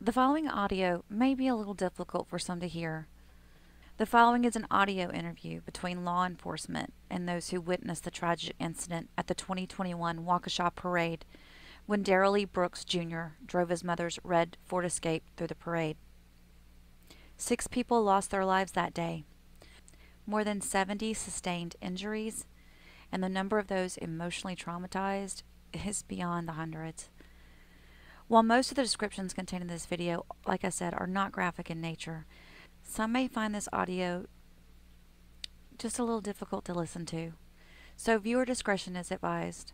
The following audio may be a little difficult for some to hear. The following is an audio interview between law enforcement and those who witnessed the tragic incident at the 2021 Waukesha Parade when Darrell E. Brooks, Jr. drove his mother's red Ford Escape through the parade. 6 people lost their lives that day. More than 70 sustained injuries, and the number of those emotionally traumatized is beyond the hundreds. While most of the descriptions contained in this video, like I said, are not graphic in nature, some may find this audio just a little difficult to listen to. So viewer discretion is advised.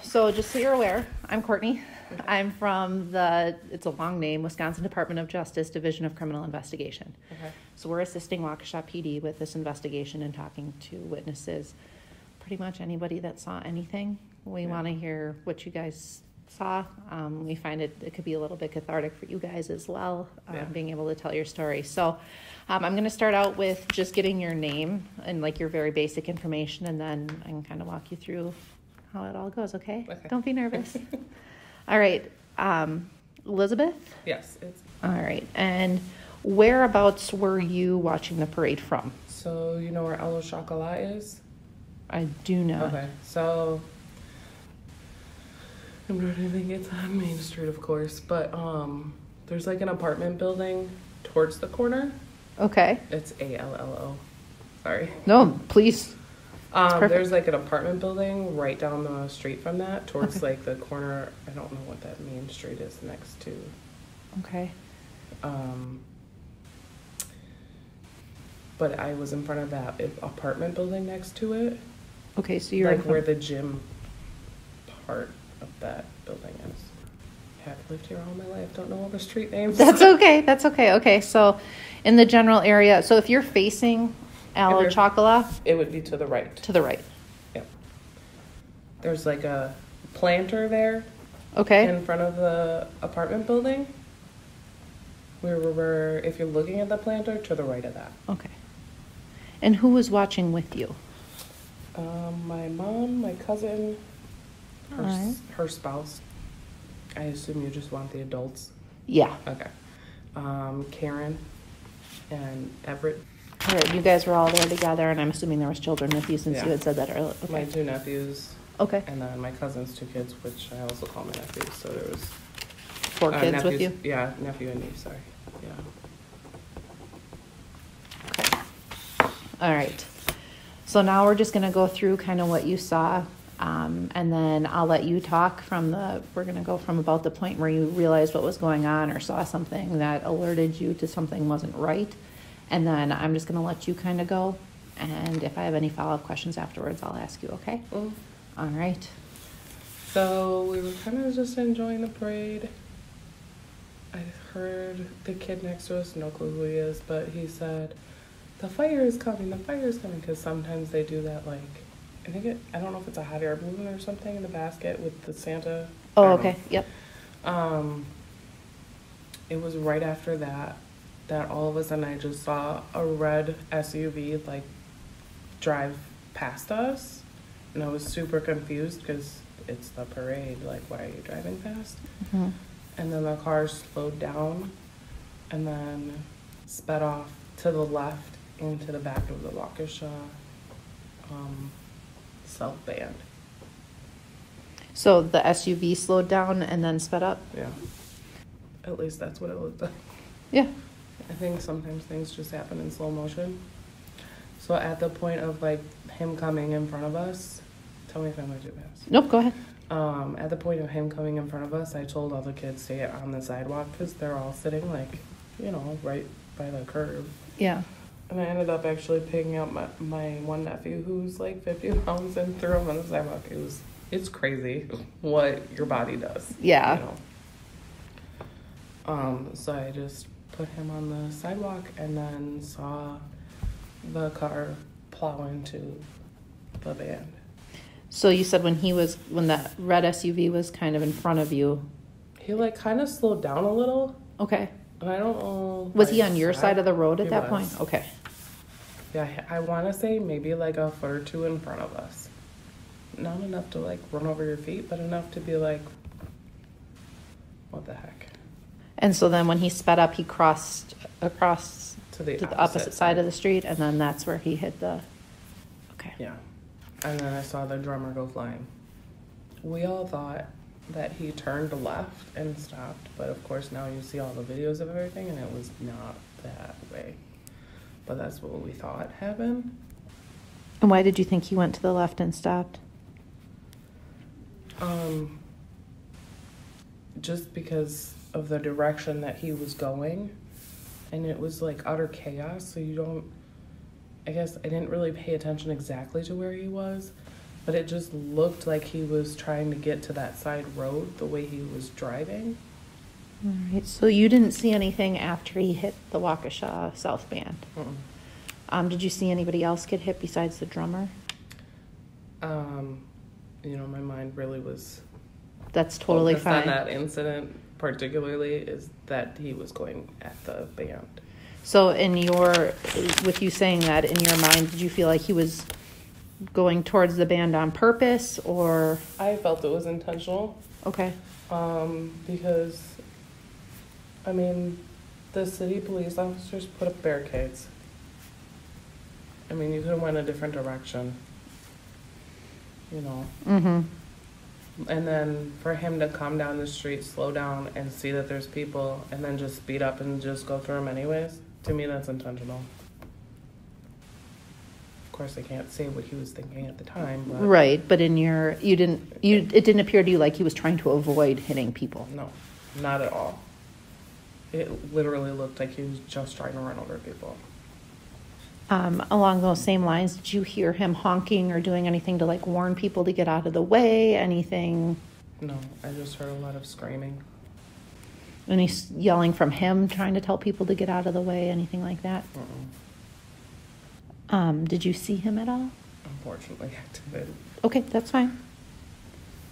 So just so you're aware, I'm Courtney. I'm from it's a long name, Wisconsin Department of Justice, Division of Criminal Investigation. Okay. So we're assisting Waukesha PD with this investigation and talking to witnesses. Pretty much anybody that saw anything. We want to hear what you guys saw. We find it could be a little bit cathartic for you guys as well, being able to tell your story. So I'm going to start out with just getting your name and like your very basic information, and then I can kind of walk you through how it all goes, okay? Don't be nervous. All right. Elizabeth? Yes. It's All right. And whereabouts were you watching the parade from? So you know where Alo Chocolat is? I do not. Okay. So I'm trying to think. It's on Main Street, of course, but there's like an apartment building towards the corner. Okay. It's ALLO. Sorry. No, please. Perfect. There's like an apartment building right down the street from that, towards like the corner. I don't know what that main street is next to. Okay. But I was in front of that apartment building next to it, Okay, so you're like where the gym part of that building is. I've lived here all my life. Don't know all the street names. That's okay. That's okay. Okay, so in the general area, so if you're facing Alo you're- Chocolat, It would be to the right. to the right. Yep. There's like a planter there Okay. in front of the apartment building. We're if you're looking at the planter, to the right of that. Okay. And who was watching with you? My mom, my cousin, Alright. her spouse. I assume you just want the adults. Yeah. Okay. Karen and Everett. All right, you guys were all there together, and I'm assuming there was children with you since Yeah. you had said that earlier. My Okay. 2 nephews, Okay. and then my cousin's 2 kids, which I also call my nephews. So there was 4 kids nephews, with you? Yeah, nephew and niece. Sorry. Yeah. Okay. All right. So now we're just gonna go through kind of what you saw, and then I'll let you talk we're gonna go from about the point where you realized what was going on or saw something that alerted you to something wasn't right. And then I'm just gonna let you kind of go. And if I have any follow-up questions afterwards, I'll ask you, okay? Mm. All right. So we were kind of just enjoying the parade. I heard the kid next to us, no clue who he is, but he said, the fire is coming, because sometimes they do that, like, I don't know if it's a hot air balloon or something in the basket with the Santa. I Oh, don't okay, know. yep. It was right after that all of a sudden I just saw a red SUV, like, drive past us, and I was super confused because it's the parade, like, why are you driving fast? Mhm. And then the car slowed down and then sped off to the left into the back of the Waukesha South Band. So the SUV slowed down and then sped up? Yeah. At least that's what it looked like. Yeah. I think sometimes things just happen in slow motion. So at the point of like him coming in front of us, tell me if I'm going too fast. Nope, go ahead. At the point of him coming in front of us, I told all the kids to get on the sidewalk because they're all sitting like, right by the curb. Yeah. And I ended up actually picking up my one nephew who's like 50 pounds and threw him on the sidewalk. It's crazy what your body does. Yeah. So I just put him on the sidewalk and then saw the car plow into the band. So you said when that red SUV was kind of in front of you. He like kind of slowed down a little. Okay. And I don't know. Was he on your side of the road at He that was. point? Okay. Yeah, I want to say maybe like a foot or 2 in front of us. Not enough to like run over your feet, but enough to be like, what the heck? And so then when he sped up, he crossed across To the the opposite side of the street, and then that's where he hit the, okay. Yeah. And then I saw the drummer go flying. We all thought that he turned left and stopped, but of course now you see all the videos of everything, and it was not that way. But that's what we thought happened. And why did you think he went to the left and stopped? Just because of the direction that he was going, and it was like utter chaos, so you don't, I guess I didn't really pay attention exactly to where he was, but it just looked like he was trying to get to that side road the way he was driving. All right, so you didn't see anything after he hit the Waukesha South Band? Did you see anybody else get hit besides the drummer? You know, my mind really was That's totally focused on fine. that incident particularly, is that he was going at the band. So with you saying that, in your mind, did you feel like he was going towards the band on purpose, or? I felt it was intentional. Okay. Because, I mean, the city police officers put up barricades. I mean, you could have went a different direction, you know. Mm-hmm. And then for him to come down the street, slow down, and see that there's people, and then just speed up and just go through them anyways, to me that's intentional. Of course, I can't say what he was thinking at the time, but... Right, but it didn't appear to you like he was trying to avoid hitting people. No, not at all. It literally looked like he was just trying to run over people. Along those same lines, did you hear him honking or doing anything to like warn people to get out of the way? Anything? No, I just heard a lot of screaming. Any yelling from him, trying to tell people to get out of the way? Anything like that? Did you see him at all? Unfortunately, I didn't. Okay, that's fine.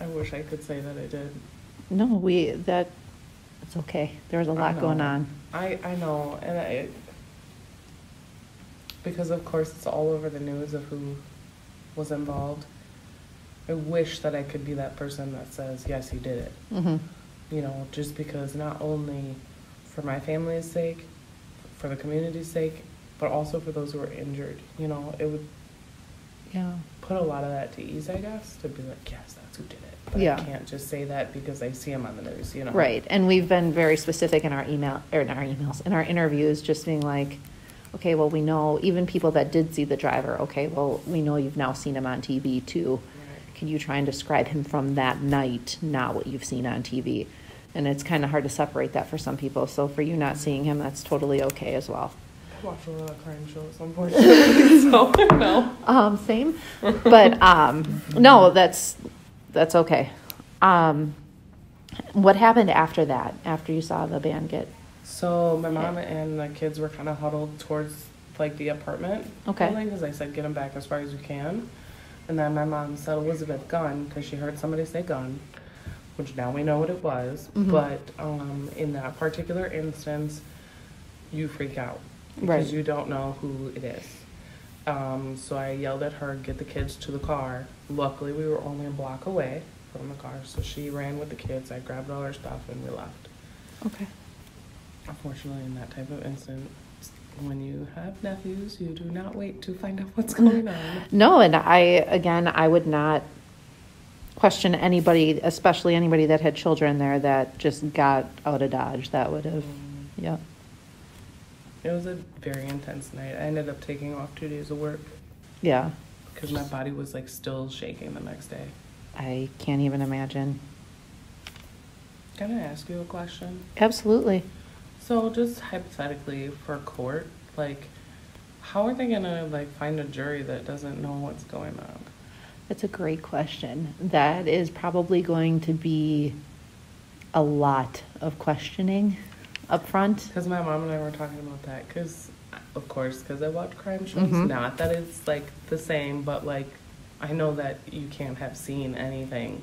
I wish I could say that I did. No, it's okay. There was a lot going on. I know, and because of course it's all over the news of who was involved. I wish that I could be that person that says, yes, he did it. Mm-hmm. You know, just because not only for my family's sake, for the community's sake, but also for those who are injured. You know, it would put a lot of that to ease, I guess, to be like, yes, that's who did it. But I can't just say that because I see him on the news, you know. Right, and we've been very specific in our interviews, just being like, okay, well, we know, even people that did see the driver, okay, well, we know you've now seen him on TV too. Right. Can you try and describe him from that night, not what you've seen on TV? And it's kind of hard to separate that for some people. So for you not seeing him, that's totally okay as well. I watch a lot of crime shows, unfortunately, so no. Same, but no, that's okay. What happened after that? After you saw the band get? So my mom and the kids were kind of huddled towards like the apartment building, because I said get them back as far as you can. And then my mom said Elizabeth gun, because she heard somebody say gun, which now we know what it was. Mm-hmm. But in that particular instance, you freak out because you don't know who it is. So I yelled at her, get the kids to the car. Luckily, we were only a block away from the car, so she ran with the kids. I grabbed all her stuff and we left. Okay. Unfortunately, in that type of incident, when you have nephews, you do not wait to find out what's going on. No, and I would not question anybody, especially anybody that had children there that just got out of Dodge. That would have, yeah. It was a very intense night. I ended up taking off 2 days of work. Yeah. Because my body was like still shaking the next day. I can't even imagine. Can I ask you a question? Absolutely. So just hypothetically for court, like how are they gonna like find a jury that doesn't know what's going on? That's a great question. That is probably going to be a lot of questioning up front. Because my mom and I were talking about that. Because, of course, because I watch crime shows. Not that it's like the same, but like I know that you can't have seen anything.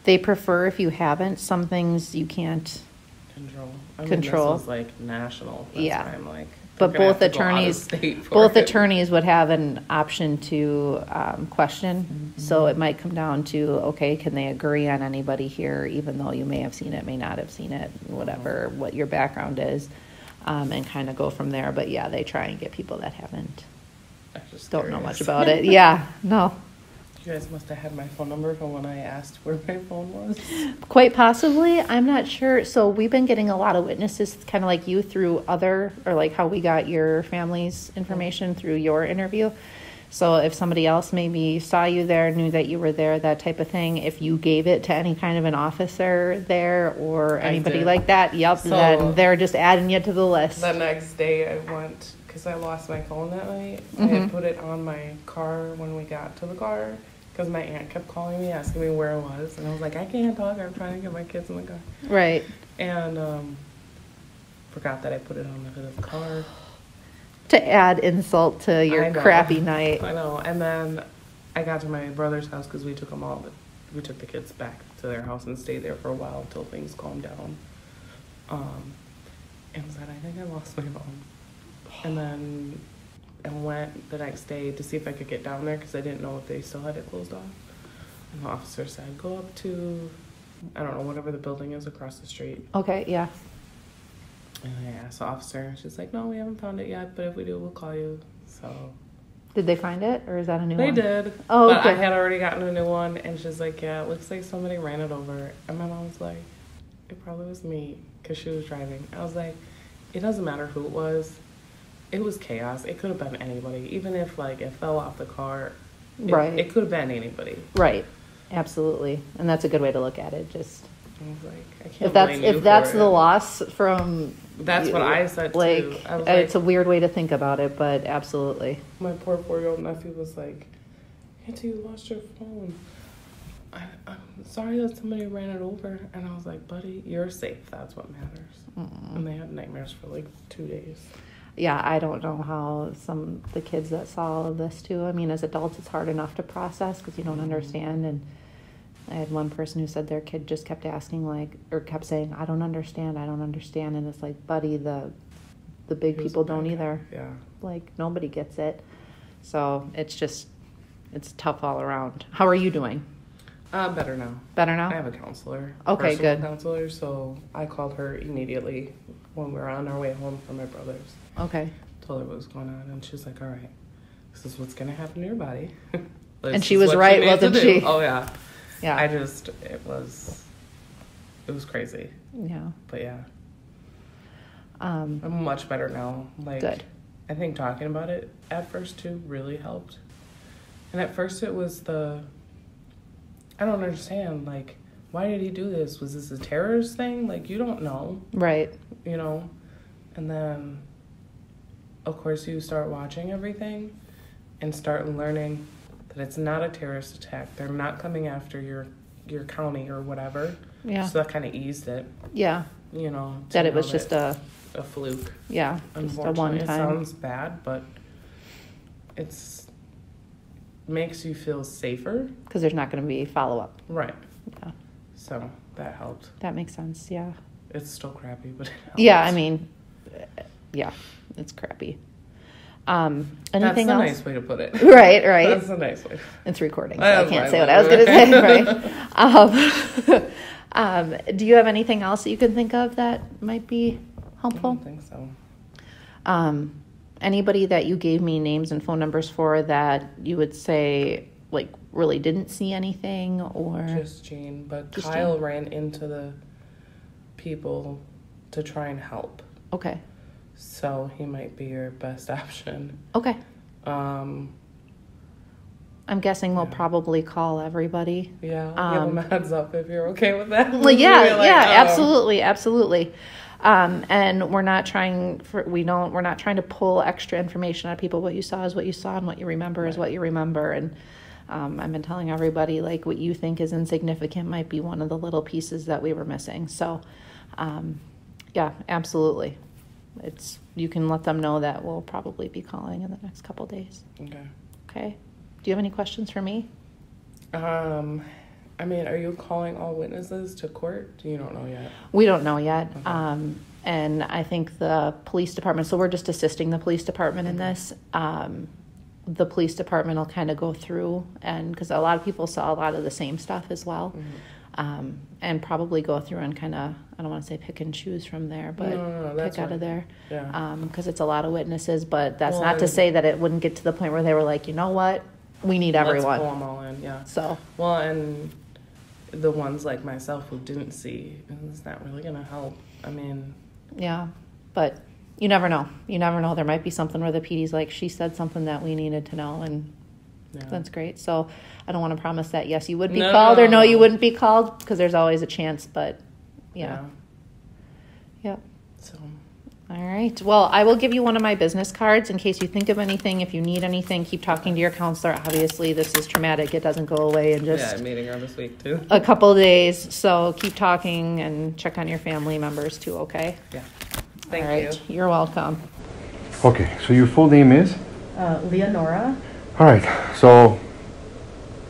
They prefer if you haven't. Some things you can't control. I control. mean, this was like national. That's why I'm like, But gonna have both to go out of attorneys, state for both it. attorneys would have an option to question. So it might come down to, okay, can they agree on anybody here, even though you may have seen it, may not have seen it, whatever, what your background is, and kind of go from there. But yeah, they try and get people that I'm just don't know curious. much about it. Yeah, no. You guys must have had my phone number from when I asked where my phone was. Quite possibly. I'm not sure. So we've been getting a lot of witnesses, kind of like you, through other, or like how we got your family's information through your interview. So if somebody else maybe saw you there, knew that you were there, that type of thing, if you gave it to any kind of an officer there or anybody did. like that, yep, So- then they're just adding you to the list. The next day I went, because I lost my phone that night, I Mhm. had put it on my car when we got to the car, because my aunt kept calling me, asking me where I was, and I was like, I can't talk, I'm trying to get my kids in the car. Right. And forgot that I put it on the hood of the car. To add insult to I your know. crappy night. I know. And then I got to my brother's house because we took we took the kids back to their house and stayed there for a while until things calmed down. And said, I think I lost my phone. And then I went the next day to see if I could get down there because I didn't know if they still had it closed off. And the officer said, go up to, I don't know, whatever the building is across the street. Okay, yeah. And I asked the officer, and she's like, no, we haven't found it yet, but if we do, we'll call you. So Did they find it, or is that a new they one? did. Oh, but okay. I had already gotten a new one, and she's like, yeah, it looks like somebody ran it over. And my mom was like, it probably was me, because she was driving. I was like, it doesn't matter who it was. It was chaos. It could have been anybody. Even if, like, it fell off the car, Right. it could have been anybody. Right. Absolutely. And that's a good way to look at it. Just I was like, I can't blame you if that's for the it. loss from That's you, what I said, like, too. I was it's a like, weird way to think about it, but absolutely. my poor 4-year-old nephew was like, Auntie, you lost your phone. I'm sorry that somebody ran it over. And I was like, buddy, you're safe. That's what matters. And they had nightmares for like 2 days. Yeah, I don't know how the kids that saw all of this too. I mean, as adults, it's hard enough to process because you don't understand. And I had one person who said their kid just kept asking, like, or kept saying, I don't understand. And it's like, buddy, the big He was people a bad don't guy. either. Yeah. Like, nobody gets it. So it's tough all around. How are you doing? Better now. Better now? I have a counselor. Okay, personal good. Counselor, so I called her immediately when we were on our way home from my brother's. Okay. Told her what was going on, and she's like, all right, this is what's going to happen to your body. And she was right, wasn't she? Oh, yeah. Yeah. It was crazy. Yeah. But yeah, I'm much better now. Like, Good. I think talking about it at first too really helped. And at first it was I don't understand, like, why did he do this? Was this a terrorist thing? Like, you don't know, Right. you know? And then, of course, you start watching everything and start learning that it's not a terrorist attack. They're not coming after your county or whatever. Yeah. So that kind of eased it, Yeah. you know. to That it was know just that a a fluke. just a Unfortunately, one it time. sounds bad, but makes you feel safer. Because there's not going to be follow up. Right. Yeah. So that helped. That makes sense. Yeah. It's still crappy, but it helps. Yeah. I mean, yeah, it's crappy. Anything That's a else? nice way to put it. Right. Right. That's a nice way. It's recording, so That's I can't my say what way. I was going to say. Right. Do you have anything else that you can think of that might be I helpful? don't think so. Anybody that you gave me names and phone numbers for that you would say, like, really didn't see anything, or Just Jean. But Just Kyle Jean. ran into the people to try and help. okay, So he might be your best option. okay. Um, I'm guessing we'll Yeah. probably call everybody. yeah, give him a heads up if you're okay with that. Well, yeah, You're like, yeah, oh. absolutely. And we're not trying to pull extra information out of people. What you saw is what you saw, and what you remember is Right. what you remember. And I've been telling everybody, like, what you think is insignificant might be one of the little pieces that we were missing. So, yeah, absolutely. You can let them know that we'll probably be calling in the next couple days. Okay. Okay. Do you have any questions for me? I I mean, are you calling all witnesses to court? You don't know yet. We don't know yet. Okay. And I think the police department, so we're just assisting the police department in this. The police department will kind of go through, and because a lot of people saw a lot of the same stuff as well, and probably go through and kind of, I don't want to say pick and choose from there, but No, pick out of there. Yeah. Because it's a lot of witnesses, but that's not to say that it wouldn't get to the point where they were like, you know what, we need everyone. Let's pull them all in, yeah. So. Well, and the ones like myself who didn't see, it's not really going to help. I mean. Yeah, but you never know. You never know. There might be something where the PD's like, she said something that we needed to know, and that's great. So I don't want to promise that, yes, you would be called, or no, you wouldn't be called, because there's always a chance, but yeah. Yep. So. All right. Well, I will give you one of my business cards in case you think of anything. If you need anything, keep talking to your counselor. Obviously, this is traumatic. It doesn't go away in just I'm meeting her this week, too. a couple of days. So keep talking and check on your family members, too, okay? Yeah. All right. You're welcome. Okay, so your full name is? Leonora. All right, so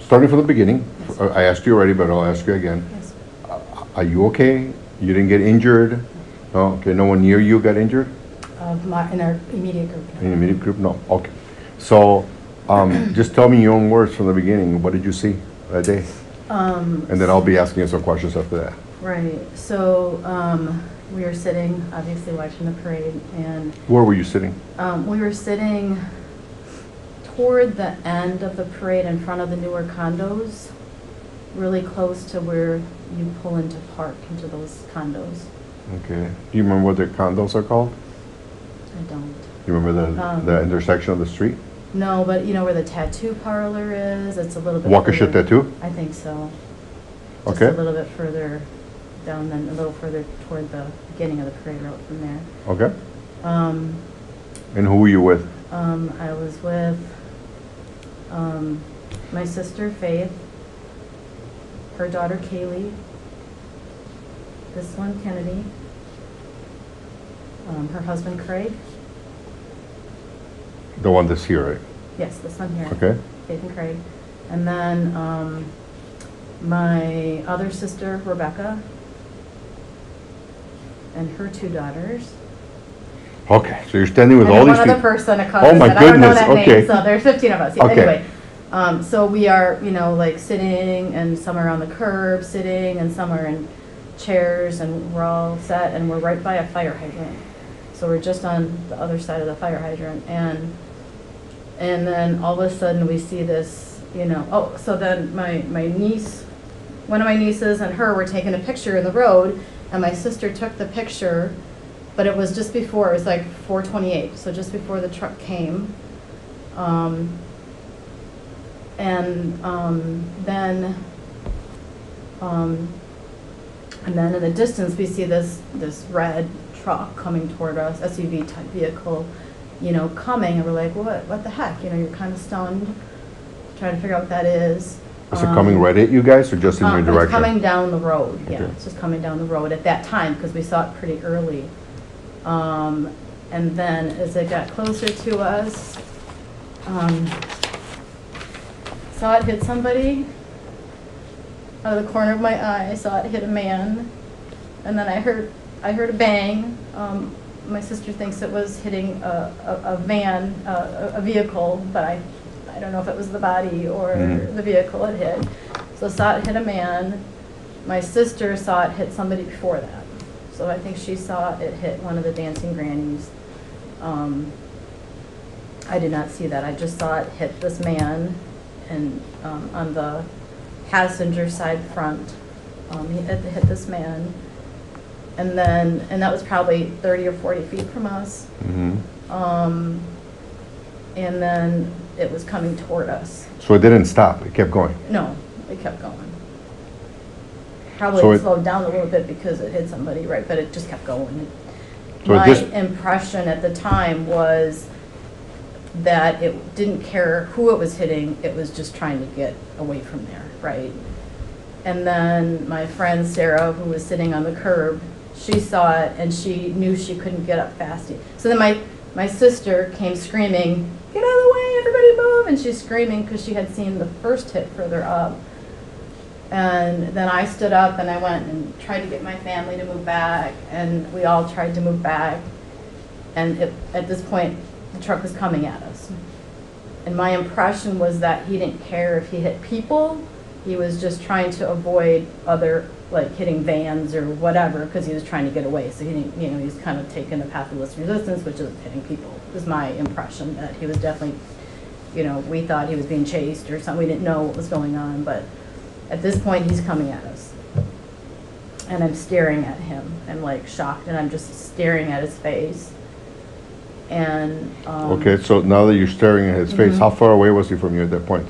starting from the beginning, I asked you already, but I'll ask you again. Yes. Are you okay? You didn't get injured? No? Okay, no one near you got injured? In our immediate group. In the immediate group? No. Okay. So just tell me your own words from the beginning. What did you see that day? And then I'll be asking you some questions after that. Right. So we were sitting, obviously, watching the parade, and Where were you sitting? we were sitting toward the end of the parade in front of the newer condos, really close to where you pull into park, into those condos. Okay. Do you remember what the condos are called? I don't. You remember the intersection of the street? No, but you know where the tattoo parlor is? It's a little bit Waukesha further. Tattoo? I think so. Just Okay. a little bit further down, then a little further toward the beginning of the parade route from there. Okay. Um, And who were you with? I was with my sister Faith, her daughter Kaylee, this one Kennedy, her husband Craig. The one that's here, right? Yes, this one here. Okay. Faith and Craig. And then my other sister Rebecca and her two daughters. Okay, so you're standing with And all then these one people. other person, a cousin. Oh my I don't know goodness, that okay. name, so there's 15 of us. Yeah, Okay. Anyway, so we are, you know, like sitting, and some are on the curb sitting, and some are in chairs, and we're all set, and we're right by a fire hydrant. So we're just on the other side of the fire hydrant, and then all of a sudden we see this, you know, oh, so then my niece, one of my nieces and her were taking a picture in the road, and my sister took the picture, but it was just before, it was like 4:28, so just before the truck came. And then in the distance we see this red truck coming toward us, SUV type vehicle, you know, coming, and we're like, what the heck? You know, you're kind of stunned, trying to figure out what that is. Is it coming right at you guys or just in your direction? It's coming down the road, yeah. Okay. It's just coming down the road at that time because we saw it pretty early. And then as it got closer to us, saw it hit somebody out of the corner of my eye, saw it hit a man, and then I heard a bang. My sister thinks it was hitting a van, a vehicle, but I don't know if it was the body or the vehicle it hit. So saw it hit a man. My sister saw it hit somebody before that. So I think she saw it hit one of the dancing grannies. I did not see that. I just saw it hit this man, and on the passenger side front. He hit this man. And that was probably 30 or 40 feet from us. And then it was coming toward us. So it didn't stop, it kept going? No, it kept going. Probably So it it- slowed down a little bit because it hit somebody, right, but it just kept going. So My this- impression at the time was that it didn't care who it was hitting, it was just trying to get away from there, right? And then my friend Sarah, who was sitting on the curb, she saw it and she knew she couldn't get up fast. So then my sister came screaming, "Get out of the way, everybody move!" And she's screaming because she had seen the first hit further up. And then I stood up and I went and tried to get my family to move back, and we all tried to move back. And at this point, the truck was coming at us. And my impression was that he didn't care if he hit people. He was just trying to avoid other, like hitting vans or whatever, because he was trying to get away. So he didn't, you know, he was kind of taking the path of least resistance, which is hitting people, was my impression. That he was definitely, you know, we thought he was being chased or something. We didn't know what was going on, but at this point, he's coming at us. And I'm staring at him. I'm like shocked, and I'm just staring at his face. And Okay, so now that you're staring at his face, how far away was he from you at that point?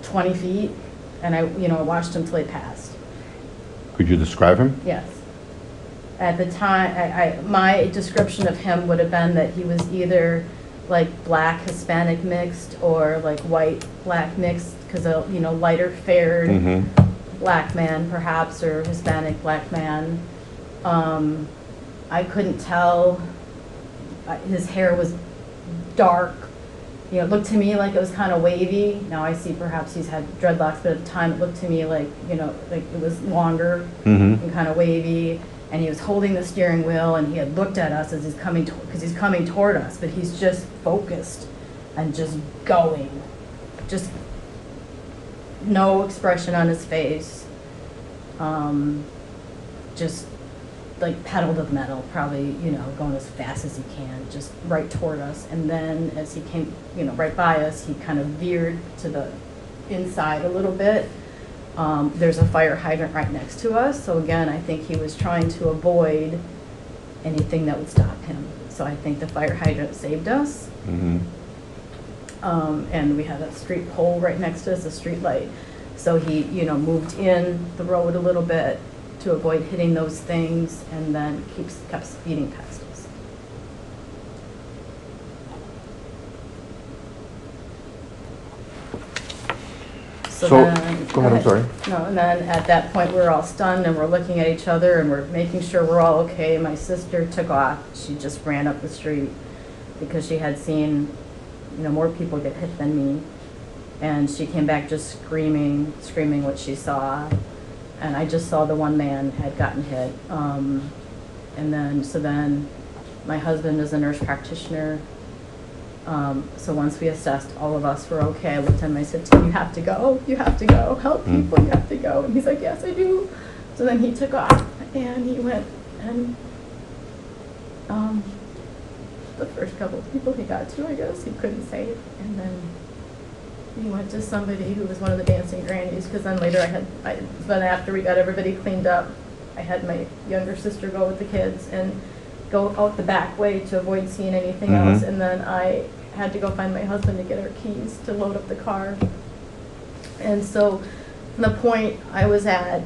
20 feet, and I, you know, watched him till he passed. Could you describe him? Yes. At the time, my description of him would have been that he was either like black Hispanic mixed or like white black mixed, because a, you know, lighter fared black man perhaps, or Hispanic black man. I couldn't tell. His hair was dark. You know, it looked to me like it was kind of wavy. Now I see perhaps he's had dreadlocks, but at the time it looked to me like, you know, like it was longer and kind of wavy. And he was holding the steering wheel, and he had looked at us as he's coming, because he's coming toward us, but he's just focused and just going. Just no expression on his face. Just like pedal to the metal, probably, you know, going as fast as he can, just right toward us. And then as he came, you know, right by us, he kind of veered to the inside a little bit. There's a fire hydrant right next to us, so again, I think he was trying to avoid anything that would stop him. So I think the fire hydrant saved us. And we had a street pole right next to us, a street light. So he, you know, moved in the road a little bit to avoid hitting those things, and then kept speeding past us. So then, go ahead, I'm sorry. No, and then at that point, we were all stunned, and we're looking at each other, and we're making sure we're all okay. My sister took off. She just ran up the street because she had seen, you know, more people get hit than me. And she came back just screaming what she saw. And I just saw the one man had gotten hit. And then my husband is a nurse practitioner. So once we assessed all of us were okay, I looked at him, I said, Tim, you have to go, help people, you have to go. And he's like, yes, I do. So then he took off, and he went, and the first couple of people he got to, I guess, he couldn't say it. And then he went to somebody who was one of the dancing grannies, because then later but after we got everybody cleaned up, I had my younger sister go with the kids and go out the back way to avoid seeing anything else, and then I had to go find my husband to get our keys to load up the car. And so from the point I was at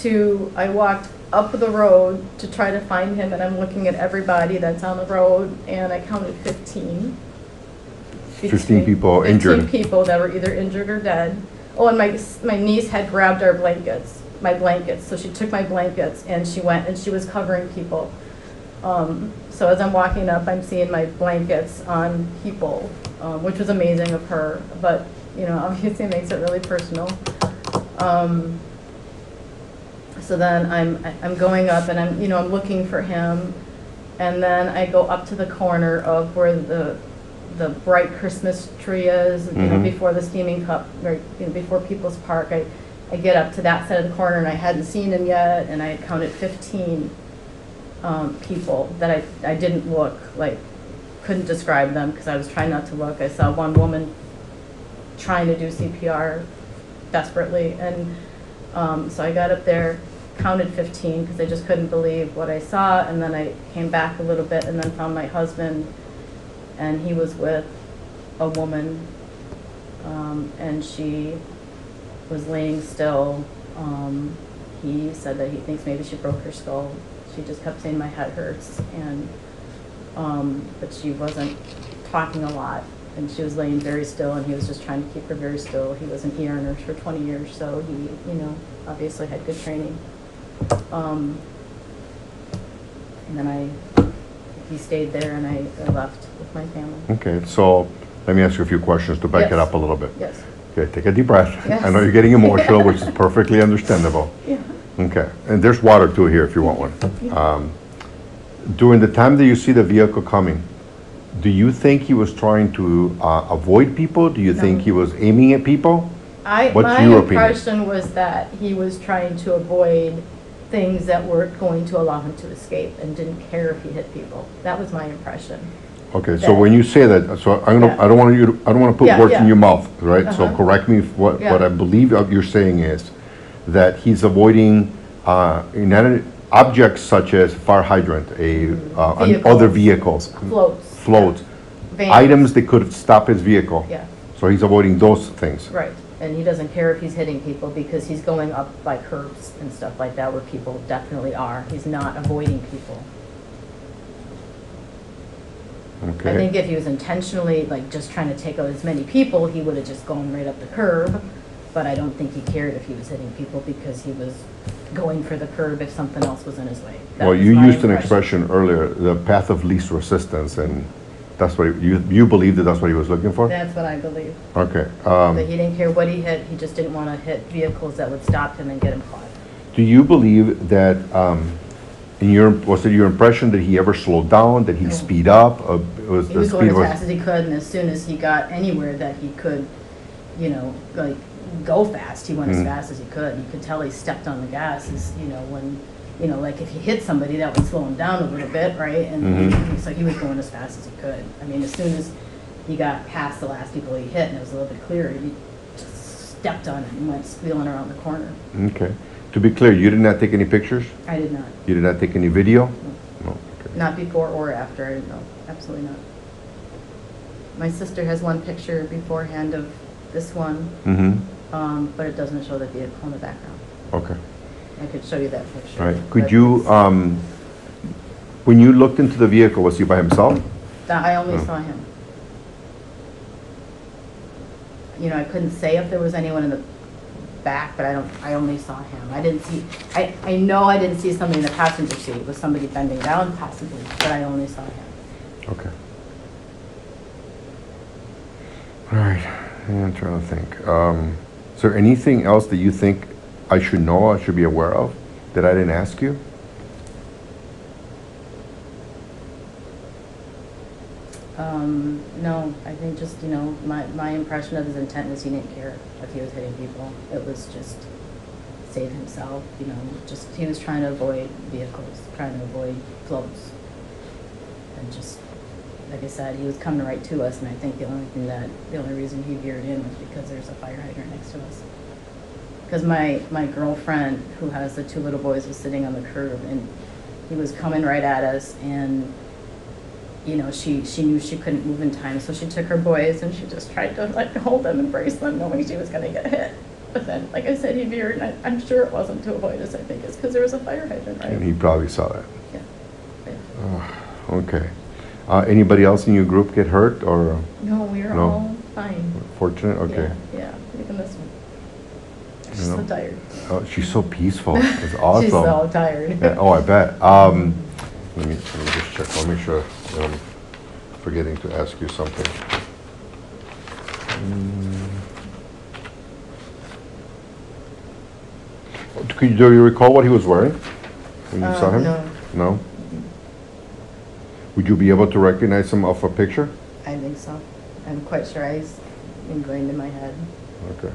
I walked up the road to try to find him, and I'm looking at everybody that's on the road, and I counted 15. 15 people injured. 15 people that were either injured or dead. Oh, and my niece had grabbed our blankets, my blankets. So she took my blankets, and she went, and she was covering people. So as I'm walking up, I'm seeing my blankets on people, which was amazing of her. But, you know, obviously it makes it really personal. So then I'm going up, and I'm looking for him. And then I go up to the corner of where the bright Christmas tree is, you know, before the steaming cup, or, you know, before People's Park. I get up to that side of the corner, and I hadn't seen him yet, and I had counted 15 people that I didn't look, like, couldn't describe them because I was trying not to look. I saw one woman trying to do CPR desperately, and so I got up there, counted 15 because I just couldn't believe what I saw, and then I came back a little bit and then found my husband, and he was with a woman, and she was laying still. He said that he thinks maybe she broke her skull. She just kept saying my head hurts, and but she wasn't talking a lot, and she was laying very still, and he was just trying to keep her very still. He was an ER nurse for 20 years, so he, you know, obviously had good training. And then he stayed there, and I left with my family. Okay, so Let me ask you a few questions to back it Yes. up a little bit. Yes. Okay, take a deep breath. Yes. I know you're getting emotional, which is perfectly understandable. Yeah. Okay, and there's water too here if you want one. During the time that you see the vehicle coming, do you think he was trying to avoid people? Do you think No. he was aiming at people? What's My your opinion? impression was that he was trying to avoid things that weren't going to allow him to escape and didn't care if he hit people. That was my impression. Okay, so that- when you say that, so I'm gonna, Yeah. I don't want you to, I don't want to put Yeah, words yeah. in your mouth, right? So Uh-huh. correct me if what Yeah. I believe you're saying is that he's avoiding inanimate objects such as fire hydrant, other vehicles, Floats. floats, Vans. items that could stop his vehicle. Yeah, So he's avoiding those things. right. And he doesn't care if he's hitting people because he's going up by curbs and stuff like that where people definitely are. He's not avoiding people. I Okay. think if he was intentionally, like, just trying to take out as many people, he would have just gone right up the curb. But I don't think he cared if he was hitting people because he was going for the curb if something else was in his way. That Well, was you my used an impression. expression earlier, the path of least resistance, and that's what, you believe that that's what he was looking for? That's what I believe. Okay. That he didn't care what he hit, he just didn't want to hit vehicles that would stop him and get him caught. Do you believe that, was it your impression that he ever slowed down, that he No. speed up? Was He the was going speed as was? fast as he could, and as soon as he got anywhere that he could, you know, like, go fast, he went as Mhm. fast as he could. You could tell he stepped on the gas, you know, when, you know, like if he hit somebody, that would slow him down a little bit, right? And Mhm. so he was going as fast as he could. I mean, as soon as he got past the last people he hit, and it was a little bit clearer, he just stepped on it and went squealing around the corner. Okay. To be clear, you did not take any pictures? I did not. You did not take any video? No. Okay. Not before or after, I didn't know, absolutely not. My sister has one picture beforehand of this one, Mm-hmm. but it doesn't show the vehicle in the background. Okay. I could show you that picture. All right. Could but you, when you looked into the vehicle, was he by himself? I only Oh. saw him. You know, I couldn't say if there was anyone in the back, but I only saw him. I didn't see, I know I didn't see somebody in the passenger seat, with somebody bending down possibly, but I only saw him. Okay. All right. I'm trying to think. Is there anything else that you think I should know, I should be aware of, that I didn't ask you? No, I think just, you know, my impression of his intent was he didn't care if he was hitting people. It was just save himself, you know, just, he was trying to avoid vehicles, trying to avoid floats. And just, like I said, he was coming right to us, and I think the only reason he veered in was because there's a fire hydrant next to us. Because my girlfriend, who has the two little boys, was sitting on the curb, and he was coming right at us, and you know, she knew she couldn't move in time, so she took her boys and she just tried to like hold them and brace them, knowing she was going to get hit. But then, like I said, he veered, and I'm sure it wasn't to avoid us. I think it's because there was a fire hydrant, right? And he probably saw that. Yeah. Okay. Anybody else in your group get hurt or No, we were No. all fine. fortunate? Okay. Yeah, even this one. She's You so know? tired. Oh, she's so peaceful. It's awesome. She's so tired. Yeah, oh, I bet. Let me just check. I'll make sure I'm forgetting to ask you something. Do you recall what he was wearing when you saw him? No, No? Would you be able to recognize him off a picture? I think so. I'm quite sure he's ingrained in my head. Okay.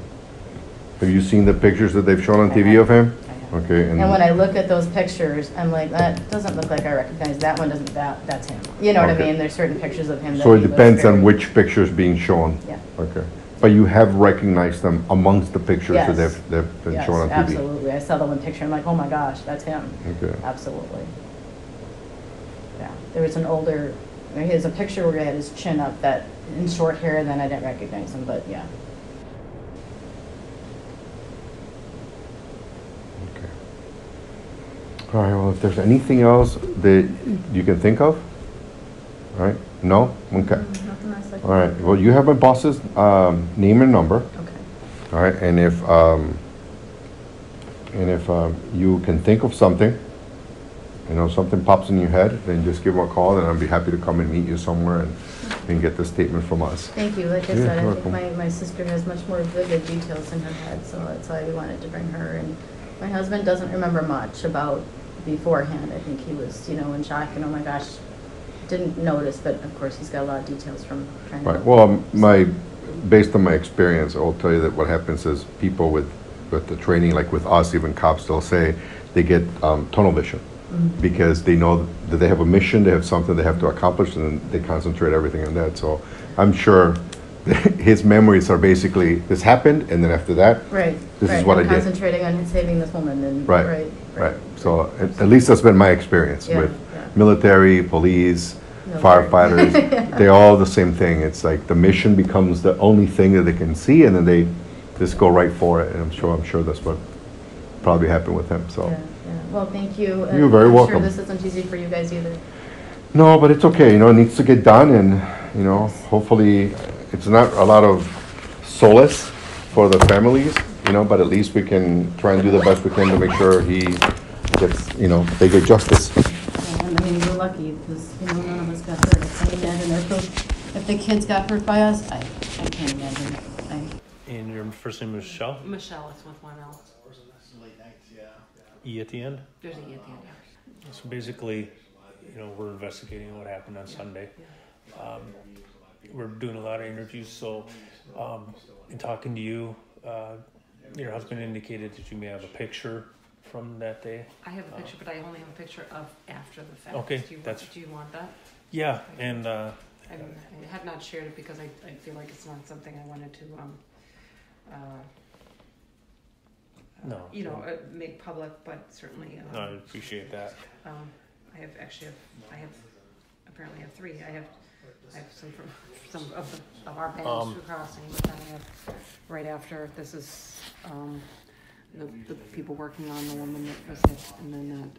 Have you seen the pictures that they've shown on I TV have. of him? I have. Okay. And when I look at those pictures, I'm like, that doesn't look like I recognize, that one doesn't, that's him. You know what I Okay. mean? There's certain pictures of him that So it he looks depends on very- which picture is being shown? Yeah. Okay. But you have recognized them amongst the pictures that Yes. they've been Yes, shown on TV? absolutely. I saw the one picture, I'm like, oh my gosh, that's him. Okay. Absolutely. Yeah, there was an older, here's a picture where he had his chin up, that, in short hair, then I didn't recognize him, but yeah. Okay. All right, well, if there's anything else that you can think of, all right? No? Okay. Nothing else I can- All right, well, you have my boss's name and number, Okay. all right? And if you can think of something, you know, something pops in your head, then just give him a call, and I'll be happy to come and meet you somewhere and and get the statement from us. Thank you. Like I Yeah, said, I you're think welcome. my sister has much more vivid details in her head, so that's why we wanted to bring her. And my husband doesn't remember much about beforehand. I think he was, in shock and, oh my gosh, didn't notice, but of course he's got a lot of details from trying to. Right. Well, based on my experience, I will tell you that what happens is people with the training, like with us, even cops, they'll say they get tunnel vision because they know that they have a mission, they have something they have to accomplish, and then they concentrate everything on that. So I'm sure his memories are basically, this happened, and then after that, Right. this right. is what I'm I did. concentrating on saving this woman. And Right. Right. So at least that's been my experience Yeah, with yeah. military, police, Military. firefighters. They all the same thing. It's like the mission becomes the only thing that they can see, and then they just go right for it. And I'm sure that's what probably happened with him. So Yeah. Well, thank you. And You're very I'm welcome. sure this isn't easy for you guys either. no, but it's okay. It needs to get done, and hopefully it's not a lot of solace for the families, but at least we can try and do the best we can to make sure he gets, they get justice. And I mean, we're lucky because, none of us got hurt. I can't imagine if the kids got hurt by us, I can't imagine. And your first name is Michelle? Michelle, it's with one L. E at the end? There's an E at the end, yeah. So basically, we're investigating what happened on Sunday. We're doing a lot of interviews, so in talking to you, your husband indicated that you may have a picture from that day. I have a picture, but I only have a picture of after the fact. Okay, Do you want that? Yeah, and I have not shared it because I feel like it's not something I wanted to, no. Make public, but certainly. No, I appreciate that. I apparently have three. I have some from some of our bands through crossing, but then I have right after this is the people working on the woman that was hit, and then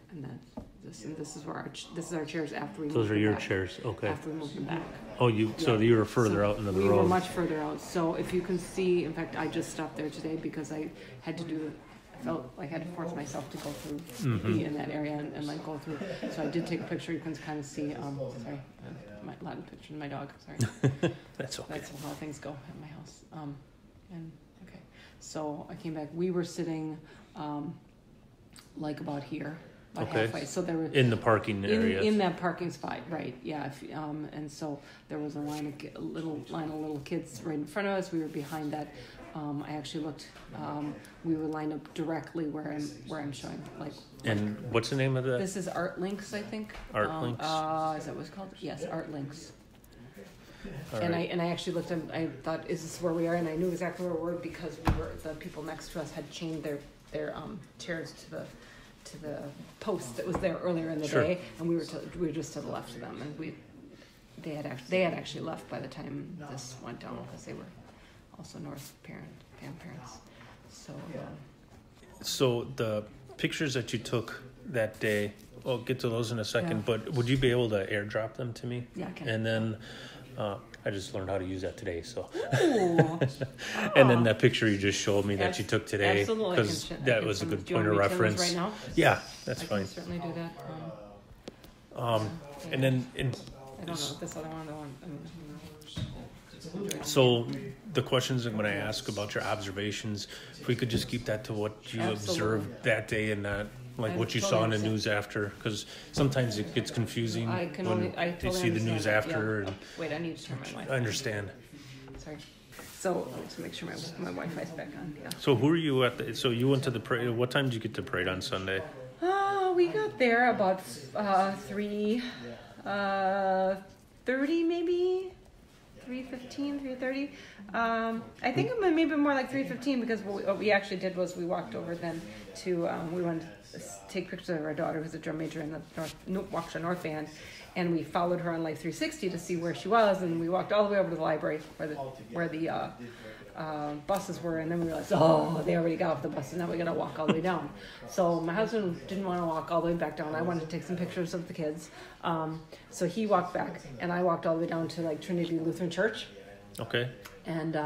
this is where this is our chairs after we. Those are your chairs, okay. After we moved them back. Oh, you were further out into the road. We were much further out. So if you can see, in fact, I just stopped there today because I had to I felt like I had to force myself to go through, be in that area and like go through. So I did take a picture. You can kind of see, sorry, my loud picture of my dog. Sorry. That's okay. That's how things go at my house. Okay. So I came back. We were sitting, like about here. About halfway. So there were in the parking area. In that parking spot, right? Yeah. And so there was a little line of little kids right in front of us. We were behind that. I actually looked. We were lined up directly where I'm showing. And what's the name of that? This is Art Links, I think. Art Links. Is that what it's called? Yes, Art Links. All and right. I actually looked. I thought, is this where we are? And I knew exactly where we were because the people next to us had chained their chairs to the post that was there earlier in the day, and we were just to the left of them, and they had actually left by the time this went down because they were also North Pam parents. So. So the pictures that you took that day, I'll get to those in a second. But would you be able to airdrop them to me? Yeah, I can. And then I just learned how to use that today. So. Ooh. And then that picture you just showed me that you took today, Absolutely, because that was a good point of reference. Right now? Yeah, that's I fine. can certainly do that. And then I don't know this other one. so the questions I'm going to ask about your observations, if we could just keep that to what you observed that day and not like what you saw in the news after, because sometimes it gets confusing when you see the news after. Yeah. Wait, I need to turn my Wi-Fi. I understand. Sorry. So to make sure my Wi-Fi's back on. Yeah. So who are you at? So you went to the parade. What time did you get to parade on Sunday? We got there about 3:30 maybe. 3:15, 3:30. I think it maybe more like 3:15 because what we actually did was we walked over then to we wanted to take pictures of our daughter who's a drum major in the Waukesha North Band, and we followed her on Life 360 to see where she was, and we walked all the way over to the library where the buses were, and then we realized, they already got off the bus, and now we got to walk all the way down. So my husband didn't want to walk all the way back down. I wanted to take some pictures of the kids. So he walked back, and I walked all the way down to Trinity Lutheran Church. Okay. And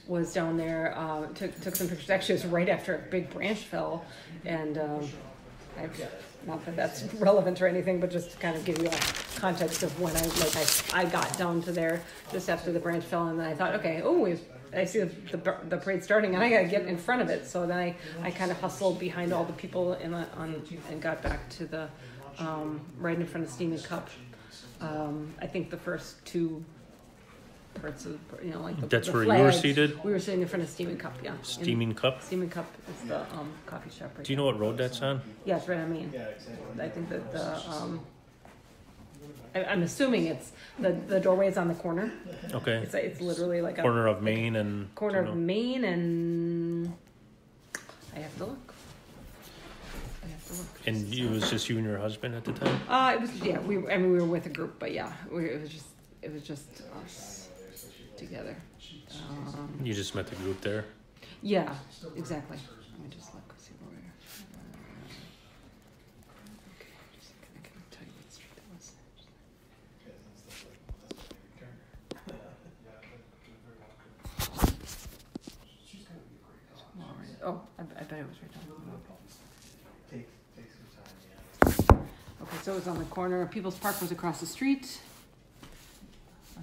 was down there, took some pictures. Actually, it was right after a big branch fell, and not that that's relevant or anything, but just to kind of give you a context of when I got down to there just after the branch fell, and then I thought, okay, I see the parade starting, and I got to get in front of it. So then I kind of hustled behind all the people and got back to the right in front of Steam and Cup. I think the first two parts of That's the where flags, you were seated? We were sitting in front of Steam and Cup, yeah. Steaming Cup? Steam and Cup is the coffee shop right Do you know what road that's on? Yeah, it's right on Main. I think that I'm assuming it's the doorway is on the corner. Okay. It's literally like Corner of Main and... corner of Main and I have to look. And it was just you and your husband at the time? It was we were with a group, but yeah, it was just us together. You just met the group there? Yeah, exactly. Let me just look, see where we are. Okay, just a second, I can tell you what street that was. Oh, I bet it was right down. Okay, so it was on the corner. People's Park was across the street.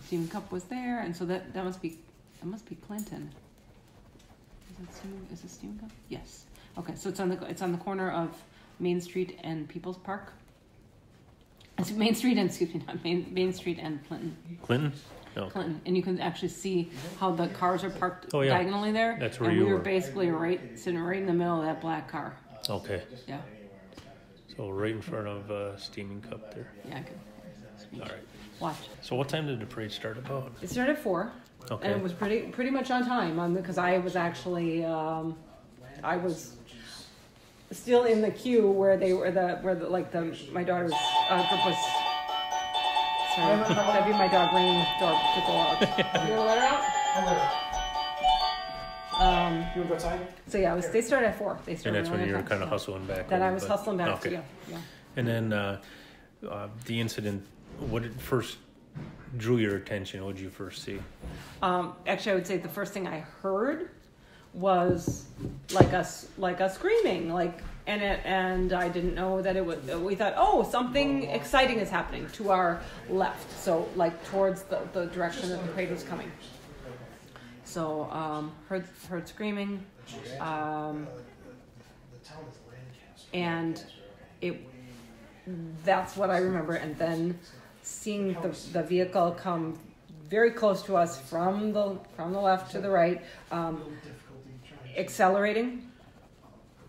Steam Cup was there, and so that must be Clinton. Is it Steam Cup? Yes. Okay, so it's on the corner of Main Street and People's Park. It's Main Street and Main Street and Clinton. Clinton? No. Clinton, and you can actually see how the cars are parked diagonally there. That's where and you we were were. Basically sitting right in the middle of that black car. Okay. Yeah. So right in front of Steaming Cup there. Yeah, I can. All right. Watch. So what time did the parade start about? It started at 4. Okay. And it was pretty much on time because I was actually I was still in the queue where they were my daughter's group was. Sorry, that'd be my dog ringing the door to go out. You wanna let her out? You wanna go outside? So yeah, they started at 4. They And started that's when right you were on time, kind of so. hustling back. Then I over, was but- hustling back. Okay. So yeah. And then the incident, what did first drew your attention? What did you first see? Actually, I would say the first thing I heard was like us screaming, and I didn't know that it was. We thought, oh, something exciting is happening to our left, so towards the direction that the parade was coming. So heard screaming, and that's what I remember, and then seeing the vehicle come very close to us from the left to the right, accelerating.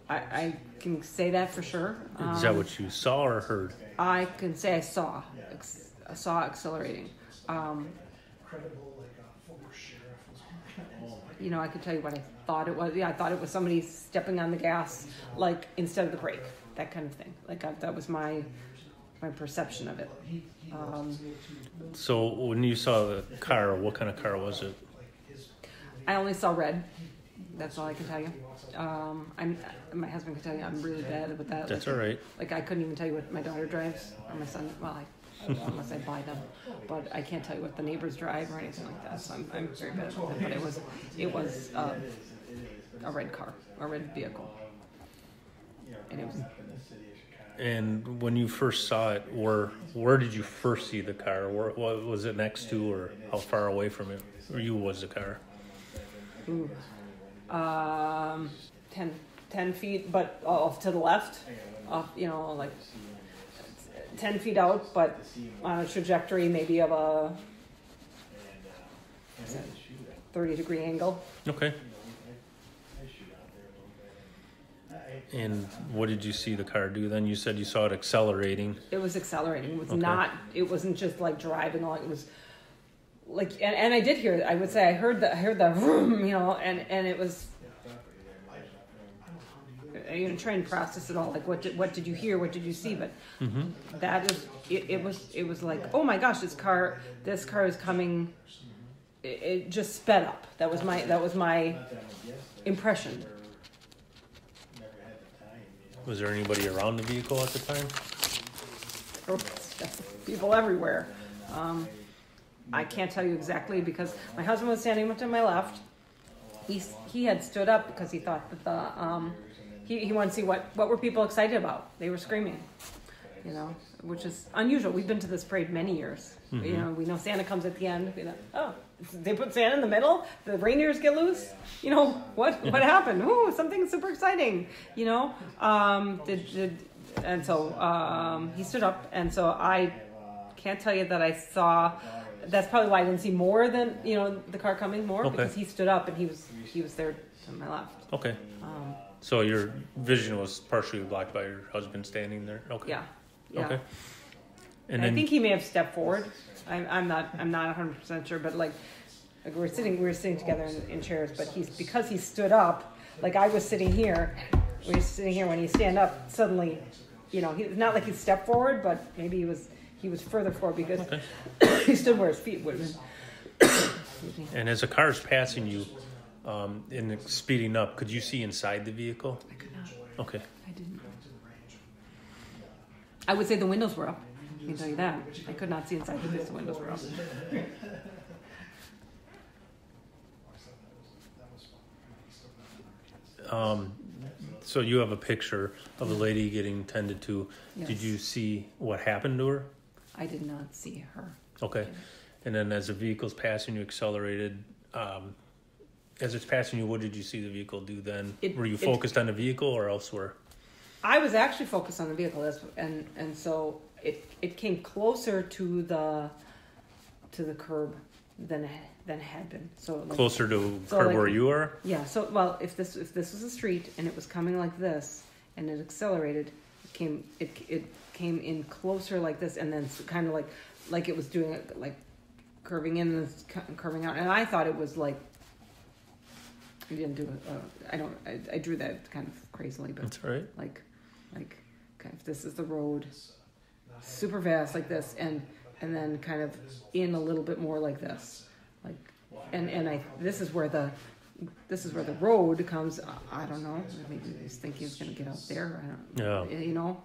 I can say that for sure. Is that what you saw or heard? I can say I saw accelerating. I could tell you what I thought it was. Yeah, I thought it was somebody stepping on the gas, instead of the brake, that kind of thing. That was my perception of it. So when you saw the car, what kind of car was it? I only saw red. That's all I can tell you. My husband can tell you I'm really bad with that. That's all right. I couldn't even tell you what my daughter drives or my son. Well, unless I buy them, but I can't tell you what the neighbors drive or anything like that. So I'm very bad at it. But it was a red car, a red vehicle, and it was. And when you first saw it, where did you first see the car? What was it next to, or how far away from it or you was the car? 10 feet, but off to the left, 10 feet out, but on a trajectory maybe of a 30-degree angle. Okay. And what did you see the car do then? You said you saw it accelerating. It was accelerating. It was Okay. it wasn't just driving along. It was and I did hear it. I would say I heard the vroom, and it was, trying to process it all. What did you hear? What did you see? But that is, it was like, oh my gosh, this car is coming. It just sped up. That was my impression. Was there anybody around the vehicle at the time? People everywhere. I can't tell you exactly because my husband was standing to my left. He had stood up because he thought that he wanted to see what were people excited about. They were screaming, you know, which is unusual. We've been to this parade many years. You know, we know Santa comes at the end. We know, oh, they put Santa in the middle. The reindeers get loose. You know what happened? Ooh, something super exciting. You know, and so he stood up, and so I can't tell you that I saw. That's probably why I didn't see more than, you know, the car coming more, because he stood up and he was there to my left. Okay. So your vision was partially blocked by your husband standing there. Okay. Yeah. Okay. And I think he may have stepped forward. I'm not 100% sure, but like we were sitting together in chairs, but because he stood up, like I was sitting here, we were sitting here. When he stand up, suddenly, you know, he's not like he stepped forward, but maybe he was further forward because he stood where his feet would have been. And as the car's passing you, and speeding up, could you see inside the vehicle? I could not. Okay. I didn't. I would say the windows were up. I can tell you that. I could not see inside because the windows were up. So you have a picture of a lady getting tended to. Yes. Did you see what happened to her? I did not see her. Okay. And then as the vehicle's passing you, accelerated. As it's passing you, what did you see the vehicle do then? Were you focused on the vehicle or elsewhere? I was actually focused on the vehicle, and so it came closer to the curb than it had been. So like, closer to curb like, where you are? Yeah. So well, if this was a street and it was coming like this and it accelerated, it came in closer like this, and then kind of like it was doing it, like curving in and curving out, and I thought it was like. I didn't do it. I drew that kind of crazily, but that's all right. Like, kind of this is the road, super fast like this, and then kind of in a little bit more like this, like, and this is where the road comes. I don't know. Maybe he was thinking he was going to get out there. I don't. Yeah. You know.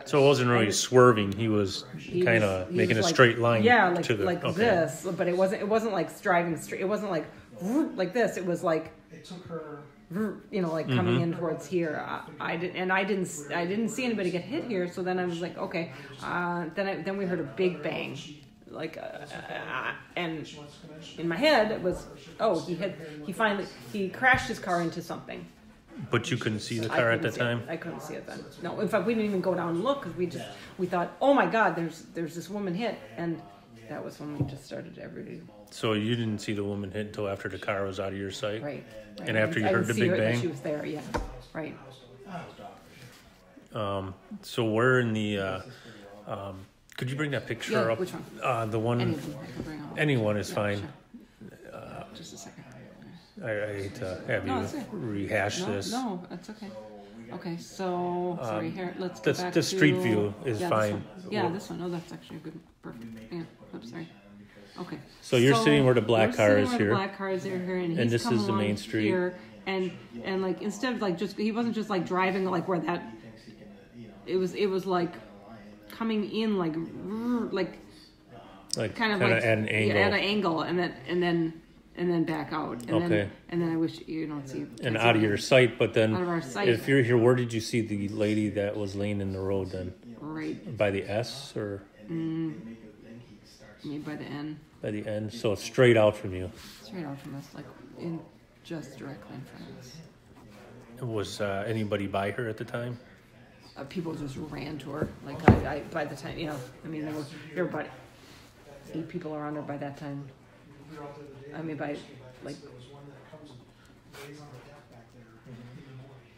So it wasn't really swerving. He was kind of making a straight line. Yeah, like to the, like okay. this, but it wasn't like driving straight. It wasn't like this. It was like. It took her, you know, like coming in towards here. I didn't see anybody get hit here. So then I was like, okay. Then we heard a big bang, like, and in my head it was, oh, he crashed his car into something. But you couldn't see the car at that time? I couldn't see it then. No, in fact, we didn't even go down and look because we thought, oh my God, there's this woman hit, and that was when we just started everybody. So you didn't see the woman hit until after the car was out of your sight? Right. And after you heard the big bang? She was there, yeah. Right. So where in the... could you bring that picture up? Which one? The one... Anyone is fine. Sure. Just a second. I hate to have you rehash this. No, that's okay. Okay, so... sorry, here, let's go back the street view is fine. This one. Oh, that's actually a good... Perfect. Yeah, oops, sorry. Okay. So you're sitting where the black car is here. The black car is here, and he's this is the main street. Here, and like instead of like he wasn't just like driving like where that. It was like coming in like kind of like at an angle. Yeah, at an angle, and then back out. And then I wish you don't see. And out of your sight, but then out of our sight. If you're here, where did you see the lady that was laying in the road then? Right. By the S or? Maybe by the N. By the end, so it's straight out from you. Straight out from us, like just directly in front of us. Was anybody by her at the time? People just ran to her. Like I by the time, you know, I mean, there were about 8 people around her by that time. I mean, by like.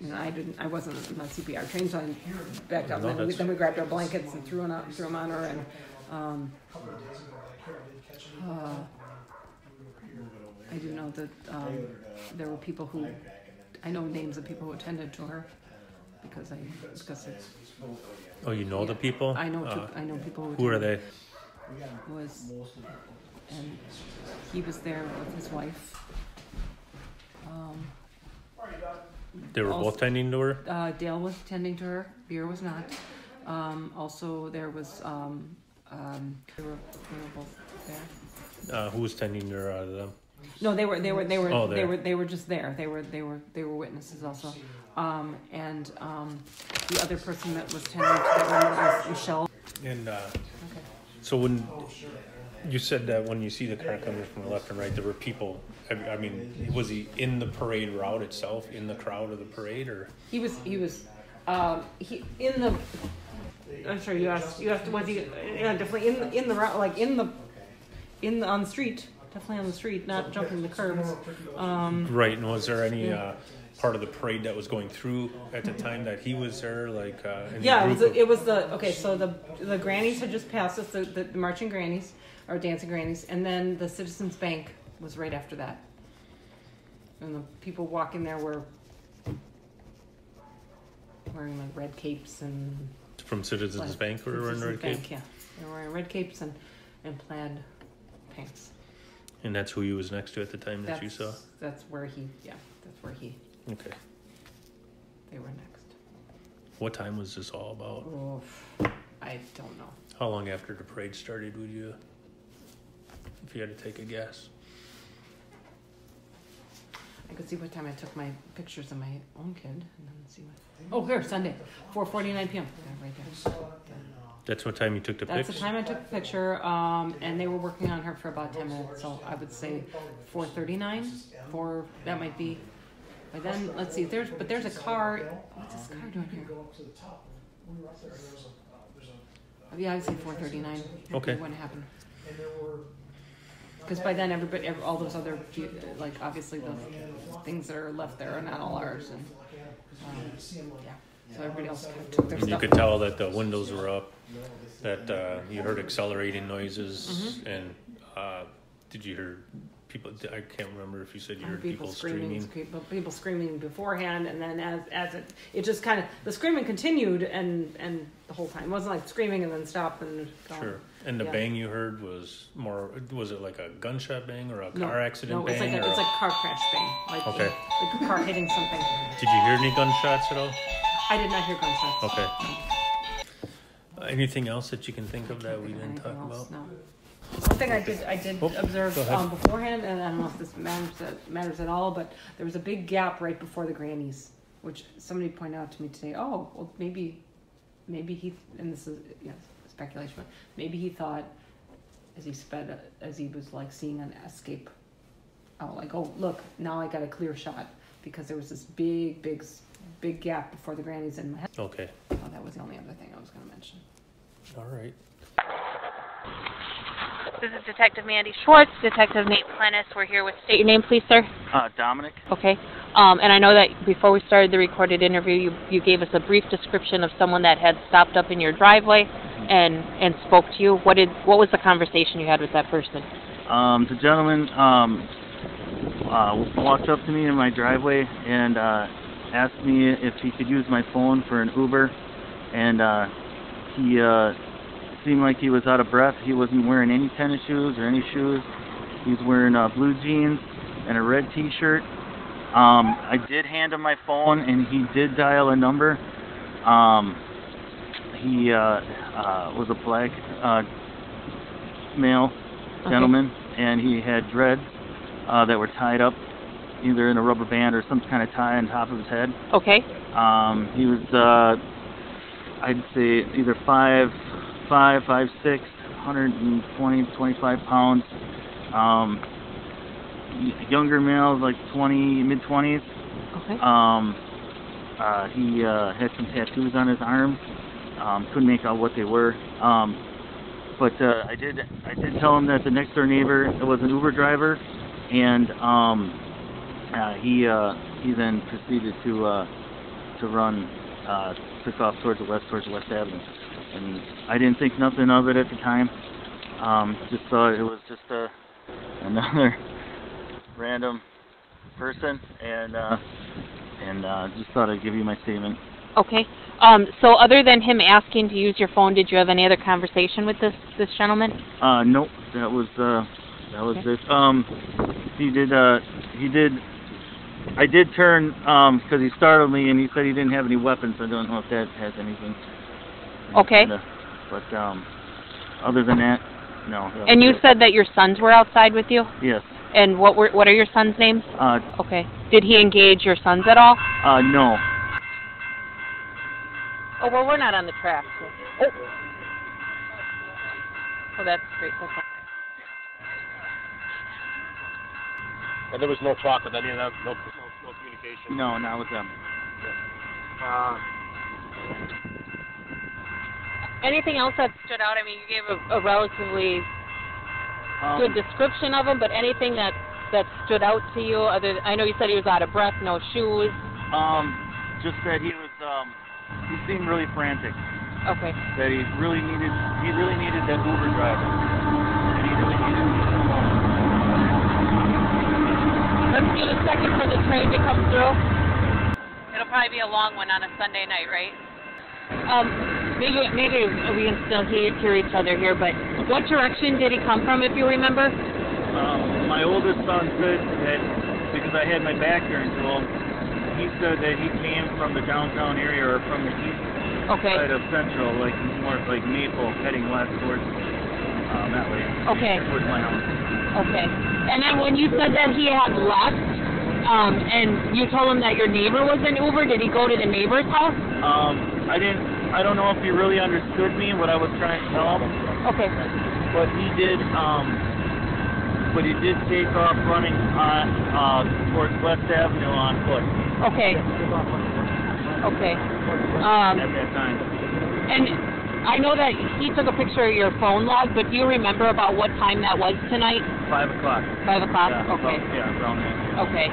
You know, I wasn't not CPR trained, so I backed up. Then we grabbed our blankets and threw them on her, and I do know that there were people who I know names of people who attended to her because it's. Oh, you know the people? I know people. Who are they? And he was there with his wife. They were both tending to her? Dale was tending to her. Beer was not. Also, there was. They were both there. Who was tending to her out of them? No, they were Oh, there. they were just there. They were witnesses also. And the other person that was tending to that woman was Michelle. And so when you said that when you see the car coming from the left and right, there were people. I mean, was he in the parade route itself, in the crowd of the parade, or He was in the. I'm sorry, you asked. Was he? Yeah, definitely in the route, like on the street. Definitely on the street, not jumping the curbs. right? And was there any part of the parade that was going through at the time that he was there? Like Yeah, it was the okay. So the grannies had just passed us, the marching grannies or dancing grannies, and then the Citizens Bank was right after that. And the people walking there were wearing like red capes and. From Citizens Bank, were wearing red capes. Yeah, they were wearing red capes and plaid pants. And that's who he was next to at the time that you saw. That's where he. Okay. They were next. What time was this all about? Oh, I don't know. How long after the parade started would you, if you had to take a guess? I could see what time I took my pictures of my own kid, and then see what. Oh, here, Sunday, 4:49 p.m. Yeah, right there. That's what time you took the That's picture? the time I took the picture, and they were working on her for about 10 minutes, so I would say 4:39. That might be. By then, let's see. There's a car. What's this car doing here? Yeah, I'd say 4:39. Okay. When it happened. Because by then, all those other, like obviously the things that are left there are not all ours, and yeah. So everybody else kind of took their And you stuff. could tell that the windows were up, that you heard accelerating noises, and did you hear people? I can't remember if you said you heard people screaming. People screaming beforehand, and then as it just kind of the screaming continued, and the whole time it wasn't like screaming and then stopped and gone. Sure. And the bang you heard was it like a gunshot bang or a car accident bang? No, it's like a car crash bang. Like, Okay. Like a car hitting something. Did you hear any gunshots at all? I did not hear gunshots. Okay. Anything else that you can think of that we didn't talk about? No. One thing I did observe go ahead. beforehand, and I don't know if this matters at all, but there was a big gap right before the grannies, which somebody pointed out to me today. Oh, well, maybe he, and this is speculation, but maybe he thought as he was like seeing an escape. Oh, like, oh, look, now I got a clear shot, because there was this big gap before the grannies in my head. Okay. Oh, that was the only other thing I was going to mention. All right. This is Detective Mandy Schwartz, Detective Nate Plennis. We're here with, state your name, please, sir. Dominic. Okay. And I know that before we started the recorded interview, you gave us a brief description of someone that had stopped up in your driveway and spoke to you. What was the conversation you had with that person? The gentleman walked up to me in my driveway and asked me if he could use my phone for an Uber, and he seemed like he was out of breath. He wasn't wearing any tennis shoes or any shoes. He was wearing blue jeans and a red t-shirt. I did hand him my phone, and he did dial a number. He was a black male gentleman, and he had dreads that were tied up either in a rubber band or some kind of tie on top of his head. Okay. He was, I'd say, either 5'6", 120, 25 pounds. Younger male, like mid-20s. Okay. He had some tattoos on his arms. Couldn't make out what they were. But I did tell him that the next door neighbor was an Uber driver, and he then proceeded to run, took off towards West Avenue. And I didn't think nothing of it at the time. Just thought it was just another random person, and just thought I'd give you my statement. Okay. So other than him asking to use your phone, did you have any other conversation with this gentleman? Nope. That was it. I did turn because he startled me, and he said he didn't have any weapons. I don't know if that has anything. Okay. But other than that, no. And you said that your sons were outside with you? Yes. And what are your sons' names? Uh, Okay. Did he engage your sons at all? no. Oh, well, we're not on the track. So. Oh, that's great. That's And there was no talk with any of them, no communication. No, not with them. Anything else that stood out? I mean, you gave a relatively good description of him, but anything that stood out to you? I know you said he was out of breath, no shoes. Just that he was, he seemed really frantic. Okay. That he really needed that Uber driver. And he really needed to come home. Let's get a second for the train to come through. It'll probably be a long one on a Sunday night, right? Maybe we can still hear each other here, but what direction did he come from, if you remember? My oldest son said that, because I had my back turned to him, he said that he came from the downtown area or from the east side of Central, like more like Maple, heading west towards that way. Okay. Towards my house. Okay. And then when you said that he had left, and you told him that your neighbor was in Uber, did he go to the neighbor's house? I don't know if he really understood me, what I was trying to tell him. Okay. But he did take off running on towards West Avenue on foot. Okay. Okay. At that time. And I know that he took a picture of your phone log, but do you remember about what time that was tonight? 5 o'clock. 5 o'clock? Yeah, okay. Around there. Okay.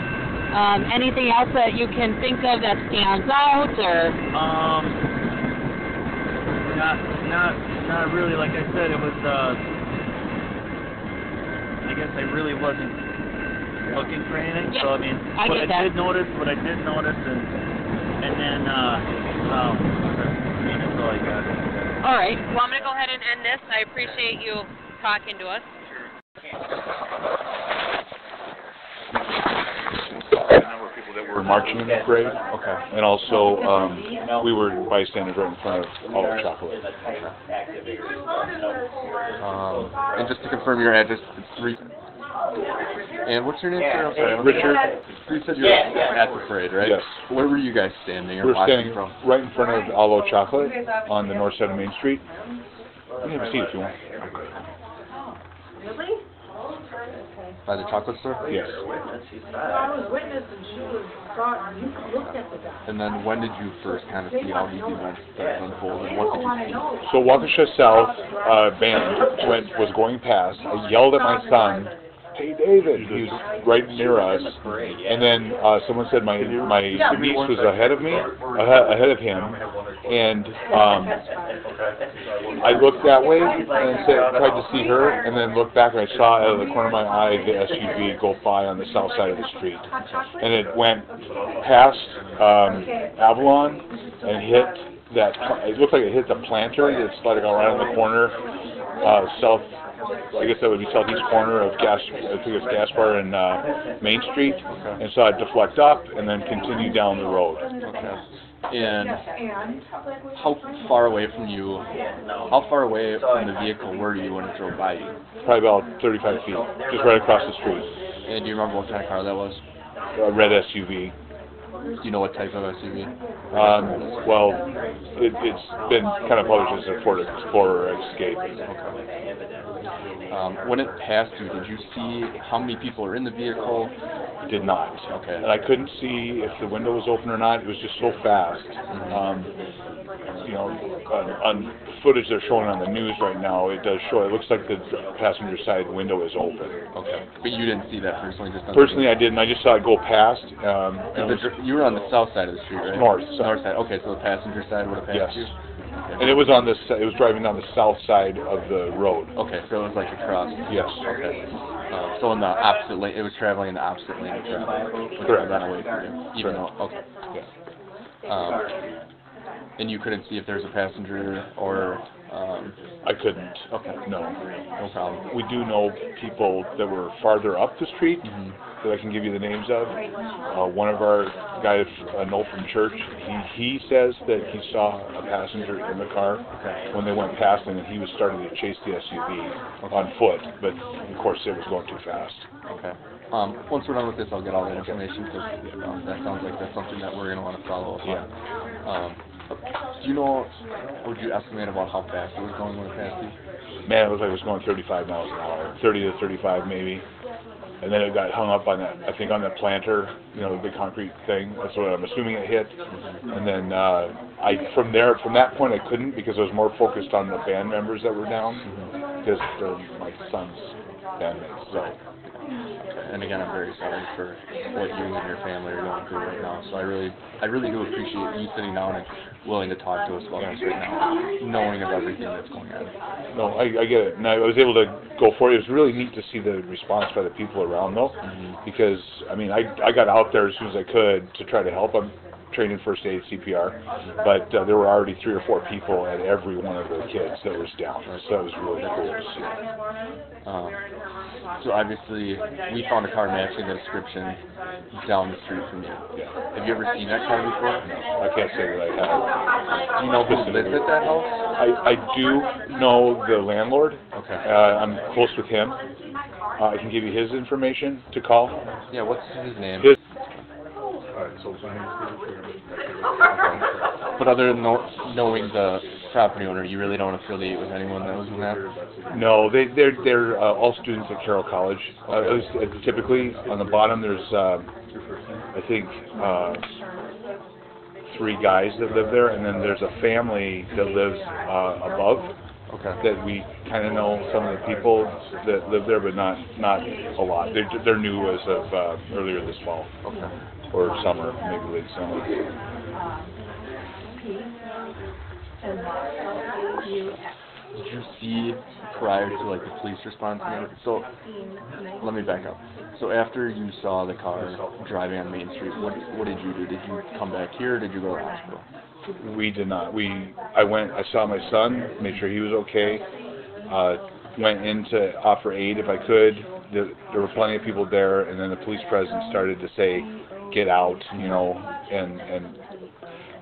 Anything else that you can think of that stands out, or? Not really. Like I said, it was. I guess I really wasn't looking for anything. Yeah, So I mean, I did notice, and then that's all I got. All right. Well, I'm gonna go ahead and end this. I appreciate you talking to us. A number of people that were marching in the parade. Okay. And also, we were bystanders right in front of Waukesha Parade. And just to confirm your address, it's 3. And what's your name, sir? I'm sorry. Richard. You said you're at the parade, right? Yes. Where were you guys standing or We were watching standing from? right in front of Aloe Chocolate on the north side of Main Street. You can have a seat if you want. Really? By the chocolate store? Yes. I was witness and she was brought, you looked at the guy. And then when did you first kind of see all these events that unfolded? What did you see? So Waukesha South band was going past. I yelled at my son, "Hey David!" He was right near us, and then someone said my niece was ahead of me, ahead of him, and I looked that way and tried to see her, and then looked back and I saw out of the corner of my eye the SUV go by on the south side of the street, and it went past Avalon and hit that. It looked like it hit the planter. It's like right on the corner, south. I guess that would be southeast corner of I think it's Gaspar and Main Street, and so I deflect up and then continue down the road. Okay. And how far away from the vehicle were you when it drove by you? Probably about 35 feet, just right across the street. And do you remember what kind of car that was? A red SUV. Do you know what type of SUV? Well, it's been kind of published as a Ford Explorer Escape. Okay. When it passed you, did you see how many people are in the vehicle? Did not. Okay. And I couldn't see if the window was open or not. It was just so fast. On footage they're showing on the news right now, it does show. It looks like the passenger side window is open. Okay. But you didn't see that personally? Personally, I didn't. I just saw it go past. You were on the south side of the street, right? North. North side. Okay, so the passenger side would have passed you? Okay. And it was on this. It was driving down the south side of the road. Okay, so it was like across. Yes. Okay. So in the opposite lane, it was traveling in the opposite lane of traffic. Correct. That away from you, even though. Okay. Yeah. And you couldn't see if there's a passenger or... I couldn't. Okay. No. No problem. We do know people that were farther up the street Mm-hmm. that I can give you the names of. One of our guys, Noel from church, he says that he saw a passenger in the car when they went past him, and he was starting to chase the SUV on foot, but of course it was going too fast. Okay. Once we're done with this, I'll get all that information, because that sounds like that's something that we're going to want to follow up on. Do you know, would you estimate about how fast it was going when it passed you? Man, it was like it was going 35 miles an hour, 30 to 35 maybe. And then it got hung up on that, I think on that planter, you know, the big concrete thing. That's what I'm assuming it hit. And then from that point I couldn't, because I was more focused on the band members that were down, because they're my son's bandmates. So. And again, I'm very sorry for what you and your family are going through right now. So I really do appreciate you sitting down and willing to talk to us about this right now, knowing of everything that's going on. No, I get it. And I was able to go for it. It was really neat to see the response by the people around, though, because, I mean, I got out there as soon as I could to try to help them. Trained in first aid, CPR, but there were already 3 or 4 people at every one of the kids that was down, so it was really cool to see. So obviously, we found a car matching the description down the street from you. Yeah. Have you ever seen that car before? No, I can't say that I have. Do you know who lives at that house? I do know the landlord. Okay. I'm close with him. I can give you his information to call. Yeah, what's his name? But other than knowing the property owner, you really don't affiliate with anyone that was in that? No, they're all students at Carroll College. At least typically, on the bottom there's I think 3 guys that live there, and then there's a family that lives above. Okay. That we kind of know some of the people that live there, but not a lot. They're new as of earlier this fall. Okay. Or summer, maybe late summer. Did you see prior to like the police response? So let me back up. So after you saw the car driving on Main Street, what did you do? Did you come back here, or did you go to the hospital? We did not. I saw my son, made sure he was okay. Went in to offer aid if I could. There were plenty of people there, and then the police presence started to say, "Get out," you know, and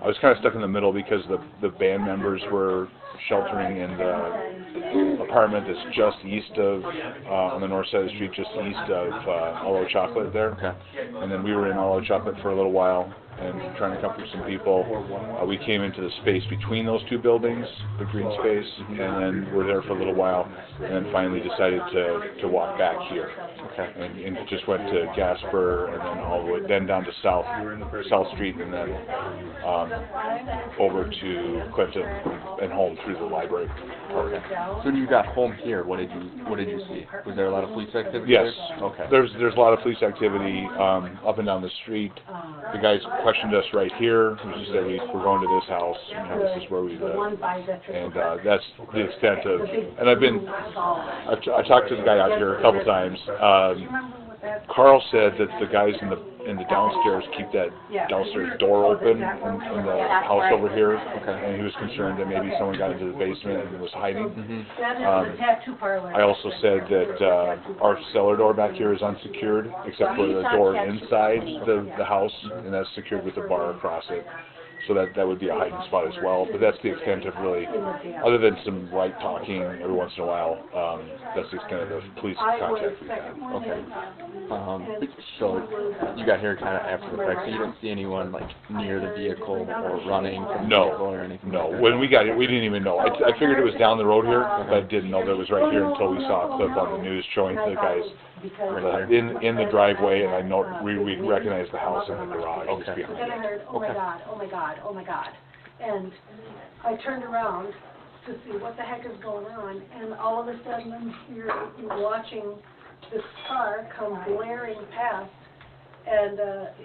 I was kind of stuck in the middle because the band members were sheltering in the apartment that's just east of, on the north side of the street, just east of Aloe Chocolate there. Okay. And then we were in Aloe Chocolate for a little while and trying to comfort some people. We came into the space between those 2 buildings, the green space, and then we're there for a little while, and then finally decided to walk back here. Okay. And just went to Gasper, and then all the way, then down to South Street, and then over to Clinton and home through the library. Okay. So when you got home here, what did you see? Was there a lot of police activity? Yes. There? Okay. There's a lot of police activity up and down the street. The guys questioned us right here. We just said we're going to this house. You know, this is where we live, and that's the extent of. And I talked to the guy out here a couple times. Carl said that the guys in the downstairs keep that downstairs door open in the house over here, and he was concerned that maybe someone got into the basement and was hiding. I also said that our cellar door back here is unsecured, except for the door inside the house, and that's secured with a bar across it. So that would be a hiding spot as well. But that's the extent of really, other than some light talking every once in a while, that's the extent of the police contact we've had. Okay. So you got here kind of after the fact, so you didn't see anyone like near the vehicle or running from the vehicle or anything? No. Like that? When we got here, we didn't even know. I figured it was down the road here, but I didn't know that it was right here until we saw a clip on the news showing the guys in the driveway, and we recognized the house and the garage. Okay. Then I heard, oh my God, oh my God, oh my God. And I turned around to see what the heck is going on, and all of a sudden you're watching this car come blaring past, and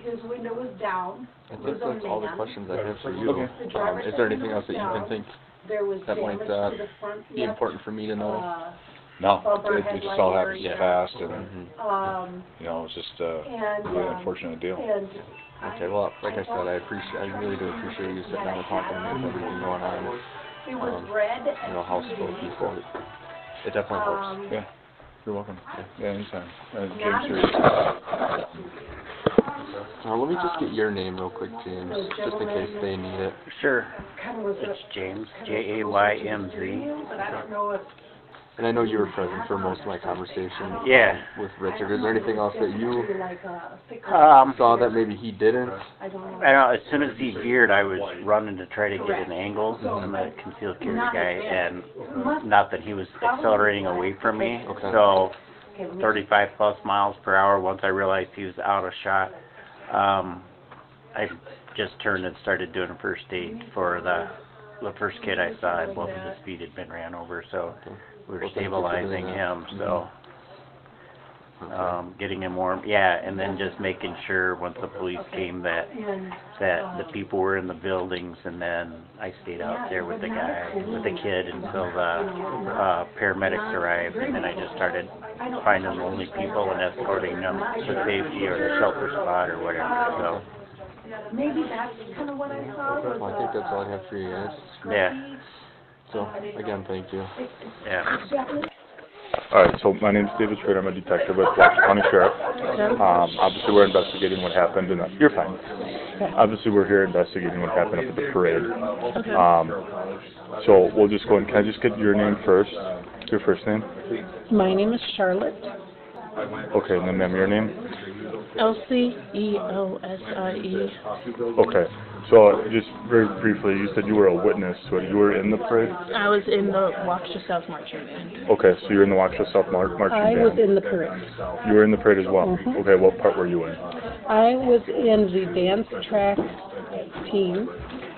his window was down. I think that's all the questions I have for you. Okay. Is there anything else that you can think There was that might damage to the front, be important for me to know? No, it just all happened so fast, and Um, you know, it's just and really unfortunate deal. And Okay, well, like I said, I really do appreciate you sitting down and talking to me with everything going on. It was red. You know, house full of people. It definitely helps. Yeah, you're welcome. Yeah, anytime. James Not Reed. Let me just get your name real quick, James, just in case they need it. Sure. kind of was It's James, Jaymz. but I don't know if And I know you were present for most of my conversation Yeah. with Richard. Is there anything else that you like a thick. saw that maybe he didn't? I don't know. I know, as soon as he veered, I was running to try to get an angle. I'm a concealed carry guy, and not that he was accelerating away from me. Okay. So 35 plus miles per hour, once I realized he was out of shot, I just turned and started doing a first aid for the first kid I saw. Both of his feet had been ran over, so we were stabilizing him, so getting him warm, yeah, and then just making sure once the police came that the people were in the buildings, and then I stayed out there with the kid until the paramedics arrived, and then I just started finding lonely people and escorting them to safety or the shelter spot or whatever. So Maybe that's kind of what I saw. Well, I think that's all I have for you guys. yeah, So, again, thank you. yeah. All right, so my name's David Schrader. I'm a detective with Waukesha County Sheriff. Obviously, we're investigating what happened, and you're fine. Obviously, we're here investigating what happened up at the parade. So we'll just go and can I just get your name first? Your first name? My name is Charlotte. Okay, and then ma'am, your name? Elsie, E-O-S-I-E. Okay, so just very briefly, you said you were a witness to it. You were in the parade? I was in the Waukesha South Marching Band. Okay, so you're in the Waukesha South Marching Band. I was in the parade. You were in the parade as well? Mhm. Okay, what part were you in? I was in the dance track team.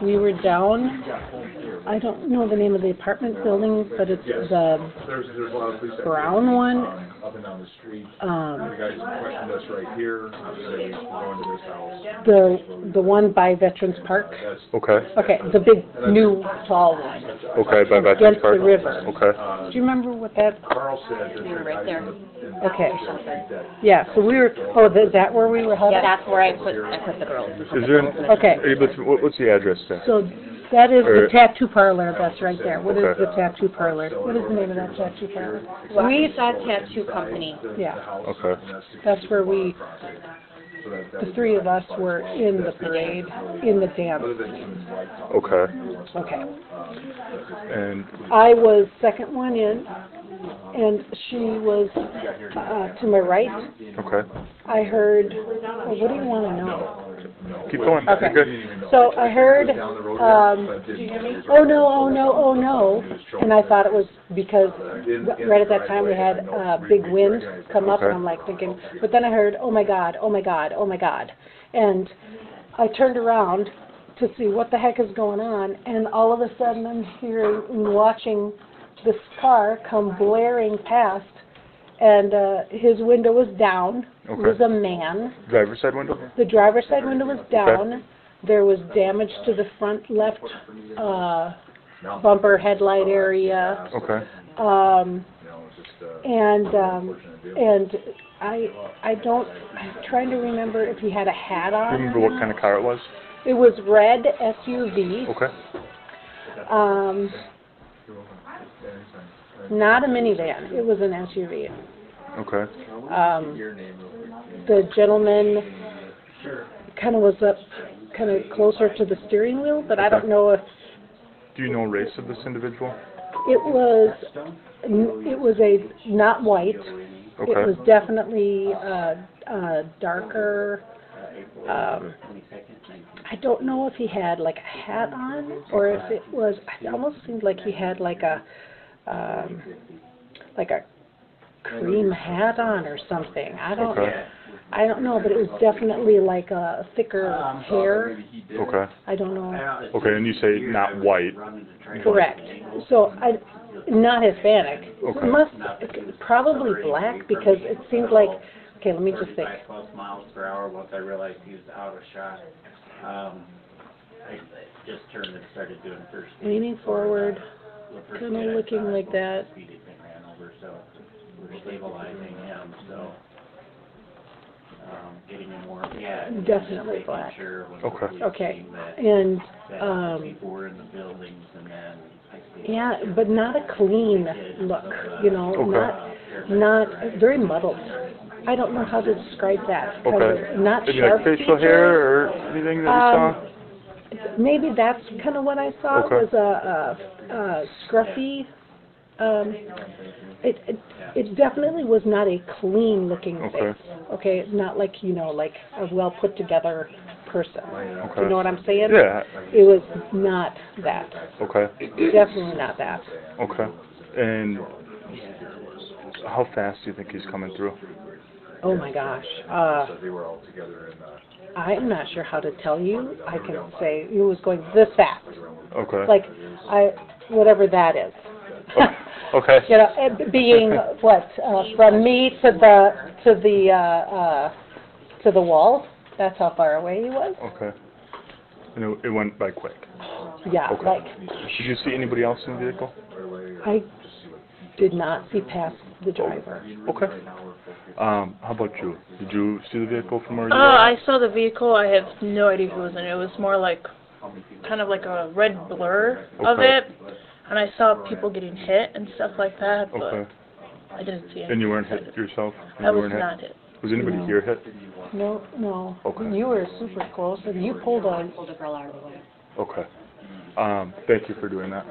We were down, I don't know the name of the apartment building, but it's the brown one. The one by Veterans Park. Okay. Okay, the big new tall one. Okay, by Veterans Against Park. the river. Okay. Do you remember what that? We were right there. Okay. Yeah, so we were, oh, is that where we were huddled? Yeah, that's where I put the girls. Is there? Okay. What's the address there? So that is Or- the tattoo parlor, that's right there. What is Okay. the tattoo parlor? What is the name of that tattoo parlor? We saw Tattoo Company. Yeah, Okay. that's where the three of us were in the parade, in the dance team. Okay. Okay. And I was second one in, and she was to my right. okay. I heard, what do you want to know? Keep going. Okay. You're good. So I heard, oh no, oh no, oh no, and I thought it was because right at that time we had big wind come up, and I'm like thinking, but then I heard, oh my God, oh my God, oh my God, and I turned around to see what the heck is going on, and all of a sudden I'm hearing and watching this car come blaring past, and his window was down. Okay. It was a man. Driver's side window? The driver's side window was down. Okay. There was damage to the front left bumper headlight area. Okay. And I'm trying to remember if he had a hat Do you on. remember what kind of car it was? It was red SUV. Okay. Not a minivan. It was an SUV. Okay. The gentleman kind of was up, kind of closer to the steering wheel, but I don't know if Do you know race of this individual? it was a not white. Okay. It was definitely darker. I don't know if he had like a hat on, or if it was. It almost seemed like he had like a cream hat on or something. I don't know, but it was definitely like a thicker hair. Okay. I don't know. Okay, and you say not white. Correct. So not Hispanic. Okay. Probably black, because it seemed like. Okay, let me just think. 35+ miles per hour. Once I realized he was out of shot, I just turned and started doing first aid. Leaning forward, The first kind kid of I looking saw, like that. his feet had been ran over, so we're stabilizing him. So Definitely black. Okay. Okay, and, yeah, but not a clean look, you know, Okay. not very muddled. I don't know how to describe that. Kind Okay. of not Maybe sharp like facial features. hair or anything that you saw? Maybe that's kind of what I saw, Okay. was a scruffy, it definitely was not a clean looking Okay. face. Okay, not like, you know, like a well put together person. Okay. You know what I'm saying? Yeah. It was not that. Okay. Definitely not that. Okay. And how fast do you think he's coming through? Oh my gosh. I'm not sure how to tell you. I can say it was going this fast. Okay. Like, whatever that is. Okay. You know, it being what, from me to the wall. That's how far away he was. Okay. And it went by quick. Yeah, Okay. like, Did you see anybody else in the vehicle? I did not see past the driver. Okay. How about you? Did you see the vehicle from where you were? I saw the vehicle. I have no idea who was in it. It was more like, kind of like a red blur of Okay. it. And I saw people getting hit and stuff like that, but Okay. I didn't see it. And you weren't hit yourself? I was not hit. Was anybody here hit? No. Okay. You were super close, and you pulled a girl out of the way. Okay. Thank you for doing that.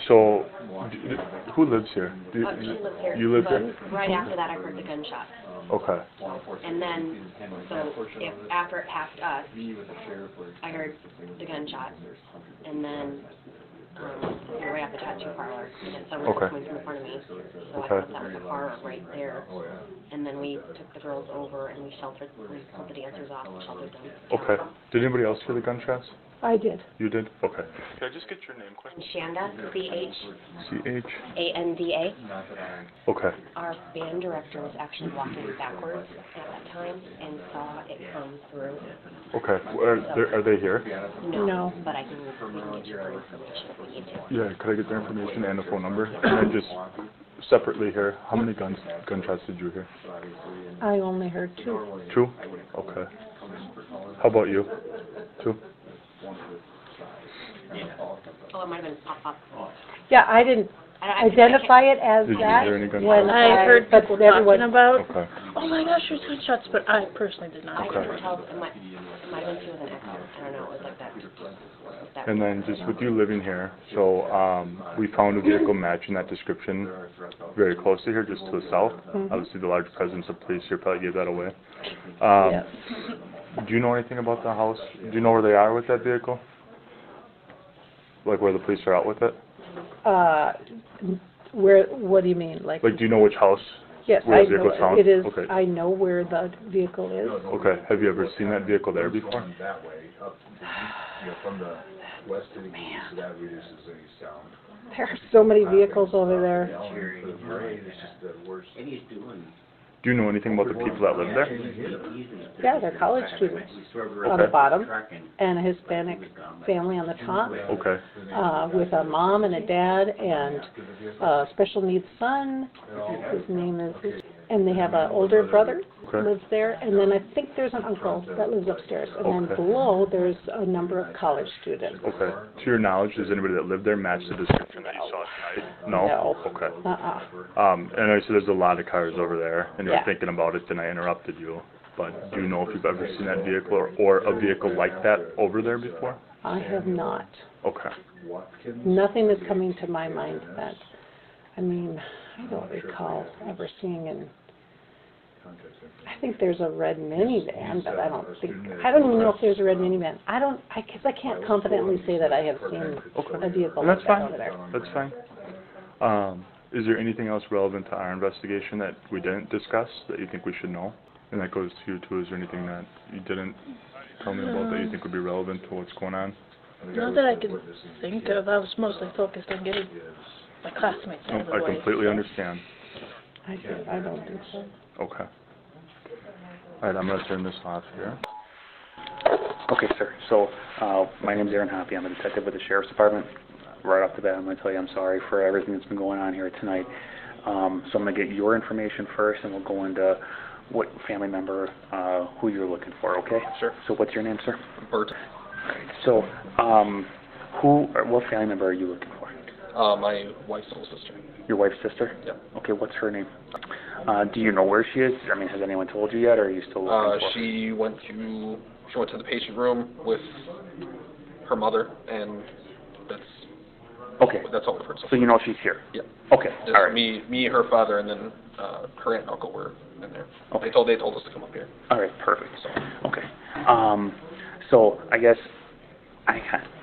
So, who lives here? She lives here. You live but here? Right after that, I heard the gunshot. Okay. And then, after it passed us, I heard the gunshot. And then, we were right at the tattoo parlor, and someone was coming from in front of me. So I thought that was a car right there. And then we took the girls over and we pulled the dancers off and sheltered them. Okay. Did anybody else hear the gunshots? I did. You did? Okay. Can I just get your name quick? Shanda, C-H? C-H-A-N-D-A. Okay. Our band director was actually walking backwards at that time and saw it come through. Okay. Are they here? No. But we can get you their information if we need to. Yeah, could I get their information and the phone number? And then just separately here, how many gunshots did you hear? I only heard 2. 2? Okay. How about you? 2? Oh, it might have been pop-up. Yeah, I didn't identify it as Did you that hear any gunshots? when I heard but people everyone, talking about, Okay. oh my gosh, there's gunshots, but I personally did not. I Okay. couldn't tell. It might have been 2 with an X. I don't know. It was like that. And then just with you living here, so we found a vehicle matching that description very close to here, just to the south. Mhm. Obviously, the large presence of police here probably gave that away. Yes. Do you know anything about the house? Do you know where they are with that vehicle? Like where the police are out with it? What do you mean? Like, do you know which house? yes, where I the vehicle's know, found? it is, Okay. I know where the vehicle is. Okay. Have you ever seen that vehicle there before? There are so many vehicles over there. Do you know anything about the people that live there? Yeah, they're college students on the bottom, and a Hispanic family on the top. Okay. With a mom and a dad and a special needs son. His name is, and they have an older brother who lives there, and then I think there's an uncle that lives upstairs, and then below there's a number of college students. Okay. To your knowledge, does anybody that lived there match the description that you saw tonight? No? No. Okay. Uh-uh. And I said there's a lot of cars over there, and you were Yeah. thinking about it, and I interrupted you. But do you know if you've ever seen that vehicle or a vehicle like that over there before? I have not. Okay. Nothing is coming to my mind that, I mean, I don't recall ever seeing an, I think there's a red minivan, but I don't even know if there's a red minivan. I can't confidently say that I have seen a vehicle And like that's that fine. over there. That's fine. Is there anything else relevant to our investigation that we didn't discuss that you think we should know? And that goes to you too. Is there anything that you didn't tell me about that you think would be relevant to what's going on? Not that I can think of. I was mostly focused on getting my classmates out of the way. I completely understand. I don't think so. Okay. All right, I'm going to turn this off here. Okay, sir. So, my name's Aaron Hoppy. I'm a detective with the Sheriff's Department. Right off the bat, I'm going to tell you I'm sorry for everything that's been going on here tonight. So I'm going to get your information first, and we'll go into what family member, who you're looking for, okay? Sure. So what's your name, sir? Bert. So, what family member are you looking for? My wife's little sister. Your wife's sister? Yeah. Okay, what's her name? Do you know where she is? I mean, has anyone told you yet, or are you still looking for her? She went to the patient room with her mother, and that's all we've heard. So you know she's here? Yeah. Okay. Just All right. Me, her father, and then her aunt and uncle were in there. Okay. They told us to come up here. All right. Perfect. Okay. So I guess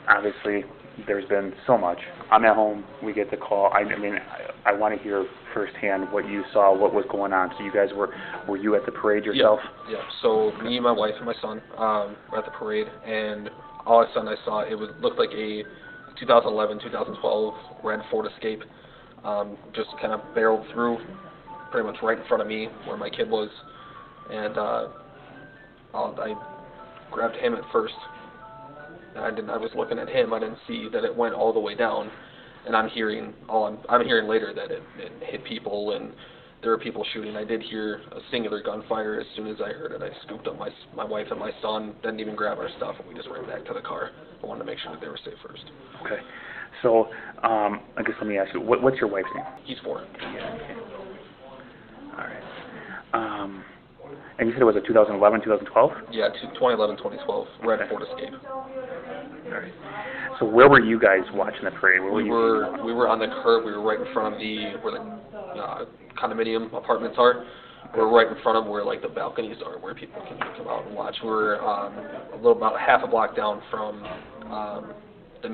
obviously there's been so much. I'm at home. We get the call. I mean, I want to hear firsthand what you saw, what was going on. So you guys were you at the parade yourself? Yeah. So me, my wife, and my son were at the parade, and all of a sudden I saw it looked like a 2011, 2012 red Ford Escape, just kind of barreled through, pretty much right in front of me where my kid was, and I grabbed him at first. I was looking at him. I didn't see that it went all the way down, and I'm hearing later that it hit people and there were people shooting. I did hear a singular gunfire. As soon as I heard it, I scooped up my wife and my son. Didn't even grab our stuff, and we just ran back to the car. I wanted to make sure that they were safe first. Okay. So I guess let me ask you, what's your wife's name? He's 4. Yeah. Okay. All right. And you said it was a 2011, 2012? Yeah, 2011, 2012, red Ford Escape. All right. So where were you guys watching the parade? We were on the curb. We were right in front of where the condominium apartments are. We were right in front of where like the balconies are, where people can come out and watch. We were about half a block down from I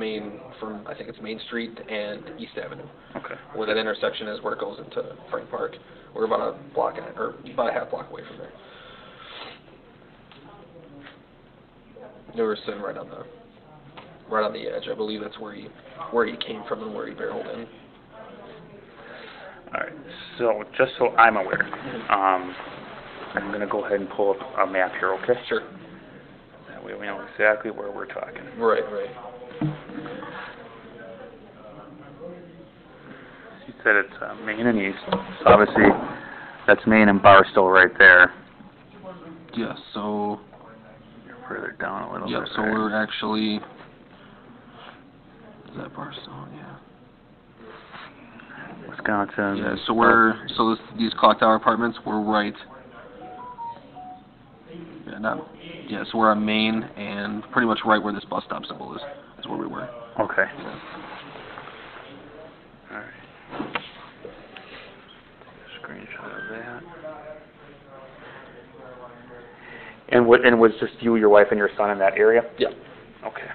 think it's Main Street and East Avenue. Okay. Where that intersection is, where it goes into Frank Park. We're about a half block away from there. They were sitting right on the edge. I believe that's where he came from and where he barreled in. All right. So just so I'm aware, I'm going to go ahead and pull up a map here, okay? Sure. That way we know exactly where we're talking. Right. You said it's Main and East. So obviously that's Main and Barstow right there. Yeah, so you're further down a little bit. Yeah, so right? We're actually, is that Barstow? Yeah. Wisconsin. Yeah, so these clock tower apartments, we're right. Yeah, so we're on Main and pretty much right where this bus stop symbol is where we were. Okay. Yeah. All right. Screenshot of that. And was just you, your wife, and your son in that area? Yeah. Okay.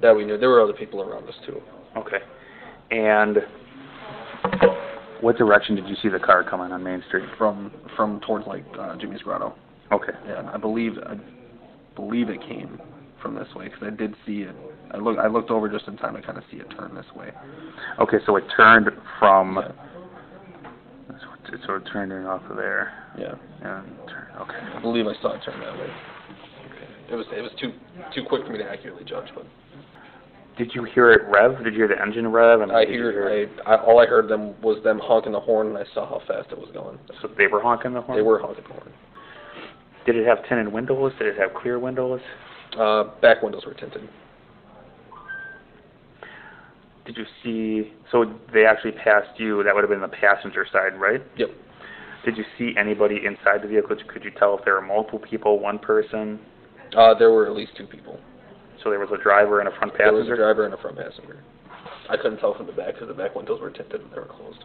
That we knew. There were other people around us too. Okay. And what direction did you see the car coming on Main Street? From towards like Jimmy's Grotto. Okay. Yeah, and I believe it came from this way because I did see it. I looked over just in time to kind of see it turn this way. Okay, so it turned from. Yeah. So it turned in off of there. Yeah. Okay. I believe I saw it turn that way. Okay. It was too quick for me to accurately judge, but. Did you hear it rev? Did you hear the engine rev? And all I heard was them honking the horn, and I saw how fast it was going. So they were honking the horn? They were honking the horn. Did it have tinted windows? Did it have clear windows? Back windows were tinted. Did you see, so they actually passed you, that would have been the passenger side, right? Yep. Did you see anybody inside the vehicle? Could you tell if there were multiple people, one person? There were at least 2 people. So there was a driver and a front passenger? There was a driver and a front passenger. I couldn't tell from the back because the back windows were tinted and they were closed.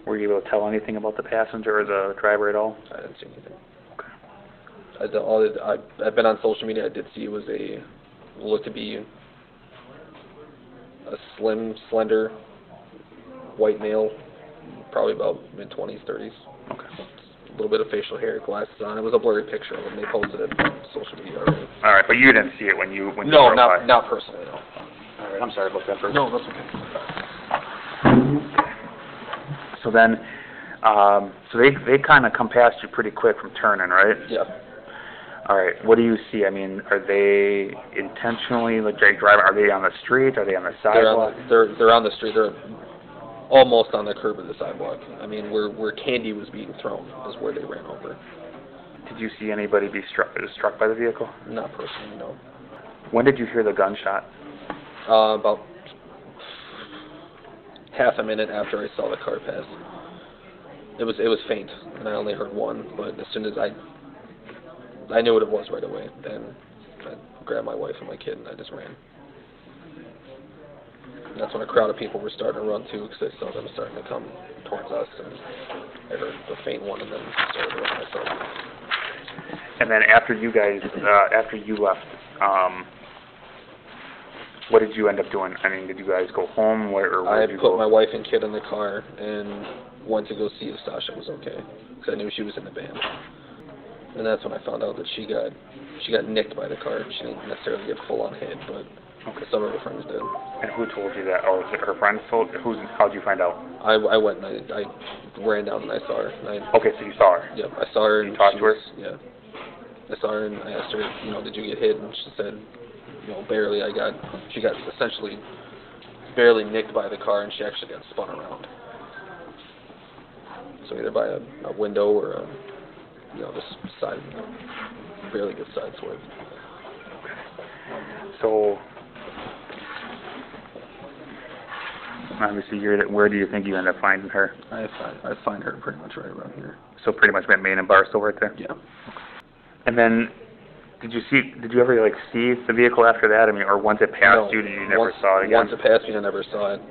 Were you able to tell anything about the passenger or the driver at all? I didn't see anything. I've been on social media. I did see it was looked to be a slim, slender, white male, probably about mid-20s, 30s. Okay. A little bit of facial hair, glasses on. It was a blurry picture when they posted it on social media already. All right, but you didn't see it when you No, not personally, no. All right, I'm sorry about that. No, that's okay. So then, so they kind of come past you pretty quick from turning, right? Yeah. All right. What do you see? I mean, are they intentionally driving? Are they on the street? Are they on the sidewalk? They're on the street. almost on the curb of the sidewalk. I mean, where candy was being thrown is where they ran over. Did you see anybody be struck by the vehicle? Not personally, no. When did you hear the gunshot? About half a minute after I saw the car pass. It was faint, and I only heard one. But as soon as I knew what it was right away, then I grabbed my wife and my kid, and I just ran. And that's when a crowd of people were starting to run too, because I saw them starting to come towards us, and I heard the faint one, and then started to run myself. And then after you guys, after you left, what did you end up doing? I mean, did you guys go home? I had put my wife and kid in the car and went to go see if Sasha was okay, because I knew she was in the van. And that's when I found out that she got nicked by the car. She didn't necessarily get full on hit, but some of her friends did. And who told you that? Oh, was it her friends told? How'd you find out? I went and I ran down and I saw her. Okay, so you saw her. Yep, I saw her. You talked to her? Yeah. I saw her and I asked her, did you get hit? And she said, barely. She got essentially barely nicked by the car, and she actually got spun around. So either by a window or this side, barely good side swipe. So, obviously, where do you think you end up finding her? I find her pretty much right around here. So pretty much Main and Barstow right there? Yeah. And then, did you ever see the vehicle after that? I mean, or once it passed you, you never saw it again? Once it passed me, I never saw it.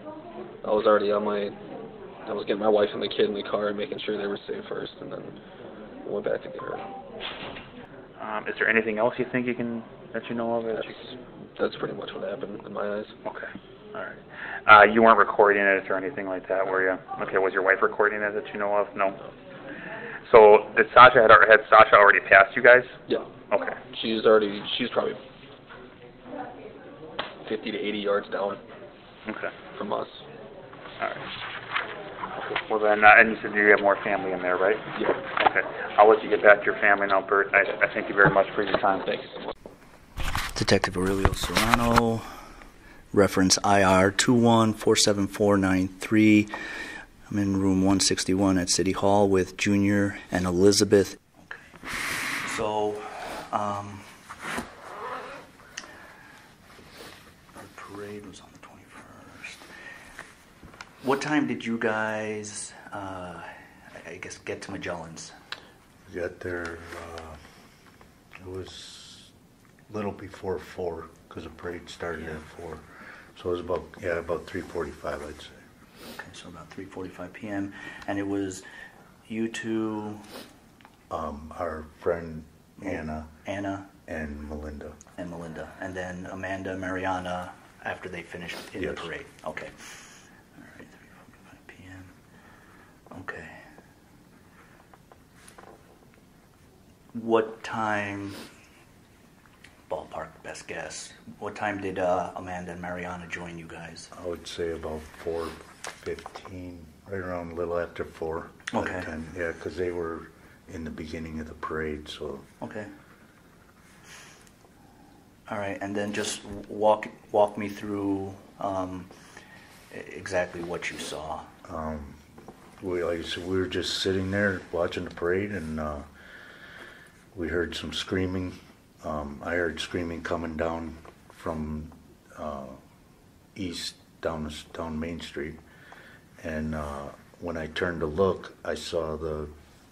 I was already I was getting my wife and the kid in the car and making sure they were safe first, and then I went back to get her. Is there anything else you think that you know of? That's pretty much what happened in my eyes. Okay. All right. You weren't recording it or anything like that, were you? Okay. Was your wife recording it that you know of? No. So had Sasha already passed you guys? Yeah. Okay. She's probably 50 to 80 yards down. Okay. From us. All right. Okay. Well then, and you said you have more family in there, right? Yeah. Okay. I'll let you get back to your family now, Bert. I thank you very much for your time. Thank you so much. Detective Aurelio Serrano, reference IR 21-47493. I'm in room 161 at City Hall with Junior and Elizabeth. Okay. So, the parade was on the 21st. What time did you guys, get to Magellan's? We got there, it was a little before 4, because the parade started at 4. So it was about 3:45, I'd say. Okay, so about 3:45 p.m. And it was you two? Our friend Anna. And Melinda. And then Amanda, Mariana, after they finished in the parade. Okay. All right, 3:45 p.m. Okay. What time, ballpark best guess, what time did Amanda and Mariana join you guys? I would say about 4:15, right around a little after 4. Okay. Yeah, because they were in the beginning of the parade, so. Okay. All right, and then just walk me through exactly what you saw. Like I said, we were just sitting there watching the parade, and we heard some screaming. I heard screaming coming down from east down Main Street, and when I turned to look, I saw the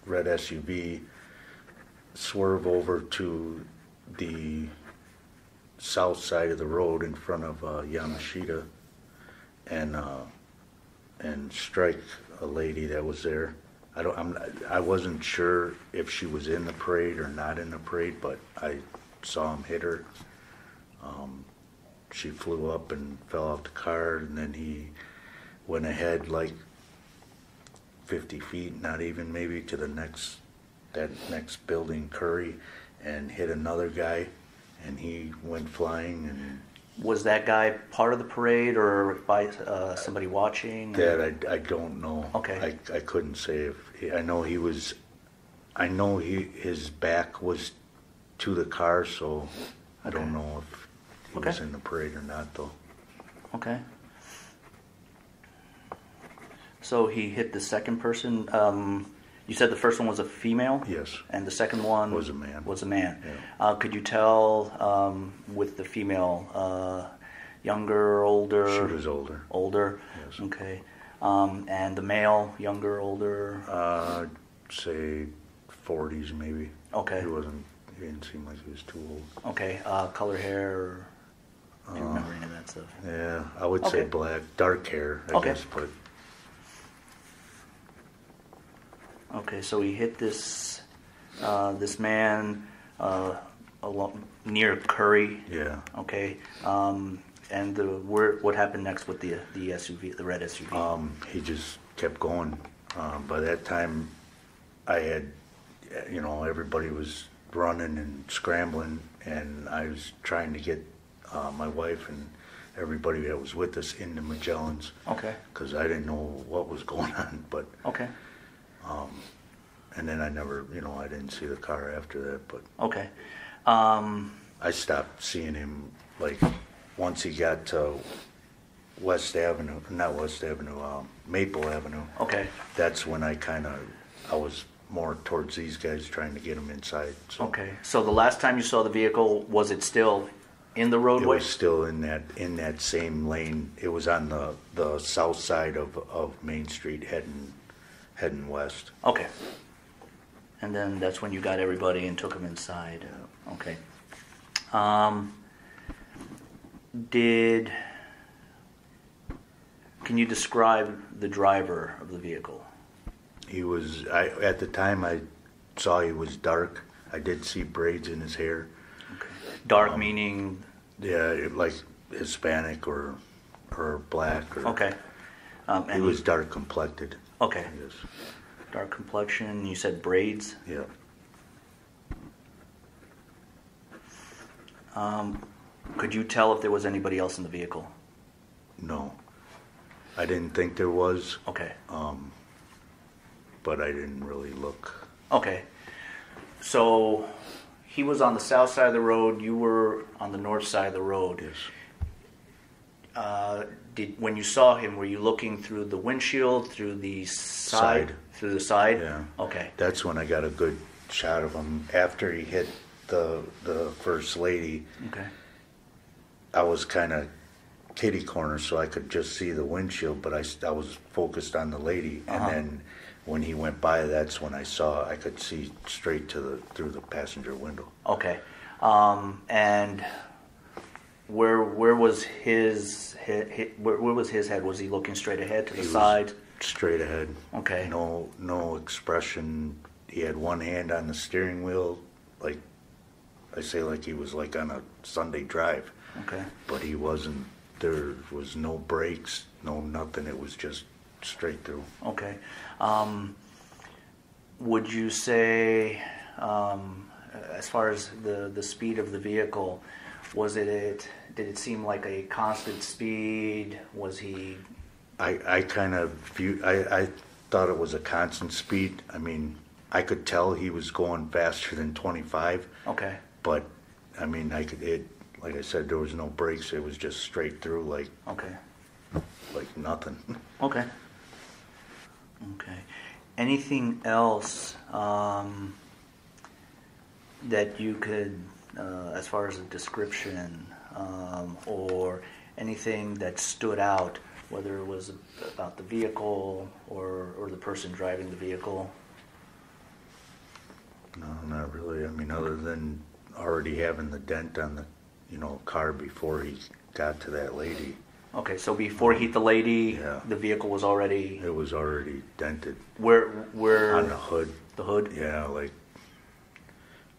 red SUV swerve over to the south side of the road in front of Yamashita, and strike a lady that was there. I wasn't sure if she was in the parade or not in the parade, but I saw him hit her. She flew up and fell off the car, and then he went ahead like 50 feet, not even maybe, to that next building, Curry, and hit another guy, and he went flying. And was that guy part of the parade or by somebody watching? That I don't know. Okay. I couldn't say if I know he was. I know his back was to the car, so I don't know if he was in the parade or not, though. Okay. So he hit the second person. You said the first one was a female? Yes. And the second one? Was a man. Was a man. Yeah. Could you tell with the female, younger, older? She was older. Older? Yes. Okay. And the male, younger, older? Say 40s maybe. Okay. He didn't seem like he was too old. Okay. Color hair? Or do you remember any of that stuff? Yeah, I would say black, dark hair, I guess, but. Okay, so he hit this this man near Curry. Yeah. Okay. And what happened next with the SUV, the red SUV? He just kept going. By that time, I had, everybody was running and scrambling, and I was trying to get my wife and everybody that was with us into Magellan's. Okay. Because I didn't know what was going on, but. Okay. And then I never, I didn't see the car after that, but. Okay. I stopped seeing him, like, once he got to Maple Avenue. Okay. That's when I was more towards these guys trying to get them inside. So. Okay. So the last time you saw the vehicle, was it still in the roadway? It was still in that same lane. It was on the south side of Main Street heading west. Okay. And then that's when you got everybody and took them inside. Okay. Can you describe the driver of the vehicle? At the time I saw he was dark. I did see braids in his hair. Okay. Dark meaning? Yeah, like Hispanic or black. Okay. He was dark complected. Okay. Yes. Dark complexion. You said braids? Yeah. Could you tell if there was anybody else in the vehicle? No. I didn't think there was. Okay. But I didn't really look. Okay. So he was on the south side of the road. You were on the north side of the road. Yes. When you saw him, were you looking through the windshield, through the side? Through the side? Yeah. Okay. That's when I got a good shot of him. After he hit the first lady, okay. I was kind of kitty corner, so I could just see the windshield, but I was focused on the lady. And then when he went by, that's when I could see straight through the passenger window. Okay. And where was his head? Where was his head? Was he looking straight ahead, to the side? Straight ahead. Okay. No expression. He had one hand on the steering wheel, like he was like on a Sunday drive. Okay. But he wasn't. There was no brakes, no nothing. It was just straight through. Okay. Would you say, as far as the speed of the vehicle, did it seem like a constant speed? Was he? I thought it was a constant speed. I mean, I could tell he was going faster than 25. Okay. But I mean, like I said, there was no brakes. It was just straight through, like nothing. Okay. Okay. Anything else that you could, as far as a description, or anything that stood out, whether it was about the vehicle or the person driving the vehicle? No, not really. I mean, other than already having the dent on the car before he got to that lady. Okay, so before he hit the lady, the vehicle was already... It was already dented. Where? On the hood. The hood? Yeah, like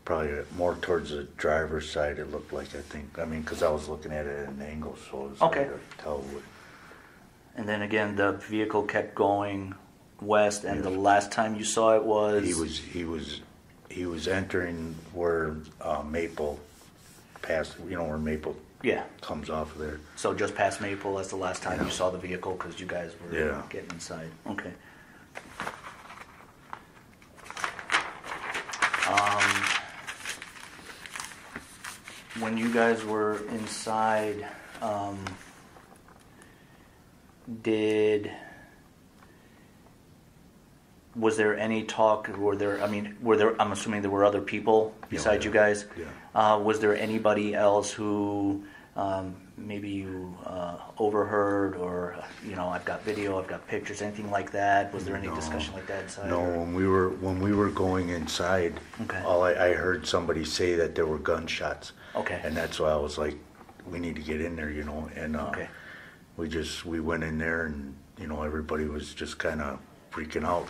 probably more towards the driver's side it looked like, I think. I mean, because I was looking at it at an angle, so it was hard to tell what... And then again, the vehicle kept going west, and the last time you saw it was... He was entering where Maple passed, where Maple comes off of there. So just past Maple, that's the last time you saw the vehicle, because you guys were getting inside. Okay. When you guys were inside, did was there any talk, I'm assuming there were other people besides you guys? Yeah. Was there anybody else who maybe you overheard, or, I've got video, I've got pictures, anything like that? Was there any discussion like that inside? No, when we were going inside, I heard somebody say that there were gunshots. Okay. And that's why I was like, we need to get in there, and we went in there, and everybody was just kind of freaking out,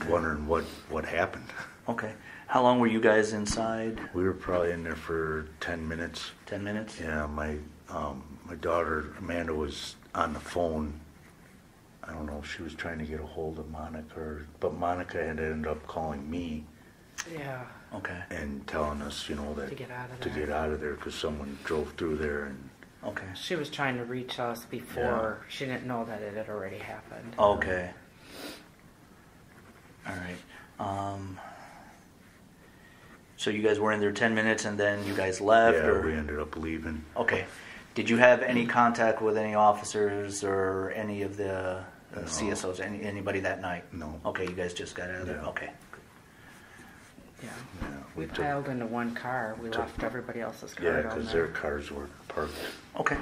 wondering what happened. Okay. How long were you guys inside? We were probably in there for 10 minutes. 10 minutes? Yeah, my daughter Amanda was on the phone. I don't know if she was trying to get a hold of Monica, but Monica had ended up calling me. Yeah. Okay. And telling us, that to get out of to there. get out of there because someone drove through there and. Okay. She was trying to reach us before. She didn't know that it had already happened. Okay. All right. So you guys were in there 10 minutes and then you guys left? Yeah, or? we ended up leaving. Okay. Did you have any contact with any officers or any of the CSOs, anybody that night? No. Okay, you guys just got out of there? Yeah. Okay. Yeah. Yeah, We piled into one car. We left everybody else's car Yeah, down because there. their cars were parked. Okay.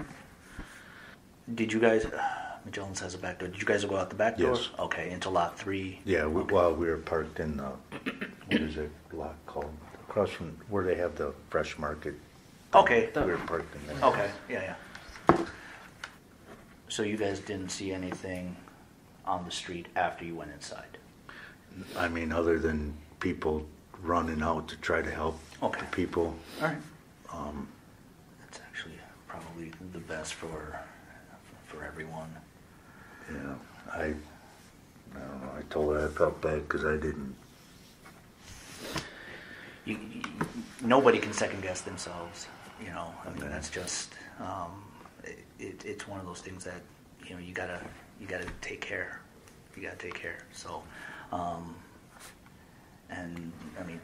Did you guys, Jones has a back door. Did you guys go out the back door? Yes. Okay, into lot 3? Yeah, we were parked in, what is it lot called? Across from where they have the fresh market. Okay. We were parked in there. Okay, yeah. So you guys didn't see anything on the street after you went inside? I mean, other than people running out to try to help the people. All right. That's actually probably the best for everyone. Yeah, I don't know. I told her I felt bad because I didn't. Nobody can second guess themselves, I mean, that's just, it's one of those things that, you gotta take care. You gotta take care. So, and I mean,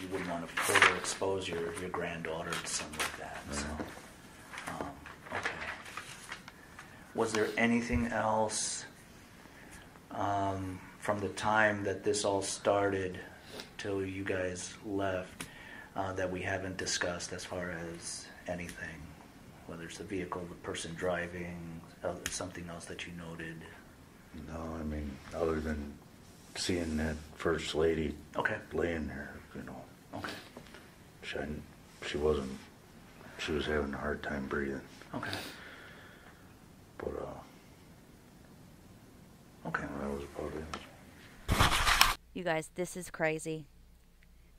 you wouldn't want to further expose your granddaughter to something like that. So, okay. Was there anything else from the time that this all started till you guys left that we haven't discussed as far as anything? Whether it's the vehicle, the person driving, something else that you noted? No, I mean, other than seeing that first lady laying there, Okay. She was having a hard time breathing. Okay. But, okay. That was about it. You guys, this is crazy.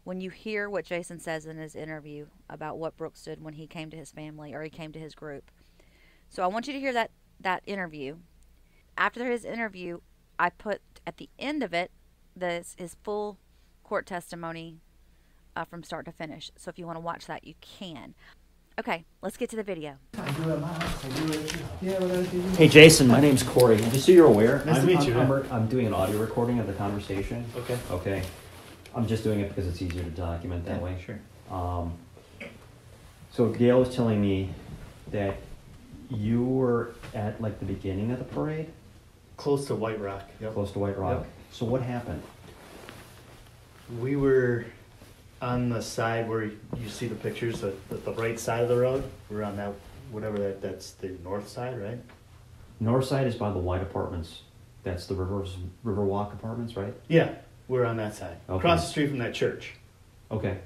When you hear what Jason says in his interview about what Brooks did when he came to his family or he came to his group. So I want you to hear that interview. After his interview, I put at the end of it his full court testimony from start to finish. So if you want to watch that, you can. Okay, let's get to the video. Hey Jason, my name's Corey. Just so you're aware, Nice to meet you. I'm doing an audio recording of the conversation. Okay. Okay. I'm just doing it because it's easier to document that way. Sure. So Gail was telling me that you were at like the beginning of the parade? Close to White Rock. Yep. Close to White Rock. Yep. So what happened? We were on the side where you see the pictures, the right side of the road. We're on that, whatever that's the north side, right? North side is by the White Apartments. That's the Riverwalk Apartments, right? Yeah, we're on that side. Okay. Across the street from that church. Okay.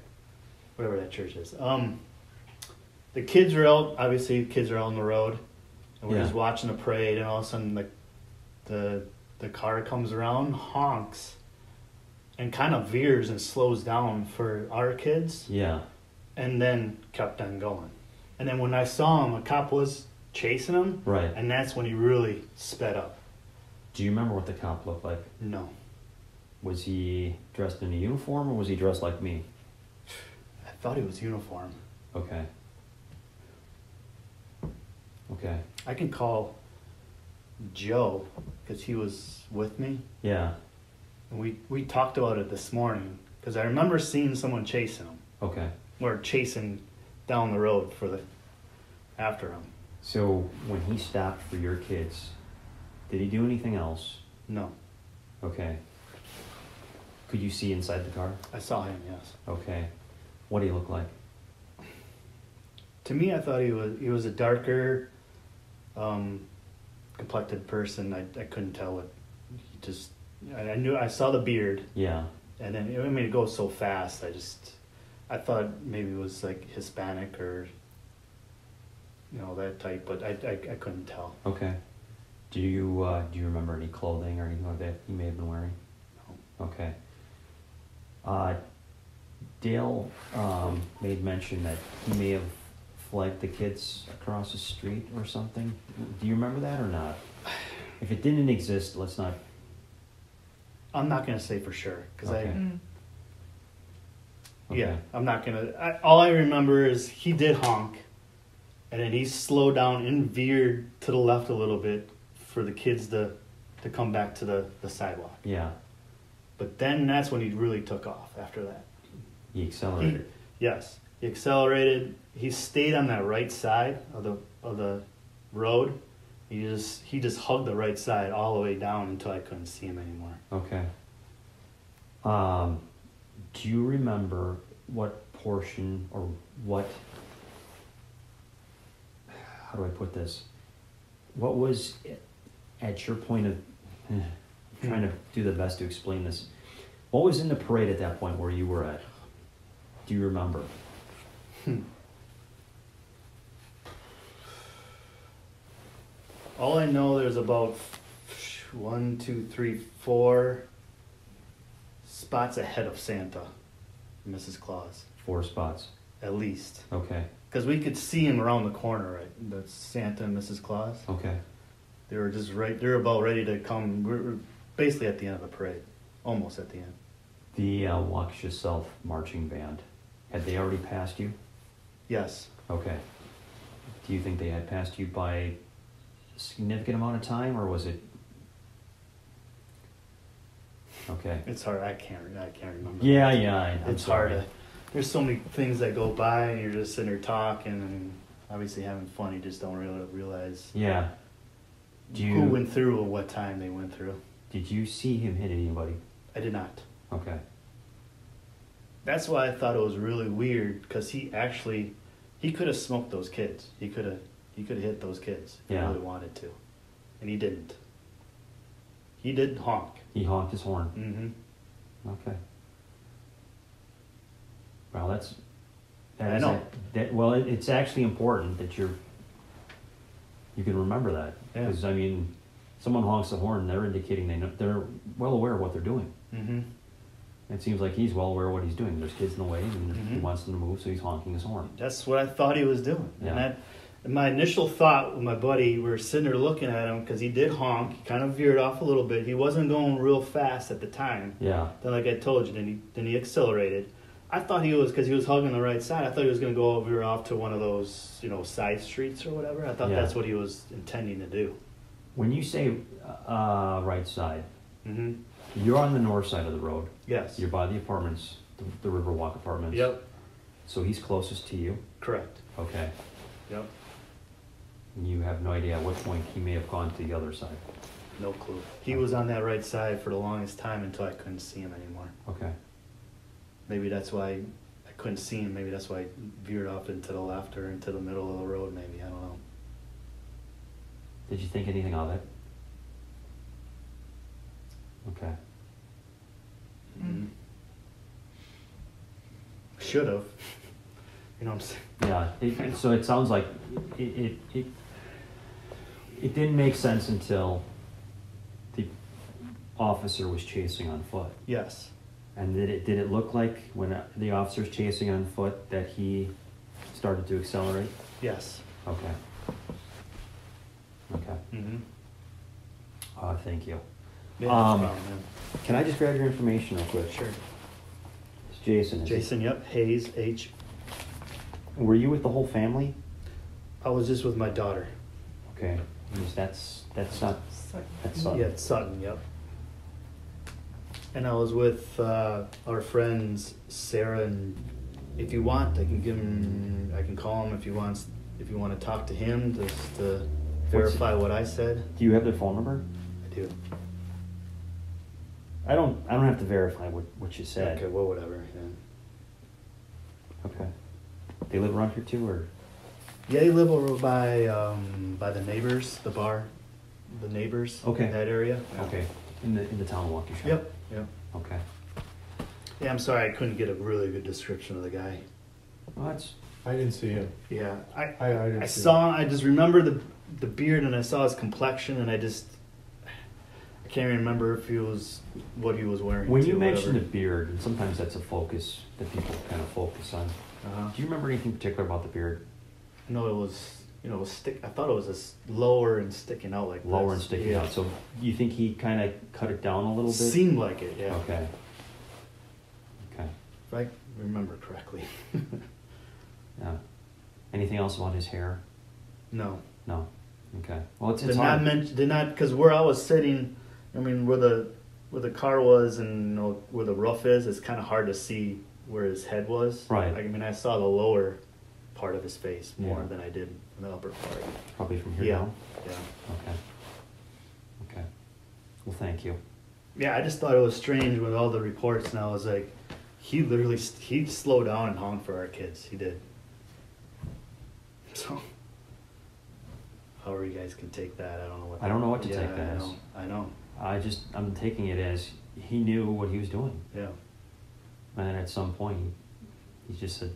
Whatever that church is. The kids are out, obviously the kids are out on the road. And we're just watching the parade, and all of a sudden the car comes around, honks, and kind of veers and slows down for our kids. Yeah. And then kept on going. And then when I saw him, a cop was chasing him. Right. And that's when he really sped up. Do you remember what the cop looked like? No. Was he dressed in a uniform or was he dressed like me? I thought he was uniform. Okay. Okay. I can call Joe because he was with me. Yeah. And we talked about it this morning because I remember seeing someone chasing him. Okay. Or chasing down the road after him. So when he stopped for your kids, did he do anything else? No. Okay. Could you see inside the car? I saw him, yes. Okay. What do you look like? To me, I thought he was a darker, complected person. I couldn't tell what he just. I saw the beard. Yeah. And then I mean it goes so fast. I thought maybe it was like Hispanic or that type, but I couldn't tell. Okay. Do you remember any clothing or anything like that he may have been wearing? No. Okay. Dale made mention that he may have flagged the kids across the street or something. Do you remember that or not? If it didn't exist, let's not. I'm not gonna say for sure because Okay. Yeah, I'm not gonna. All I remember is he did honk, and then he slowed down and veered to the left a little bit for the kids to come back to the sidewalk. Yeah. But then that's when he really took off after that. He accelerated. Yes, he accelerated. He stayed on that right side of the road. He just hugged the right side all the way down until I couldn't see him anymore. Okay. Do you remember what portion or what? How do I put this? What was at your point of trying to do the best to explain this? What was in the parade at that point where you were at? Do you remember? All I know, there's about 1, 2, 3, 4 spots ahead of Santa, and Mrs. Claus. 4 spots. At least. Okay. Because we could see him around the corner, right? That's Santa and Mrs. Claus. Okay. They were just right. They were about ready to come. We're basically at the end of the parade, almost at the end. The Waukesha South marching band, had they already passed you? Yes. Okay. Do you think they had passed you by a significant amount of time, or was it? Okay. It's hard. I can't remember. Yeah, yeah. It's hard. There's so many things that go by, and you're just sitting there talking and obviously having fun. You just don't really realize. Yeah. Who went through and what time they went through. Did you see him hit anybody? I did not. Okay. That's why I thought it was really weird, because he could have smoked those kids. He could have hit those kids if he really wanted to, and he didn't. He did honk. He honked his horn. Mm-hmm. Okay. Well, I know. It's actually important that you can remember that, because I mean, someone honks the horn, they're indicating they're well aware of what they're doing. Mm-hmm. It seems like he's well aware of what he's doing. There's kids in the way, and he wants them to move, so he's honking his horn. That's what I thought he was doing. Yeah. And my initial thought with my buddy, we were sitting there looking at him because he did honk. He kind of veered off a little bit. He wasn't going real fast at the time. Yeah. Then, like I told you, then he accelerated. I thought he was, because he was hugging the right side, I thought he was going to go over off to one of those, side streets or whatever. I thought that's what he was intending to do. When you say right side, you're on the north side of the road. Yes. You're by the apartments, the Riverwalk apartments. Yep. So he's closest to you? Correct. Okay. Yep. And you have no idea at what point he may have gone to the other side? No clue. He was on that right side for the longest time until I couldn't see him anymore. Okay. Maybe that's why I couldn't see him. Maybe that's why he veered off into the left or into the middle of the road, maybe. I don't know. Did you think anything of it? Okay. Mm-hmm. Should have. You know what I'm saying? Yeah. So it sounds like it didn't make sense until the officer was chasing on foot. Yes. And did it look like when the officer's chasing on foot that he started to accelerate? Yes. Okay. Okay. Mm-hmm. Thank you. Yeah, no problem, man. Can I just grab your information real quick? Sure. It's Jason. Jason, yep. Hayes, H. Were you with the whole family? I was just with my daughter. Okay. That's Sutton. Yeah, it's Sutton, yep. And I was with our friends Sarah, and if you want, I can call him if you want to talk to him just to verify what I said. Do you have their phone number? I do. I don't have to verify what you said. Okay, well, whatever. Yeah. Okay. They live around here too, or? Yeah, they live over by the neighbors, the bar, the neighbors. Okay. In that area. Yeah. Okay. In the town of Waukesha. Yep. Yep. Okay. Yeah, I'm sorry I couldn't get a really good description of the guy. Well, I didn't see him. Yeah, I saw. I just remember the beard, and I saw his complexion, and I can't even remember if he was what he was wearing. When you mention the beard, and sometimes that's a focus that people kind of focus on. Do you remember anything particular about the beard? No, it was I thought it was just lower and sticking out like lower this. and sticking Yeah. out. So you think he kind of cut it down a little bit? Seemed like it. Yeah. Okay. Okay. If I remember correctly. Yeah. Anything else about his hair? No. No. Okay. Well, it's did hard. not because where I was sitting, I mean where the car was and where the roof is, it's kind of hard to see where his head was. Right. I mean I saw the lower part of his face more Yeah. than I did the upper part. Probably from here Yeah. down? Yeah. Okay. Okay. Well, thank you. Yeah, I just thought it was strange with all the reports, and I was like, he slowed down and honked for our kids. He did. So, however you guys can take that, I don't know what. I don't know what to yeah, take that as. I know. I'm taking it as he knew what he was doing. Yeah. And then at some point, he just said,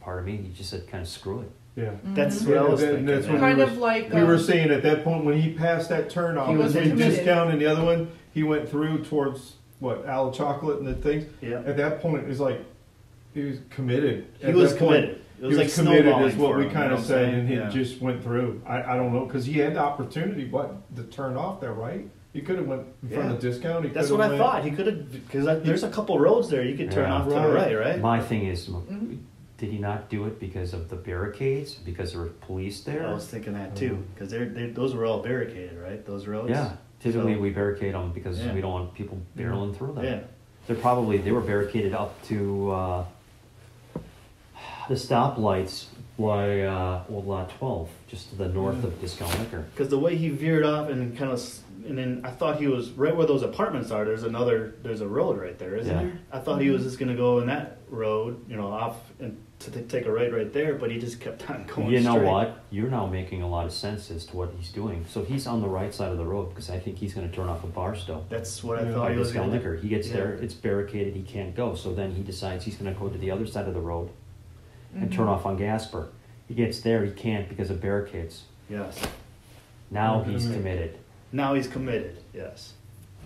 part of me, he just said, kind of screw it. Yeah. That's what I was thinking. That's what Kind we of like, we were saying at that point when he passed that turnoff. He was between committed. Discount and the other one. He went through towards Al Chocolate and the things. Yeah. At that point, it was like he was committed. He At was that point, committed. It was he like was committed, snowballing is what for we him, kind you know of what said, I'm and he saying? just went through. I don't know because he had the opportunity to turn off there, right? He could have went in front of Discount. He That's could what have I thought. He could have because there's a couple roads there you could turn off to the right, right? My thing is, did he not do it because of the barricades? Because there were police there? I was thinking that too because those were all barricaded, right? Those roads. Yeah. Typically, So- we barricade them because Yeah. we don't want people barreling through them. Yeah. They were barricaded up to the stoplights by Old Lot 12, just to the north of Discount Liquor. Because the way he veered off and and then I thought he was right where those apartments are. There's a road right there, isn't Yeah. there? I thought he was just gonna go in that road, off and to take a right there, but he just kept on going. You know straight. what? You're now making a lot of sense as to what he's doing. So he's on the right side of the road because I think he's going to turn off a bar still. That's what I thought By he was Discount gonna Liquor. do. He gets Yeah. there, it's barricaded, he can't go. So then he decides he's going to go to the other side of the road and Mhm. turn off on Gasper. He gets there, he can't because of barricades. Yes. Now he's committed. Now he's committed. Yes.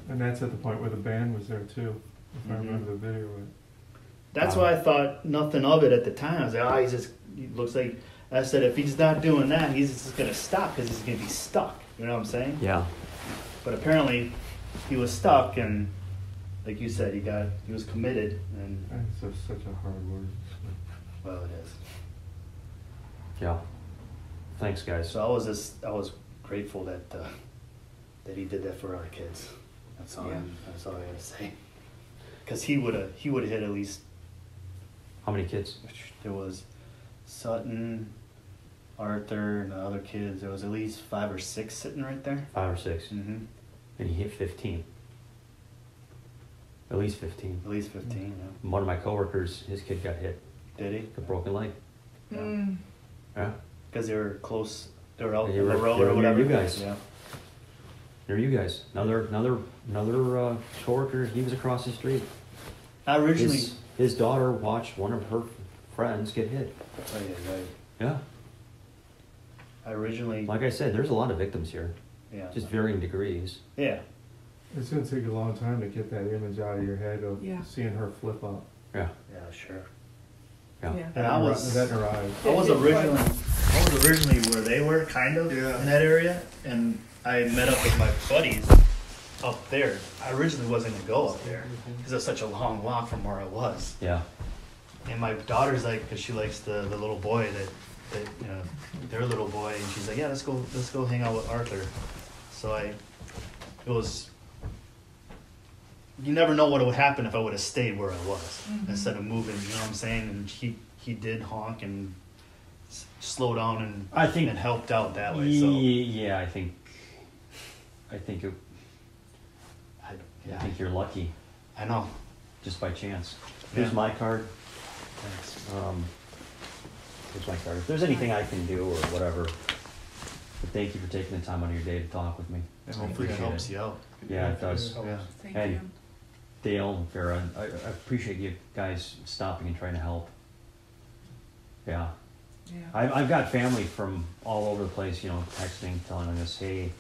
And that's at the point where the band was there too, if I Mhm. remember the video right. That's why I thought nothing of it at the time. I was like, he looks like. I said, if he's not doing that, he's just gonna stop because he's gonna be stuck. You know what I'm saying? Yeah. But apparently, he was stuck, and like you said, he was committed, and That's such a hard word. well, it is. Yeah. Thanks, guys. So I was grateful that he did that for our kids. That's all. That's all I gotta say. Because he would have hit at least. How many kids? There was Sutton, Arthur, and the other kids. There was at least 5 or 6 sitting right there. 5 or 6. Mm-hmm. And he hit 15. At least 15. At least 15, yeah. One of my coworkers, his kid got hit. Did he? A broken leg. Mm. Yeah. Because they were close. They were out They on were- the road they were or near whatever. you guys. Yeah. Near you guys. Another coworker, he was across the street. I originally. His daughter watched one of her friends get hit. Oh, yeah, right. Yeah. I originally. Like I said, there's a lot of victims here. Yeah. Just varying degrees. Yeah. It's going to take a long time to get that image out of your head of Yeah. seeing her flip up. Yeah. Yeah, sure. Yeah. Yeah. And I was. That in her eyes. I was originally where they were, kind of, in that area, and I met up with my buddies up there. I originally wasn't gonna go up there because it's such a long walk from where I was. Yeah. And my daughter's like, because she likes the little boy that their little boy, and she's like, yeah, let's go hang out with Arthur. So it was. You never know what would happen if I would have stayed where I was instead of moving. You know what I'm saying? And he did honk and slow down and and helped out that way. So Yeah, I think it. I think you're lucky. I know. Just by chance. Here's my card. Thanks. Here's my card. If there's anything I can do or whatever, but thank you for taking the time out of your day to talk with me. Yeah, hopefully it helps you out. Yeah, it does. Yeah. Thank and you. Dale and Farah, I appreciate you guys stopping and trying to help. Yeah. Yeah. I've got family from all over the place, you know, texting, telling us, hey,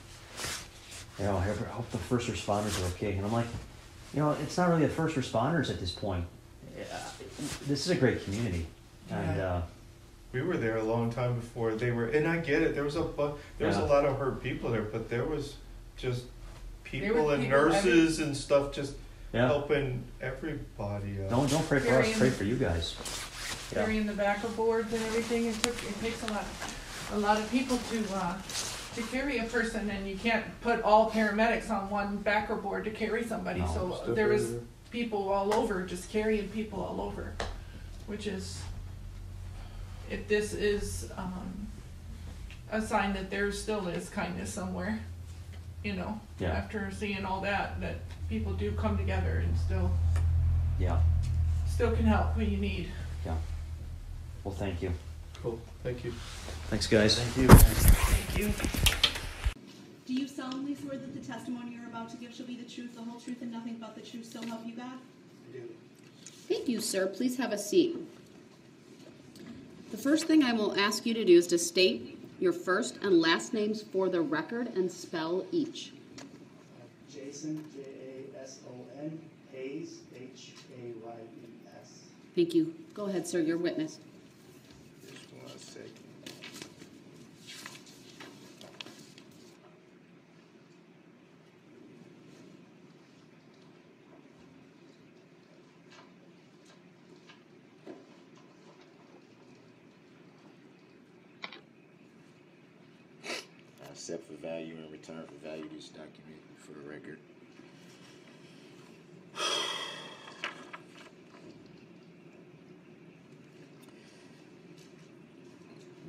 you know, I hope the first responders are okay. And I'm like, you know, it's not really the first responders at this point. This is a great community. And we were there a long time before they were, and I get it. There was a lot of hurt people there, but there was just people and nurses and stuff just helping everybody out. Don't pray for us. Pray for you guys. Carrying the backer boards and everything. It takes a lot of people to carry a person, and you can't put all paramedics on one backer board to carry somebody. No, so there was people all over, just carrying people all over, which is, if this is a sign that there still is kindness somewhere, you know, after seeing all that people do come together and still can help when you need. Yeah. Well, thank you. Cool. Thank you. Thanks, guys. Thank you. Thank you. Do you solemnly swear that the testimony you're about to give shall be the truth, the whole truth, and nothing but the truth, so help you God? I do. Thank you, sir. Please have a seat. The first thing I will ask you to do is to state your first and last names for the record and spell each. Jason, Jason, Hayes, Hayes. Thank you. Go ahead, sir. You're witness. Just 1 second. I accept for value and return for value this document for the record.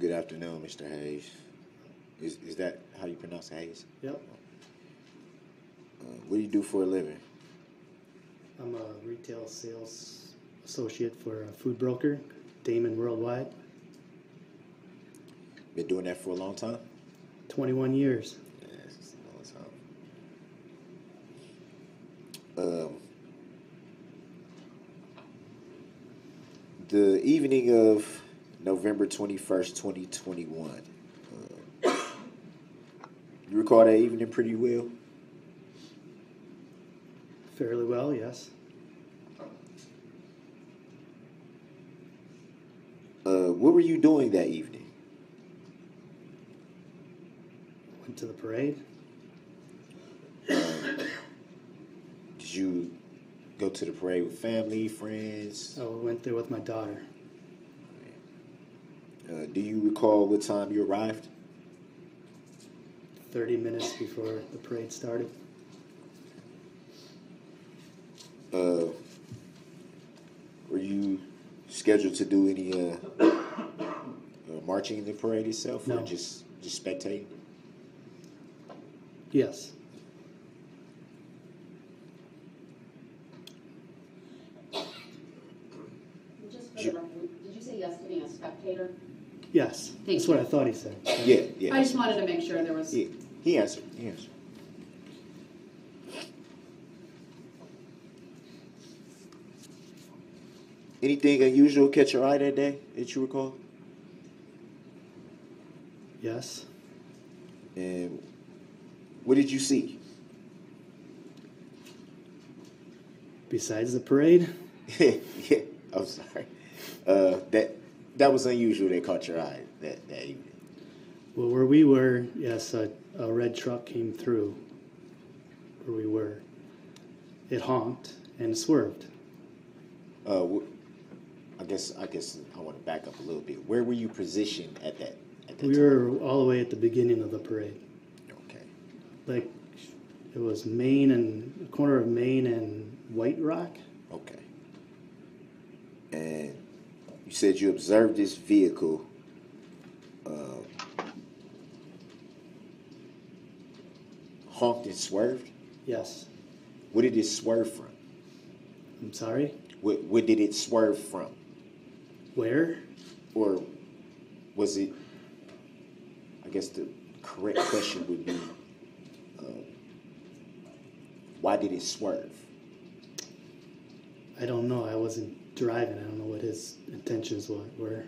Good afternoon, Mr. Hayes. Is that how you pronounce Hayes? Yep. What do you do for a living? I'm a retail sales associate for a food broker, Damon Worldwide. Been doing that for a long time? 21 years. Yeah, it's a long time. The evening of November 21st, 2021. You recall that evening pretty well? Fairly well, yes. What were you doing that evening? Went to the parade. Did you go to the parade with family, friends? I went there with my daughter. Do you recall what time you arrived? 30 minutes before the parade started. Were you scheduled to do any marching in the parade itself, No. or just spectating? Yes. Did you say yes to being a spectator? Yes. Thank That's you. what I thought he said. Yeah. I just wanted to make sure there was. Yeah, he answered. Anything unusual catch your eye that day that you recall? Yes. And what did you see? Besides the parade? Yeah, I'm sorry. That was unusual that caught your eye that evening. Well, where we were, yes, a red truck came through where we were. It honked and swerved. I guess I want to back up a little bit. Where were you positioned at that We time? were all the way at the beginning of the parade. Okay. Like, it was Main and, the corner of Main and White Rock. Okay. And you said you observed this vehicle honked and swerved? Yes. Where did it swerve from? I'm sorry? Where did it swerve from? Where? Or was it, I guess the correct question would be, why did it swerve? I don't know. I wasn't driving. I don't know what his intentions were.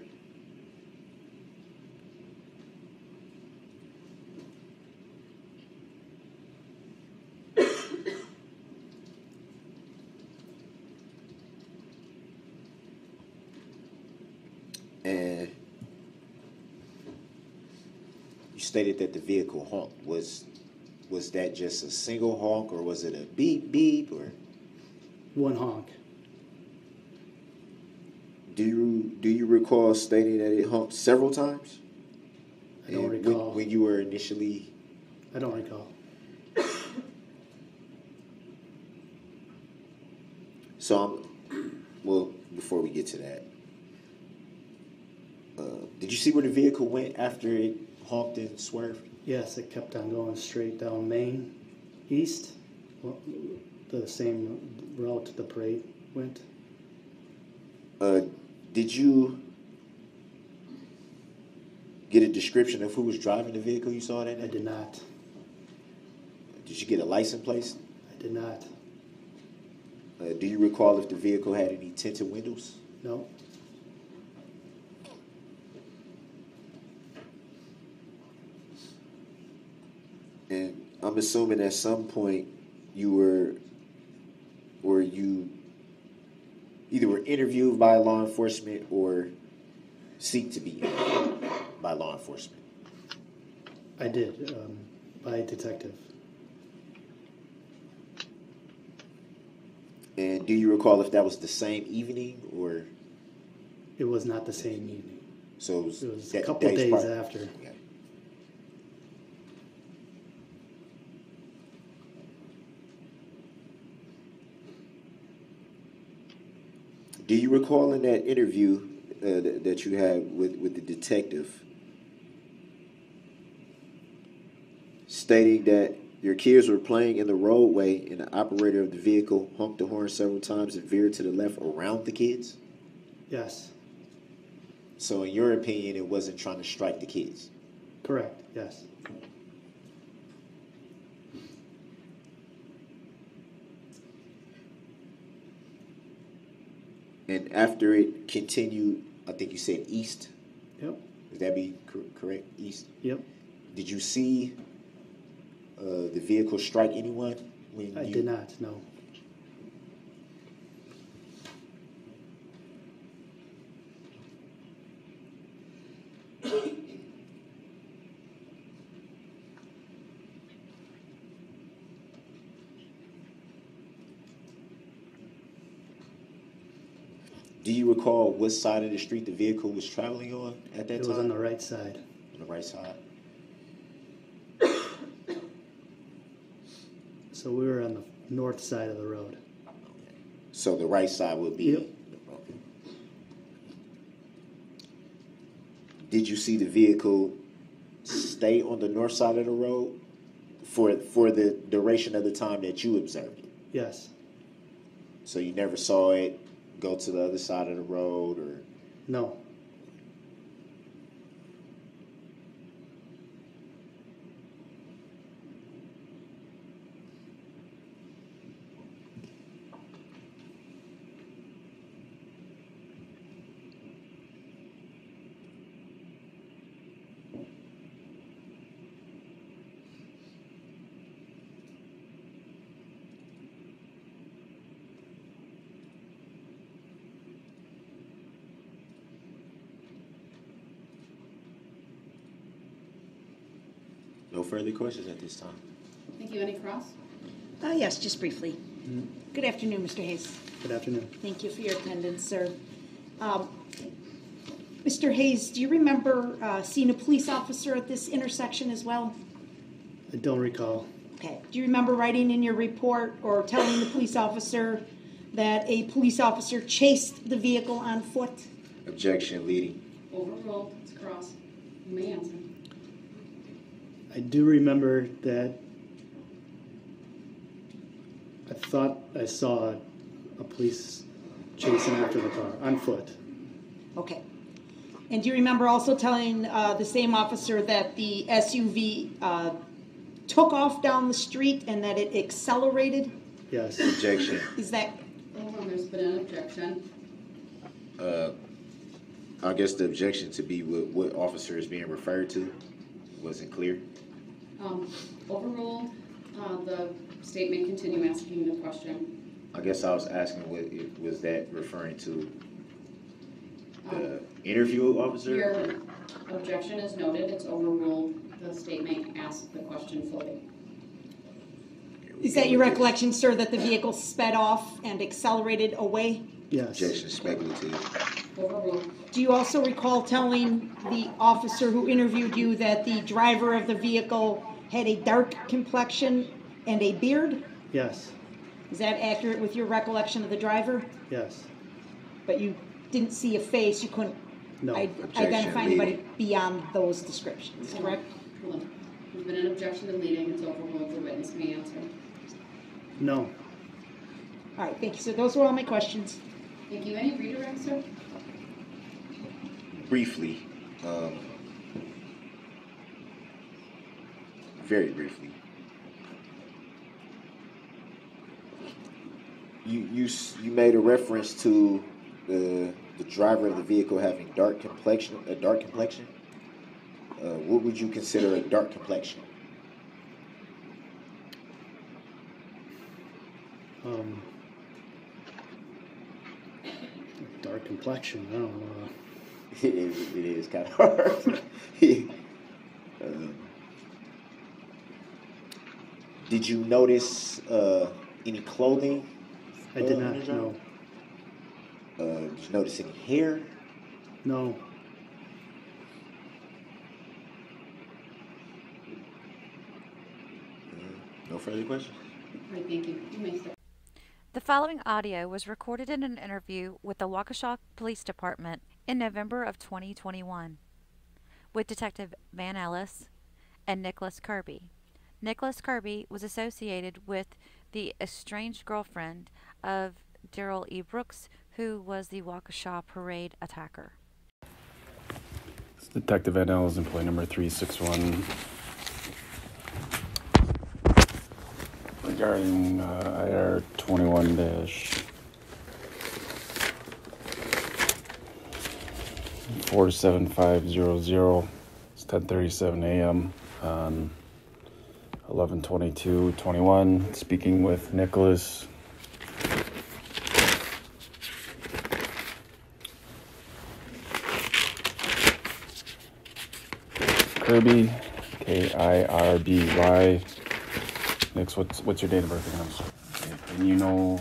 And you stated that the vehicle honked. Was that just a single honk, or was it a beep beep, or? One honk. Do you recall stating that it honked several times? I don't recall. When you were initially. I don't recall. So well, before we get to that, did you see where the vehicle went after it honked and swerved? Yes, it kept on going straight down Main East, the same route the parade went. Did you get a description of who was driving the vehicle you saw that day? I did not. Did you get a license plate? I did not. Do you recall if the vehicle had any tinted windows? No. And I'm assuming at some point you either were interviewed by law enforcement or seek to be interviewed by law enforcement. I did, by a detective. And do you recall if that was the same evening or? It was not the same evening. So it was a couple days after. Okay. Do you recall in that interview that you had with the detective stating that your kids were playing in the roadway and the operator of the vehicle honked the horn several times and veered to the left around the kids? Yes. So in your opinion, it wasn't trying to strike the kids? Correct, yes. And after it continued, I think you said east? Yep. Would that be correct? East? Yep. Did you see the vehicle strike anyone? I did not, no. Do you recall what side of the street the vehicle was traveling on at that time? It was on the right side. On the right side. So we were on the north side of the road. So the right side would be. Yep. Okay. Did you see the vehicle stay on the north side of the road for the duration of the time that you observed it? Yes. So you never saw it go to the other side of the road, or? No. No further questions at this time. Thank you. Any cross? Yes, just briefly. Good afternoon, Mr. Hayes. Good afternoon. Thank you for your attendance, sir. Mr. Hayes, do you remember seeing a police officer at this intersection as well? I don't recall. Okay. Do you remember writing in your report or telling the police officer that a police officer chased the vehicle on foot? Objection, leading. Overruled. It's a cross. You may answer. I do remember that I thought I saw a police chasing after the car on foot. Okay. And do you remember also telling the same officer that the SUV took off down the street and that it accelerated? Yes. Objection. Is that? Hold on, there's been an objection. I guess the objection to be what officer is being referred to wasn't clear. Overruled. The state may continue asking the question. I guess I was asking was that referring to the interview officer? Your objection is noted. It's overruled. The state may ask the question fully. Is that your recollection, sir, that the vehicle sped off and accelerated away? Yes. Objection speculative. Overruled. Do you also recall telling the officer who interviewed you that the driver of the vehicle had a dark complexion and a beard? Yes. Is that accurate with your recollection of the driver? Yes. But you didn't see a face, you couldn't No. identify anybody beyond those descriptions, correct? Hold on. There's been an objection to leading. It's overruled. The witness may answer. No. All right, thank you, sir. Those were all my questions. Thank you. Any redirects, sir? Briefly, very briefly. You made a reference to the driver of the vehicle having a dark complexion. What would you consider a dark complexion? Dark complexion. I don't know. It is kind of hard. Did you notice any clothing? I did not. No. Did you notice any hair? No. No further questions? All right, thank you. You may start. The following audio was recorded in an interview with the Waukesha Police Department in November of 2021 with Detective Van Ellis and Nicholas Kirby. Nicholas Kirby was associated with the estranged girlfriend of Darrell E. Brooks, who was the Waukesha Parade attacker. It's Detective Van Ellis, employee number 361. Regarding IR 21-47500, it's 10:37 a.m. on 11/22/21. Speaking with Nicholas. Kirby, Kirby. Nick, what's your date of birth again? Okay. And you know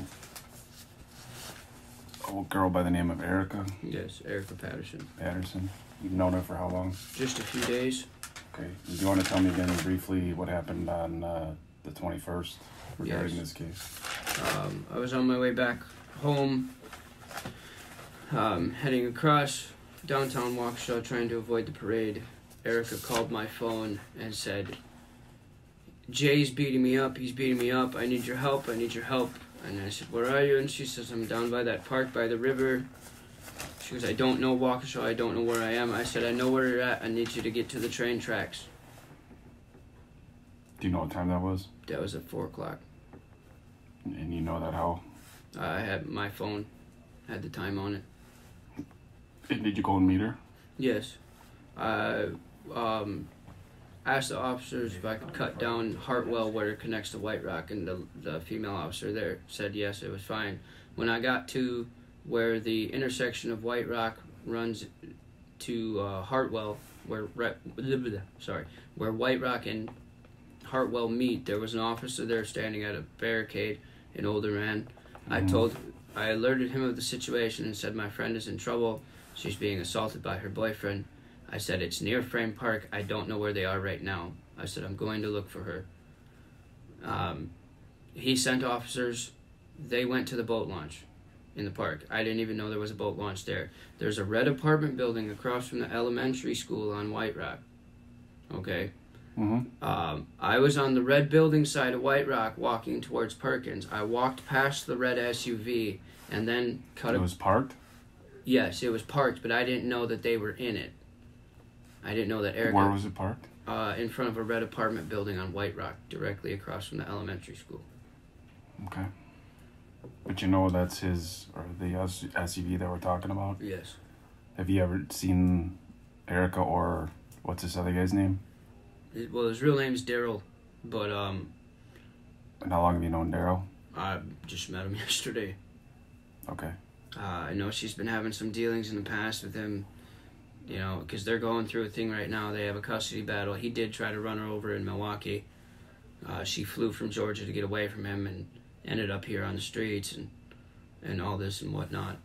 a girl by the name of Erica? Yes, Erica Patterson. Patterson. You've known her for how long? Just a few days. Okay. Do you want to tell me again briefly what happened on the 21st regarding this case? I was on my way back home, heading across downtown Waukesha, trying to avoid the parade. Erica called my phone and said, "Jay's beating me up, he's beating me up, I need your help. And I said, "Where are you?" And she says, "I'm down by that park by the river." She goes, "I don't know Waukesha, I don't know where I am." I said, "I know where you're at, I need you to get to the train tracks." Do you know what time that was? That was at 4 o'clock. And you know that how? I had my phone, had the time on it. And did you go and meet her? Yes. I asked the officers if I could cut down Hartwell where it connects to White Rock, and the female officer there said yes, it was fine. When I got to where the intersection of White Rock runs to Hartwell, where White Rock and Hartwell meet, there was an officer there standing at a barricade, an older man. I alerted him of the situation and said, "My friend is in trouble. She's being assaulted by her boyfriend." I said, "It's near Frame Park. I don't know where they are right now." I said, "I'm going to look for her." He sent officers. They went to the boat launch in the park. I didn't even know there was a boat launch there. There's a red apartment building across from the elementary school on White Rock. Okay? I was on the red building side of White Rock walking towards Perkins. I walked past the red SUV and then cut It was parked? Yes, it was parked, but I didn't know that they were in it. I didn't know that Erica... Where was it parked? In front of a red apartment building on White Rock, directly across from the elementary school. Okay. But you know that's his, or the SUV that we're talking about? Yes. Have you ever seen Erica or what's this other guy's name? Well, his real name's Daryl, but And how long have you known Daryl? I just met him yesterday. Okay. I know she's been having some dealings in the past with him, you know, because they're going through a thing right now. They have a custody battle. He did try to run her over in Milwaukee. She flew from Georgia to get away from him and ended up here on the streets and all this and whatnot.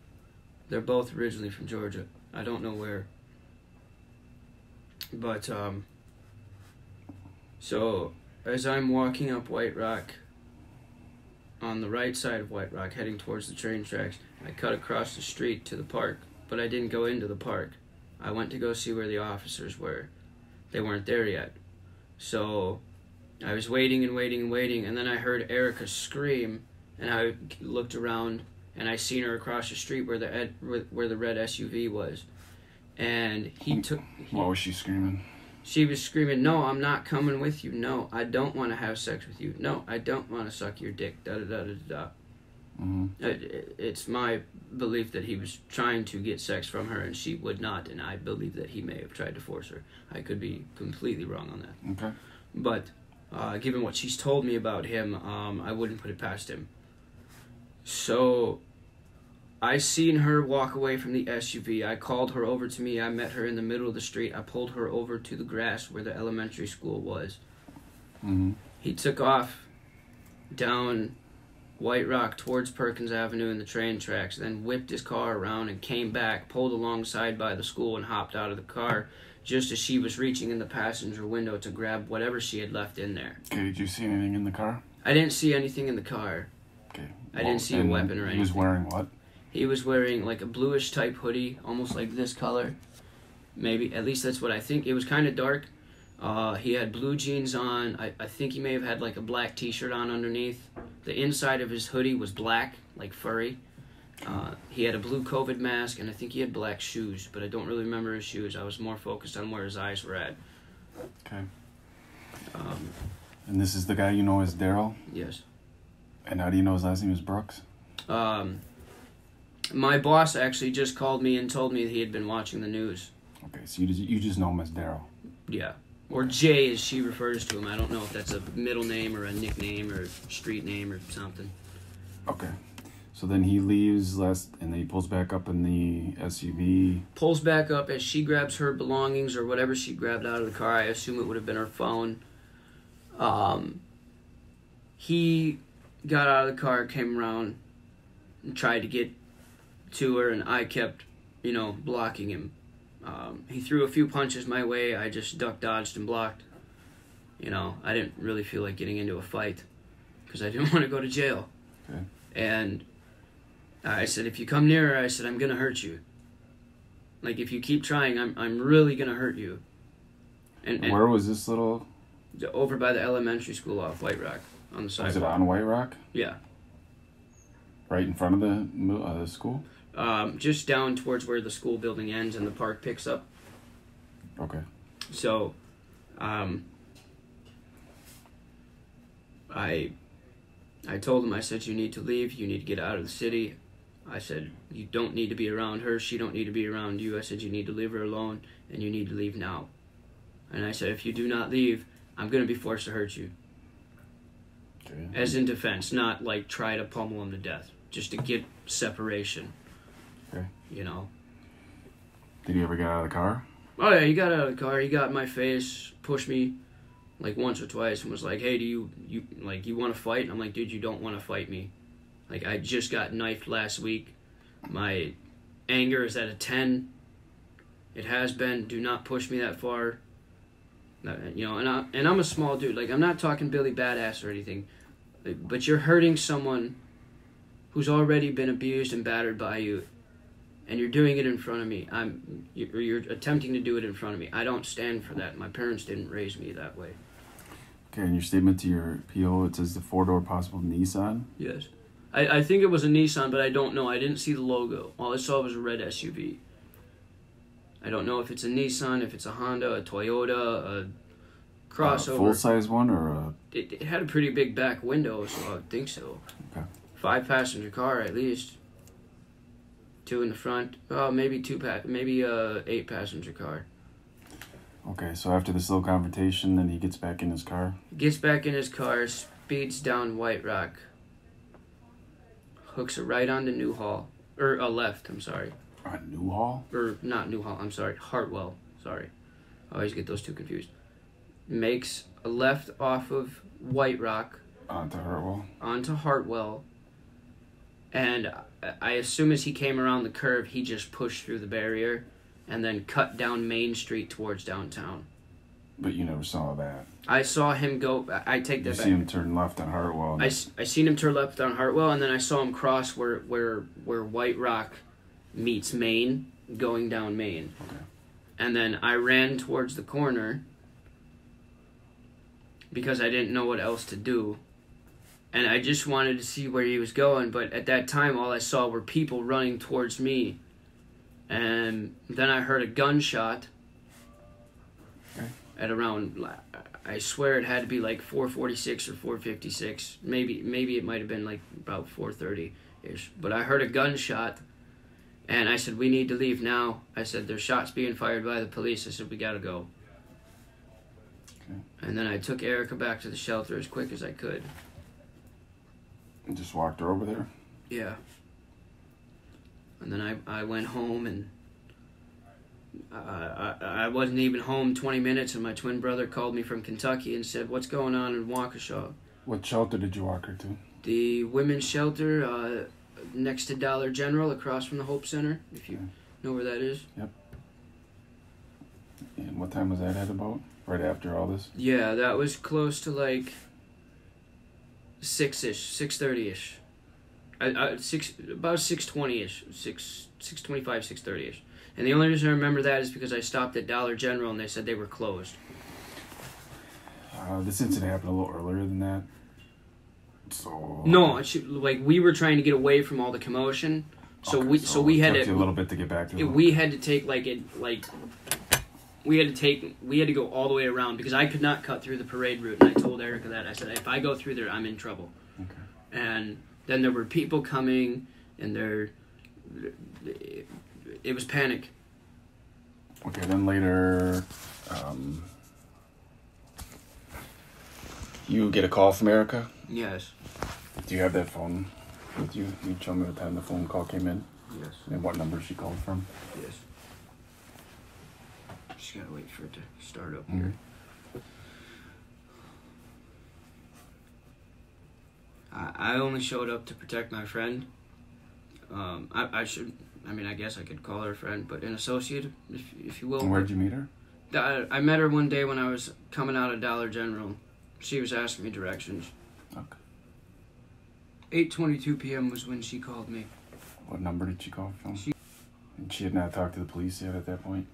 They're both originally from Georgia. I don't know where. But, so as I'm walking up White Rock, on the right side of White Rock, heading towards the train tracks, I cut across the street to the park, but I didn't go into the park. I went to go see where the officers were. They weren't there yet. So I was waiting and waiting and waiting, and then I heard Erica scream, and I looked around, and I seen her across the street where the red SUV was. And What was she screaming? She was screaming, "No, I'm not coming with you. No, I don't want to have sex with you. No, I don't want to suck your dick." Da da da da da. It's my belief that he was trying to get sex from her, and she would not, and I believe that he may have tried to force her. I could be completely wrong on that. Okay. But given what she's told me about him, I wouldn't put it past him. So I seen her walk away from the SUV. I called her over to me. I met her in the middle of the street. I pulled her over to the grass where the elementary school was. He took off down White Rock towards Perkins Avenue and the train tracks, then whipped his car around and came back, pulled alongside by the school and hopped out of the car just as she was reaching in the passenger window to grab whatever she had left in there. Okay, did you see anything in the car? I didn't see anything in the car. Okay. I didn't see a weapon or anything. He was wearing what? He was wearing like a bluish type hoodie, almost like this color. Maybe, at least that's what I think. It was kind of dark. He had blue jeans on. I think he may have had like a black t-shirt on underneath. The inside of his hoodie was black, like furry. He had a blue COVID mask, and I think he had black shoes, but I don't really remember his shoes. I was more focused on where his eyes were at. Okay. And this is the guy you know as Daryl? Yes. And how do you know his last name is Brooks? My boss actually just called me and told me that he had been watching the news. Okay, so you just know him as Daryl? Yeah. Or Jay, as she refers to him. I don't know if that's a middle name or a nickname or a street name or something. Okay. So then he leaves and then he pulls back up in the SUV. Pulls back up as she grabs her belongings or whatever she grabbed out of the car. I assume it would have been her phone. He got out of the car, came around, and tried to get to her, and I kept, blocking him. He threw a few punches my way. I just ducked, dodged, and blocked. I didn't really feel like getting into a fight because I didn't want to go to jail. Okay. And I said, if you come nearer, I said, I'm going to hurt you. Like, if you keep trying, I'm really going to hurt you. And where was this little? Over by the elementary school off White Rock on the sidewalk. Was it on White Rock? Yeah. Right in front of the school? Just down towards where the school building ends and the park picks up. Okay. So, I told him, I said, you need to leave, you need to get out of the city. I said, you don't need to be around her, she don't need to be around you. I said, you need to leave her alone, and you need to leave now. And I said, if you do not leave, I'm going to be forced to hurt you. Okay. As in defense, not like try to pummel him to death, just to get separation. Okay. Did he ever get out of the car? Oh yeah, he got out of the car, he got in my face, pushed me like once or twice and was like, hey, do you want to fight? And I'm like, dude, you don't want to fight me. Like, I just got knifed last week. My anger is at a 10. It has been. Do not push me that far. And I'm a small dude. Like, I'm not talking Billy Badass or anything. But you're hurting someone who's already been abused and battered by you. and you're doing it in front of me. You're attempting to do it in front of me. I don't stand for that. My parents didn't raise me that way. Okay, in your statement to your PO, it says the four-door possible Nissan. Yes. I think it was a Nissan, but I don't know. I didn't see the logo. All I saw was a red SUV. I don't know if it's a Nissan, if it's a Honda, a Toyota, a crossover. Full-size one or a... It had a pretty big back window, so I would think so. Okay. 5-passenger car at least. 2 in the front. Oh, maybe 8-passenger car. Okay, so after this little confrontation, then he gets back in his car? Gets back in his car, speeds down White Rock. Hooks a right onto Newhall. Or a left, I'm sorry. On Newhall? Or not Newhall, I'm sorry. Hartwell, sorry. I always get those two confused. Makes a left off of White Rock. Onto Hartwell? Onto Hartwell. And I assume as he came around the curve, he just pushed through the barrier and then cut down Main Street towards downtown. But you never saw that. I saw him go... I take that back. You see him turn left on Hartwell. I seen him turn left on Hartwell, and then I saw him cross where White Rock meets Main, going down Main. Okay. And then I ran towards the corner because I didn't know what else to do. And I just wanted to see where he was going, but at that time all I saw were people running towards me. And then I heard a gunshot at around, I swear it had to be like 4:46 or 4:56. Maybe it might have been like about 4:30-ish. But I heard a gunshot, and I said, we need to leave now. I said, there's shots being fired by the police. I said, we gotta go. Okay. And then I took Erica back to the shelter as quick as I could. And just walked her over there? Yeah. And then I went home, and I wasn't even home 20 minutes, and my twin brother called me from Kentucky and said, what's going on in Waukesha? What shelter did you walk her to? The women's shelter next to Dollar General, across from the Hope Center, if you know where that is. Yep. And what time was that at about? Right after all this? Yeah, that was close to like 6-ish, 6:30-ish. About 6:20-ish, 6:25, 6:30-ish. And the only reason I remember that is because I stopped at Dollar General and they said they were closed. This incident happened a little earlier than that. So no, we were trying to get away from all the commotion, so we had to a little bit to get back to. We had to take we had to go all the way around because I could not cut through the parade route, and I told Erica that. I said, if I go through there, I'm in trouble. Okay. And then there were people coming, and it was panic. Okay, then later, you get a call from Erica? Yes. Do you have that phone with you? You tell me what time the phone call came in? Yes. And what number she called from? Yes. Just gotta wait for it to start up here. I only showed up to protect my friend. I guess I could call her a friend, but an associate, if you will. And where'd you meet her? I met her one day when I was coming out of Dollar General. She was asking me directions. Okay. 8:22 p.m. was when she called me. What number did she call from? And she had not talked to the police yet at that point?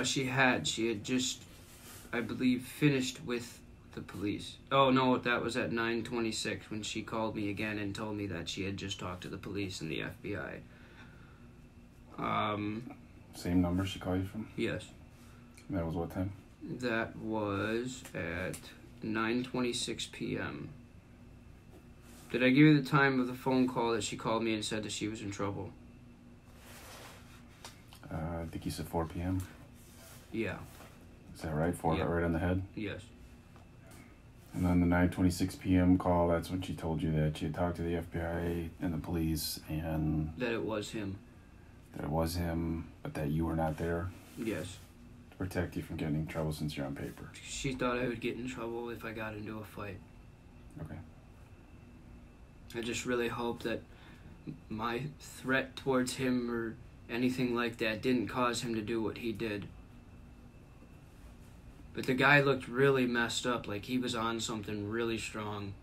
She had just, I believe, finished with the police. Oh no, that was at 9:26 when she called me again and told me that she had just talked to the police and the FBI. Same number she called you from? Yes. And that was what time? That was at 9:26 p.m. Did I give you the time of the phone call that she called me and said that she was in trouble? I think you said 4 p.m. Yeah. Is that right? 4 Yeah. right on the head? Yes. And then the 9:26 p.m. call, that's when she told you that she had talked to the FBI and the police and... That it was him. That it was him, but that you were not there? Yes. To protect you from getting in trouble since you're on paper? She thought I would get in trouble if I got into a fight. Okay. I just really hope that my threat towards him or anything like that didn't cause him to do what he did. But the guy looked really messed up, like he was on something really strong.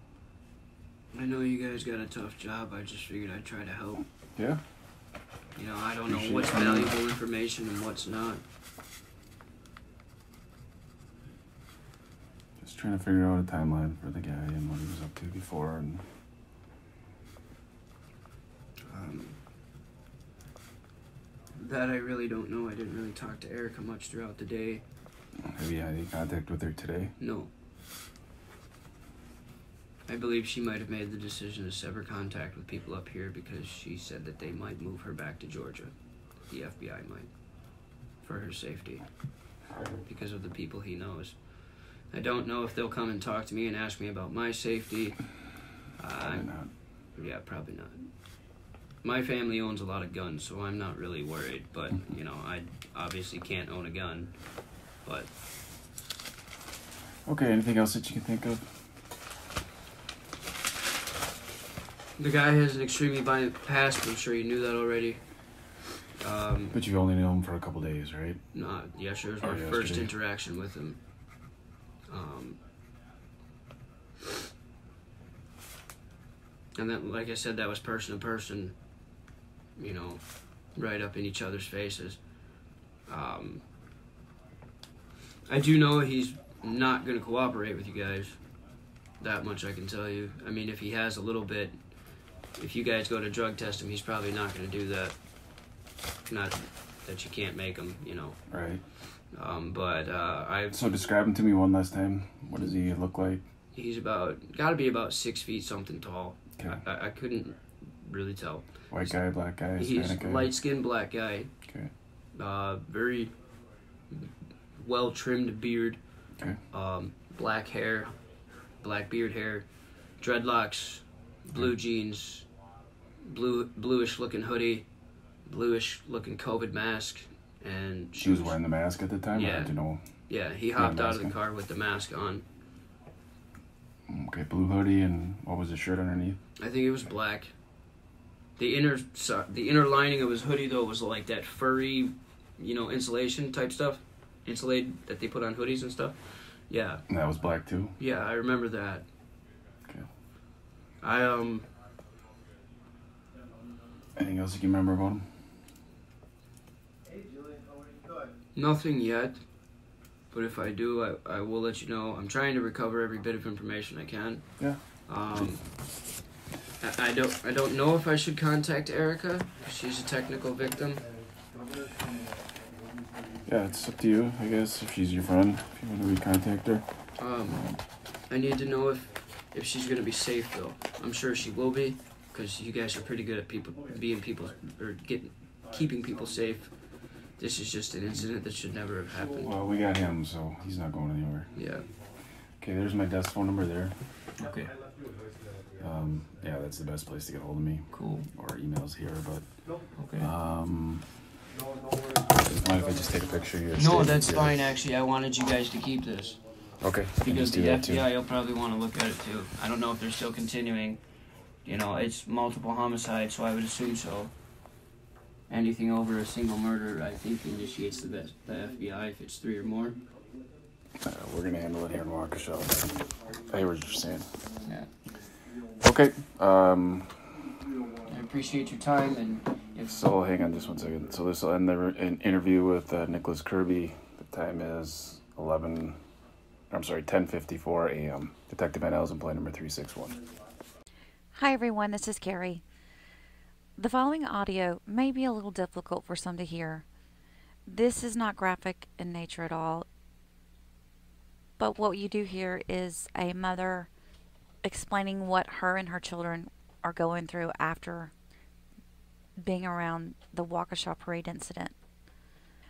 I know you guys got a tough job, I just figured I'd try to help. Yeah. You know, I don't know what's valuable information and what's not. Just trying to figure out a timeline for the guy and what he was up to before. And that I really don't know. I didn't really talk to Erica much throughout the day. have you had any contact with her today? No. I believe she might have made the decision to sever contact with people up here because she said that they might move her back to Georgia. The FBI might. For her safety. Because of the people he knows. I don't know if they'll come and talk to me and ask me about my safety. Probably not. Yeah, probably not. My family owns a lot of guns, so I'm not really worried. But, you know, I obviously can't own a gun. But... Okay, anything else that you can think of? The guy has an extremely violent past, but I'm sure you knew that already. But you've only known him for a couple days, right? No, yeah, sure. It was my first interaction with him. And then, like I said, that was person to person, you know, right up in each other's faces. I do know he's not going to cooperate with you guys. That much I can tell you. I mean, if he has a little bit, if you guys go to drug test him, he's probably not going to do that. Not that you can't make him, you know. Right. I... So describe him to me one last time. What does he look like? He's gotta be about 6 feet something tall. Okay. I couldn't really tell. White guy, black guy, He's Hispanic guy? light-skinned black guy. Okay. Very well-trimmed beard. Okay. Black hair, black beard hair, dreadlocks, blue jeans, bluish-looking hoodie, bluish-looking COVID mask, and shoes. He was wearing the mask at the time? Yeah. Or did you know? Yeah, he hopped out of the car with the mask on. Okay, blue hoodie, and what was his shirt underneath? I think it was black. The inner lining of his hoodie, though, was like that furry, you know, insulation type stuff. Insulated that they put on hoodies and stuff. Yeah. And that was black, too? Yeah, I remember that. Okay. Anything else you can remember about him? Nothing yet. But if I do, I will let you know. I'm trying to recover every bit of information I can. Yeah. I don't know if I should contact Erica. She's a technical victim. Yeah, it's up to you, I guess, if she's your friend, if you want to recontact her. I need to know if she's going to be safe, though. I'm sure she will be, because you guys are pretty good at keeping people safe. This is just an incident that should never have happened. Well, we got him, so he's not going anywhere. Yeah. Okay, there's my desk phone number there. Okay. Yeah, that's the best place to get hold of me. Cool. Or emails here, but... Okay. Mind if I just take a picture of your No, that's fine, actually. I wanted you guys to keep this. Okay. Because the FBI will probably want to look at it, too. I don't know if they're still continuing. You know, it's multiple homicides, so I would assume so. Anything over a single murder, I think, initiates the FBI if it's 3 or more. We're going to handle it here in Waukesha. I hear what you're saying. Yeah. Okay. I appreciate your time, and if... So, hang on just 1 second. So this will end the interview with Nicholas Kirby. The time is 10:54 a.m. Detective NL's in plane number 361. Hi everyone, this is Carrie. The following audio may be a little difficult for some to hear. This is not graphic in nature at all, but what you do hear is a mother explaining what her and her children are going through after being around the Waukesha Parade Incident.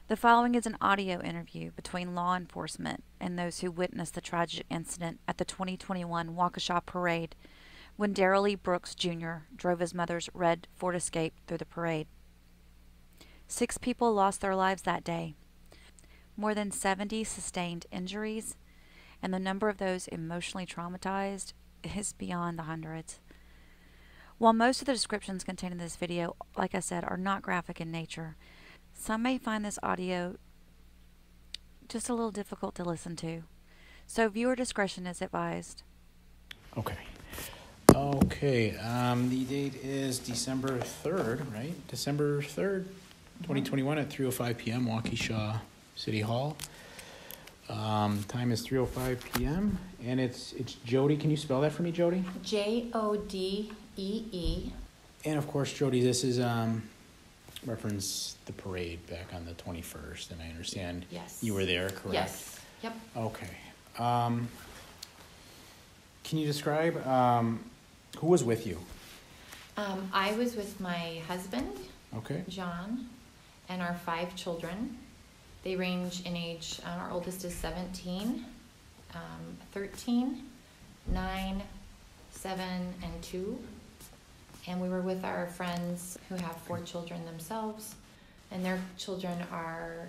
The following is an audio interview between law enforcement and those who witnessed the tragic incident at the 2021 Waukesha Parade when Darrell E. Brooks, Jr. drove his mother's red Ford Escape through the parade. 6 people lost their lives that day. More than 70 sustained injuries, and the number of those emotionally traumatized is beyond the hundreds. While most of the descriptions contained in this video, like I said, are not graphic in nature, some may find this audio just a little difficult to listen to. So viewer discretion is advised. Okay. Okay, the date is December 3rd, right? December 3rd, 2021 at 3:05 p.m., Waukesha City Hall. Time is 3:05 p.m. and it's Jody. Can you spell that for me, Jody? Jodee. And of course, Jody, this is reference the parade back on the 21st, and I understand you were there, correct? Yes. Yep. Okay. Can you describe who was with you? I was with my husband, Okay. John, and our 5 children. They range in age. Our oldest is 17, 13, 9, 7, and 2. And we were with our friends who have 4 children themselves, and their children are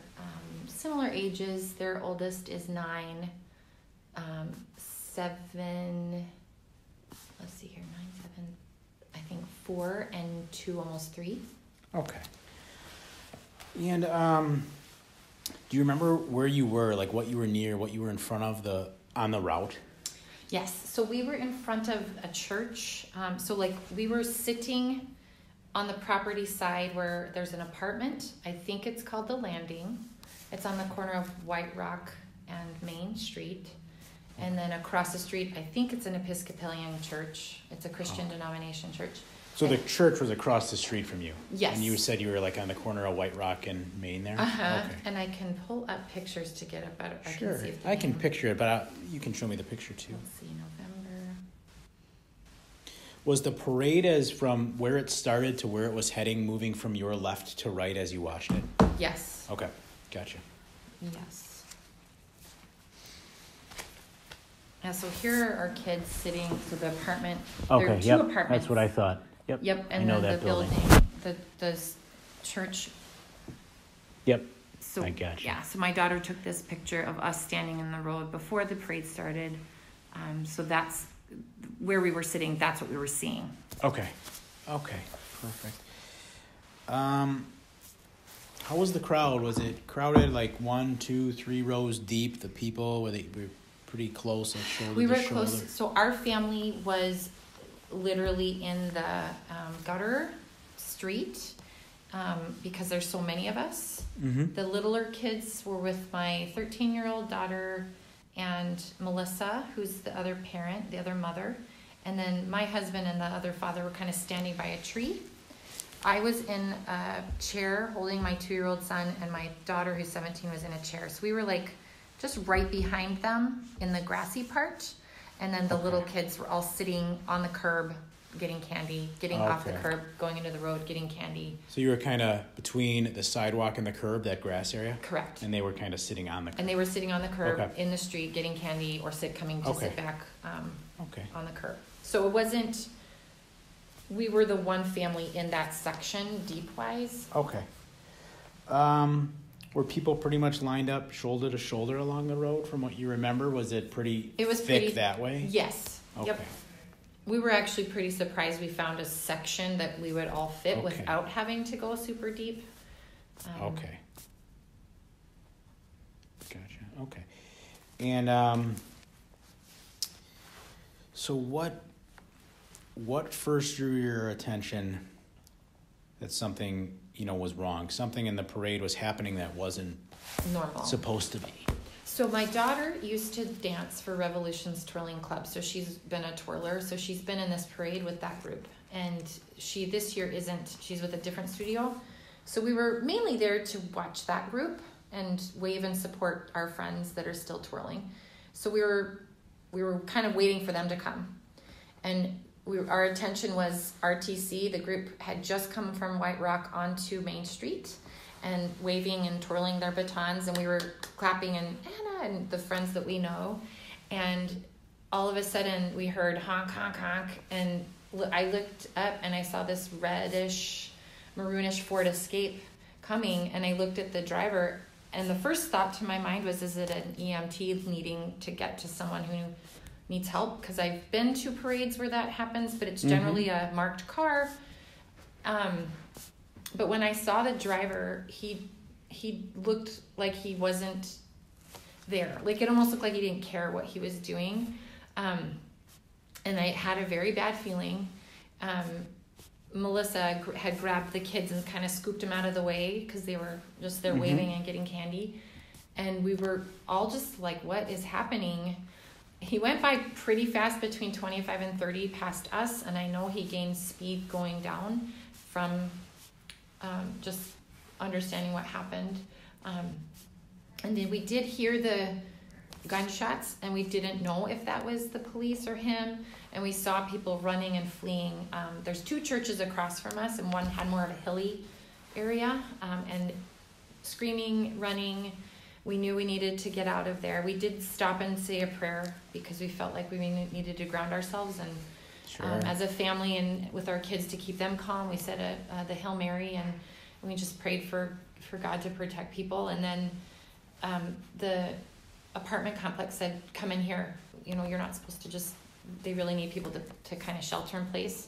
similar ages. Their oldest is 9, 7, let's see here, 9, 7, I think 4, and 2, almost 3. Okay. And do you remember where you were, like what you were near, what you were in front of on the route? Yes, so we were in front of a church. So like we were sitting on the property side where there's an apartment. I think it's called The Landing. It's on the corner of White Rock and Main Street. And then across the street, I think it's an Episcopalian church. It's a Christian denomination church. So the church was across the street from you? Yes. And you said you were like on the corner of White Rock and Main there? Uh-huh. Okay. And I can pull up pictures to get a better, I Sure. can see if I can picture it, but you can show me the picture too. Let's see, November. Was the parade as from where it started to where it was heading, moving from your left to right as you watched it? Yes. Okay, gotcha. Yes. Yeah, so here are our kids sitting, so the apartment, there are Okay, 2 yep, apartments. that's what I thought. Yep, Yep, I and know then that the building. the church. Yep, So, I got you. yeah, so my daughter took this picture of us standing in the road before the parade started. So that's where we were sitting, that's what we were seeing. Okay, perfect. How was the crowd? Was it crowded like 1, 2, 3 rows deep? The people, were pretty close, like shoulder We were to shoulder? close, so our family was literally in the gutter street because there's so many of us. Mm-hmm. The littler kids were with my 13-year-old daughter and Melissa, who's the other parent, the other mother. And then my husband and the other father were kind of standing by a tree. I was in a chair holding my 2-year-old son, and my daughter, who's 17, was in a chair. So we were like just right behind them in the grassy part. And then the little kids were all sitting on the curb getting candy, getting off the curb, going into the road, getting candy. So you were kind of between the sidewalk and the curb, that grass area? Correct. And they were kind of sitting on the curb? And they were sitting on the curb in the street getting candy or sit back on the curb. So it wasn't, we were the one family in that section deep-wise. Okay. Were people pretty much lined up shoulder to shoulder along the road from what you remember? Was it pretty thick that way? Yes. Okay. Yep. We were actually pretty surprised we found a section that we would all fit without having to go super deep. Okay. Gotcha. Okay. And so what first drew your attention that something, was wrong? Something in the parade was happening that wasn't normal, supposed to be. So my daughter used to dance for Revolution's Twirling Club, so she's been a twirler, so she's been in this parade with that group. And she this year isn't, she's with a different studio. So we were mainly there to watch that group and wave and support our friends that are still twirling. So we were kind of waiting for them to come. And our attention was RTC. The group had just come from White Rock onto Main Street and waving and twirling their batons, and we were clapping, and Anna and the friends that we know. And all of a sudden we heard honk, honk, honk, and I looked up and I saw this reddish, maroonish Ford Escape coming, and I looked at the driver, and the first thought to my mind was, is it an EMT needing to get to someone who needs help? Because I've been to parades where that happens, but it's generally a marked car. But when I saw the driver, he looked like he wasn't there. Like it almost looked like he didn't care what he was doing. and I had a very bad feeling. Melissa had grabbed the kids and kind of scooped them out of the way because they were just there waving and getting candy. And we were all just like, what is happening? He went by pretty fast, between 25 and 30 past us. And I know he gained speed going down from just understanding what happened. And then we did hear the gunshots, and we didn't know if that was the police or him. And we saw people running and fleeing. There's 2 churches across from us, and one had more of a hilly area, and screaming, running. We knew we needed to get out of there. We did stop and say a prayer because we felt like we needed to ground ourselves, and as a family and with our kids, to keep them calm. We said the Hail Mary, and we just prayed for God to protect people. And then the apartment complex said, come in here. You know, you're not supposed to just, they really need people to kind of shelter in place.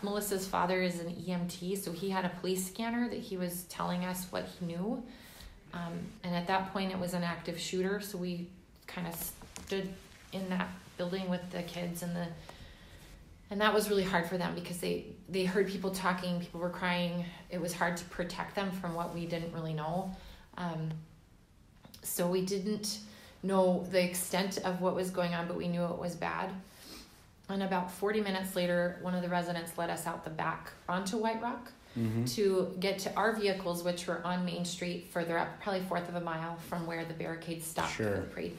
Melissa's father is an EMT, so he had a police scanner that he was telling us what he knew. And at that point, it was an active shooter, so we kind of stood in that building with the kids, and that was really hard for them because they heard people talking, people were crying. It was hard to protect them from what we didn't really know. So we didn't know the extent of what was going on, but we knew it was bad. And about 40 minutes later, one of the residents led us out the back onto White Rock to get to our vehicles, which were on Main Street further up, probably 1/4 of a mile from where the barricades stopped for the parade.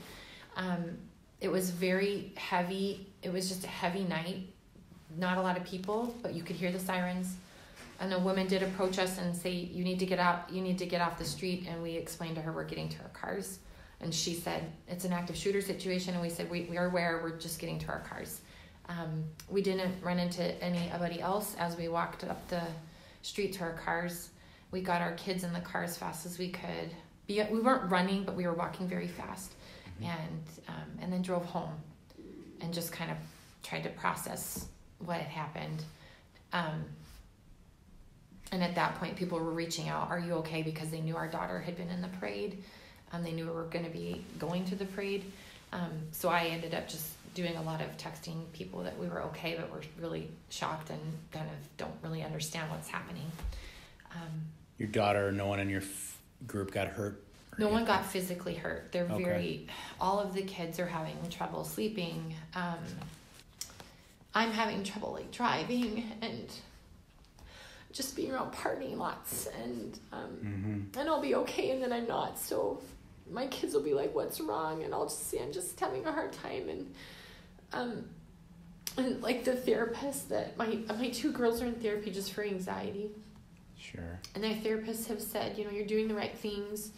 It was very heavy. It was just a heavy night. Not a lot of people, but you could hear the sirens. And a woman did approach us and say, you need to get out, you need to get off the street. And we explained to her we're getting to our cars. And she said, it's an active shooter situation. And we said, we are aware, we're just getting to our cars. We didn't run into anybody else as we walked up the street to our cars. We got our kids in the car as fast as we could. We weren't running, but we were walking very fast. And then drove home and just kind of tried to process what had happened. And at that point, people were reaching out, are you okay? Because they knew our daughter had been in the parade. They knew we were going to be going to the parade. So I ended up just doing a lot of texting people that we were okay, but we're really shocked and kind of don't really understand what's happening. Your daughter, no one in your group got hurt? No one got physically hurt. They're all of the kids are having trouble sleeping. I'm having trouble like driving and just being around partying lots, and I'll be okay, and then I'm not. So my kids will be like, "What's wrong?" And I'll just say, "I'm just having a hard time." And like the therapist that my 2 girls are in therapy just for anxiety. Sure. And their therapists have said, you're doing the right things.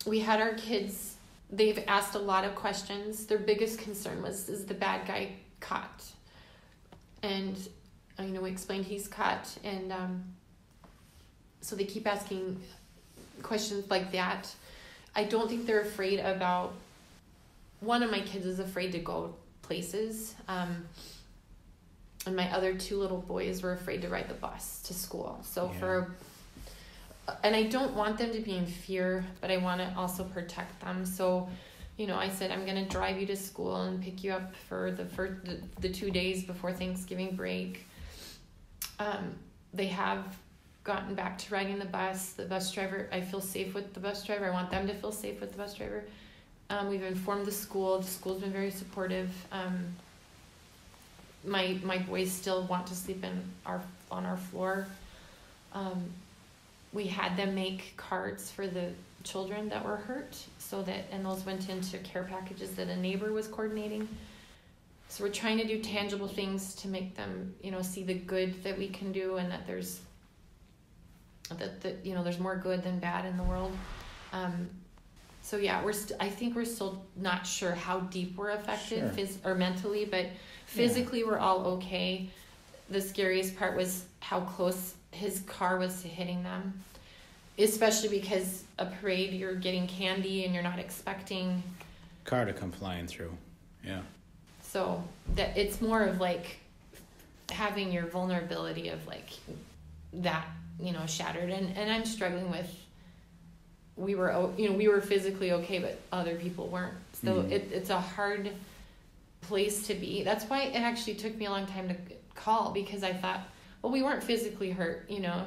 We had our kids. They've asked a lot of questions. Their biggest concern was, is the bad guy caught? And we explained he's caught, and so they keep asking questions like that. I don't think they're afraid about. One of my kids is afraid to go places, and my other 2 little boys were afraid to ride the bus to school. So and I don't want them to be in fear, but I want to also protect them. So, I said, I'm going to drive you to school and pick you up for the 2 days before Thanksgiving break. They have gotten back to riding the bus. The bus driver, I feel safe with the bus driver. I want them to feel safe with the bus driver. We've informed the school. The school's been very supportive. My boys still want to sleep on our floor. We had them make cards for the children that were hurt, and those went into care packages that a neighbor was coordinating. So we're trying to do tangible things to make them, see the good that we can do, and that there's there's more good than bad in the world. So yeah, I think we're still not sure how deep we're affected or mentally, but physically we're all okay. The scariest part was how close his car was to hitting them, especially because a parade, you're getting candy and you're not expecting car to come flying through. Yeah. So that it's more of like having your vulnerability of like that, shattered, and I'm struggling with. We were physically okay, but other people weren't. So it's a hard place to be. That's why it actually took me a long time to call, because I thought, well, we weren't physically hurt, you know,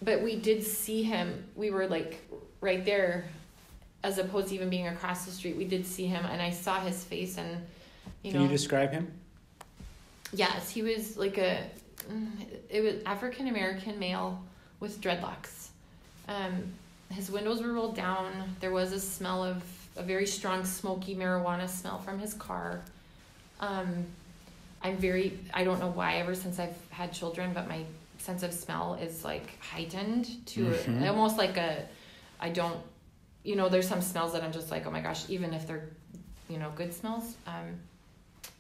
but we did see him. We were like right there, as opposed to even being across the street. We did see him, and I saw his face, and you know. Can you describe him? Yes, he was like it was African American male with dreadlocks. His windows were rolled down. There was a smell of a very strong smoky marijuana smell from his car. I don't know why, ever since I've had children, but my sense of smell is like heightened to almost like there's some smells that I'm just like, oh my gosh, even if they're, good smells.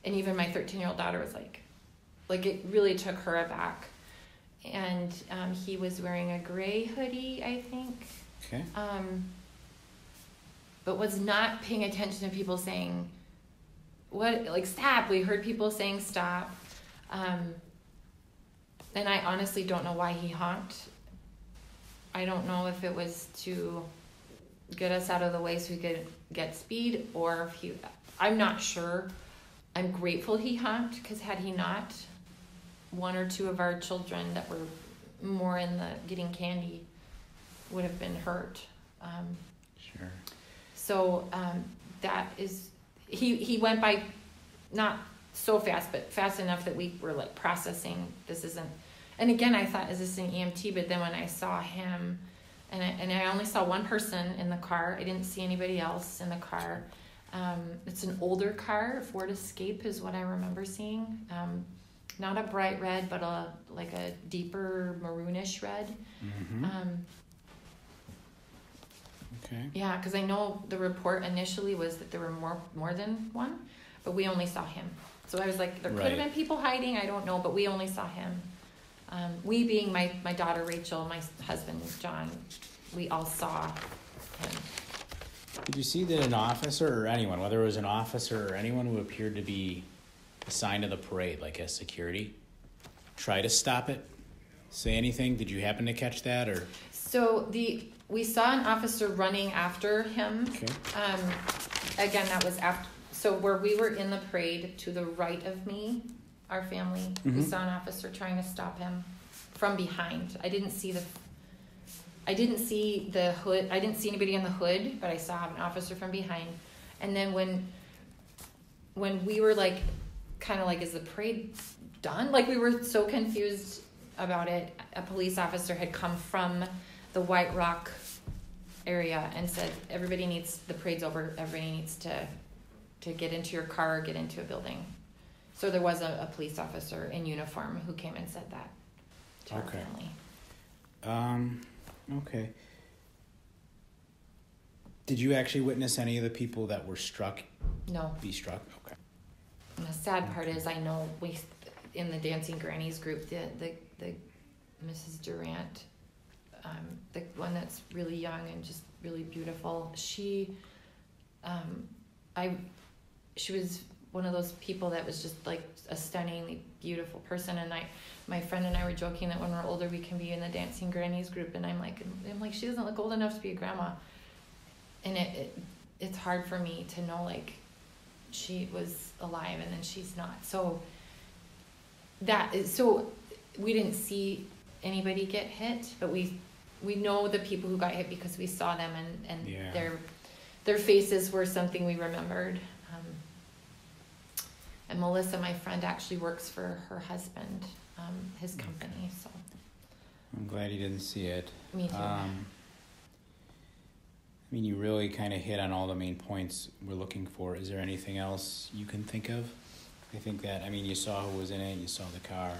And even my 13-year-old daughter was like it really took her aback. And he was wearing a gray hoodie, I think. Okay. But was not paying attention to people saying, stop. We heard people saying stop. And I honestly don't know why he honked. I don't know if it was to get us out of the way so we could get speed, or if I'm not sure. I'm grateful he honked, because had he not, one or two of our children that were more in the getting candy would have been hurt. Sure. So that is, he went by not so fast, but fast enough that we were like processing this isn't. And again, I thought, is this an EMT? But then when I saw him, and I only saw one person in the car. I didn't see anybody else in the car. It's an older car. Ford Escape is what I remember seeing. Not a bright red, but a deeper maroonish red. Mm-hmm. Okay. Yeah, because I know the report initially was that there were more than one, but we only saw him. So I was like, there could have been people hiding. I don't know, but we only saw him. We being my daughter Rachel, my husband John, we all saw him. Did you see that an officer or anyone, whether it was an officer or anyone who appeared to be assigned to the parade, like as security, try to stop it? Say anything? Did you happen to catch that? Or so we saw an officer running after him. Okay. Again, that was after. So where we were in the parade, to the right of me, our family, we saw an officer trying to stop him from behind. I didn't see the hood. I didn't see anybody in the hood, but I saw an officer from behind. And then when we were kind of is the parade done? We were so confused about it. A police officer had come from the White Rock area and said, the parade's over. Everybody needs to get into your car or get into a building. So there was a police officer in uniform who came and said that to our family. Okay. Did you actually witness any of the people that were struck? No. Be struck? Okay. And the sad part is, I know we, in the Dancing Grannies group, the Mrs. Durant, the one that's really young and just really beautiful, she was one of those people that was just a stunningly beautiful person. And my friend and I were joking that when we're older we can be in the Dancing Grannies group, and I'm like she doesn't look old enough to be a grandma. And it's hard for me to know she was alive and then she's not. So we didn't see anybody get hit, but we know the people who got hit because we saw them, and their faces were something we remembered. And Melissa, my friend, actually works for her husband, his company. So I'm glad you didn't see it. Me too. You really kind of hit on all the main points we're looking for. Is there anything else you can think of? I think that, you saw who was in it, you saw the car.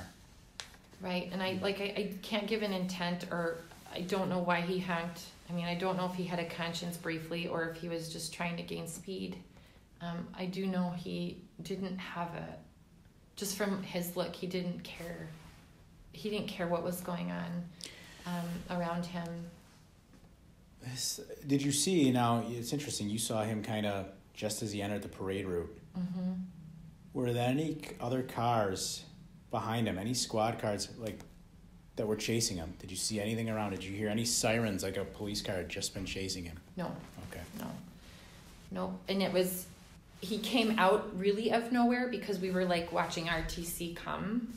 Right, and I can't give an intent, or I don't know why he honked. I don't know if he had a conscience briefly or if he was just trying to gain speed. I do know he didn't have just from his look, he didn't care. He didn't care what was going on around him. Did you see, now it's interesting, you saw him kind of just as he entered the parade route. Mm-hmm. Were there any other cars behind him, any squad cars that were chasing him? Did you see anything around? Did you hear any sirens a police car had just been chasing him? No. Okay. No. And it was he came out really of nowhere because we were like watching RTC come.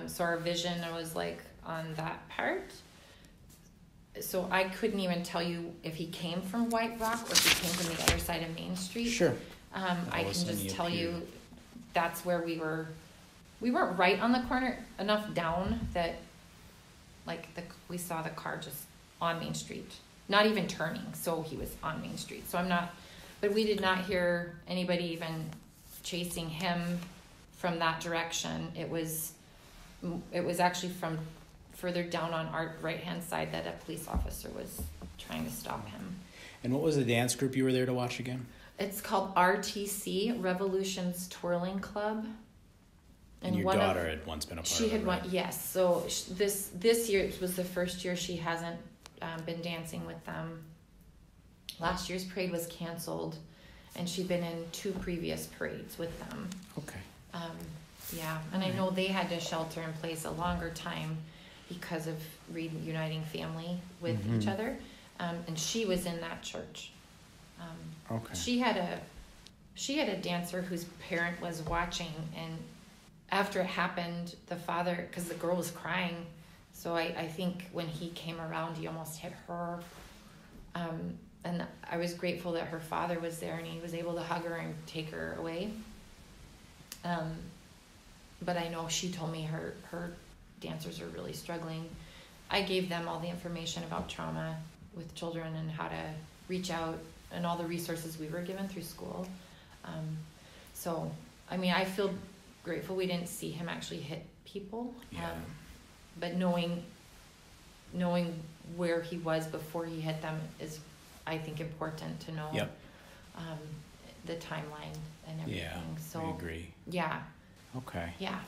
So our vision was like on that part. So I couldn't even tell you if he came from White Rock or if he came from the other side of Main Street. Sure. I can just tell you that's where we were. We weren't right on the corner, enough down that like we saw the car just on Main Street, not even turning. So he was on Main Street. So but we did not hear anybody even chasing him from that direction. It was actually from further down on our right-hand side that a police officer was trying to stop him. And what was the dance group you were there to watch again? It's called RTC, Revolution's Twirling Club. And your daughter had once been a part of it, She had right? yes. So this year was the first year she hasn't been dancing with them. Last year's parade was canceled, and she'd been in 2 previous parades with them. Okay. Yeah, and I know they had to shelter in place a longer time because of reuniting family with each other. And she was in that church. Okay. She had a dancer whose parent was watching, and after it happened, the father, because the girl was crying, so I think when he came around, he almost hit her. And I was grateful that her father was there and he was able to hug her and take her away. But I know she told me her dancers are really struggling. I gave them all the information about trauma with children and how to reach out and all the resources we were given through school. So, I mean, I feel grateful we didn't see him actually hit people. But knowing where he was before he hit them is, I think, important to know. Yep. The timeline and everything. Yeah, so I agree. Yeah. Okay. Yeah.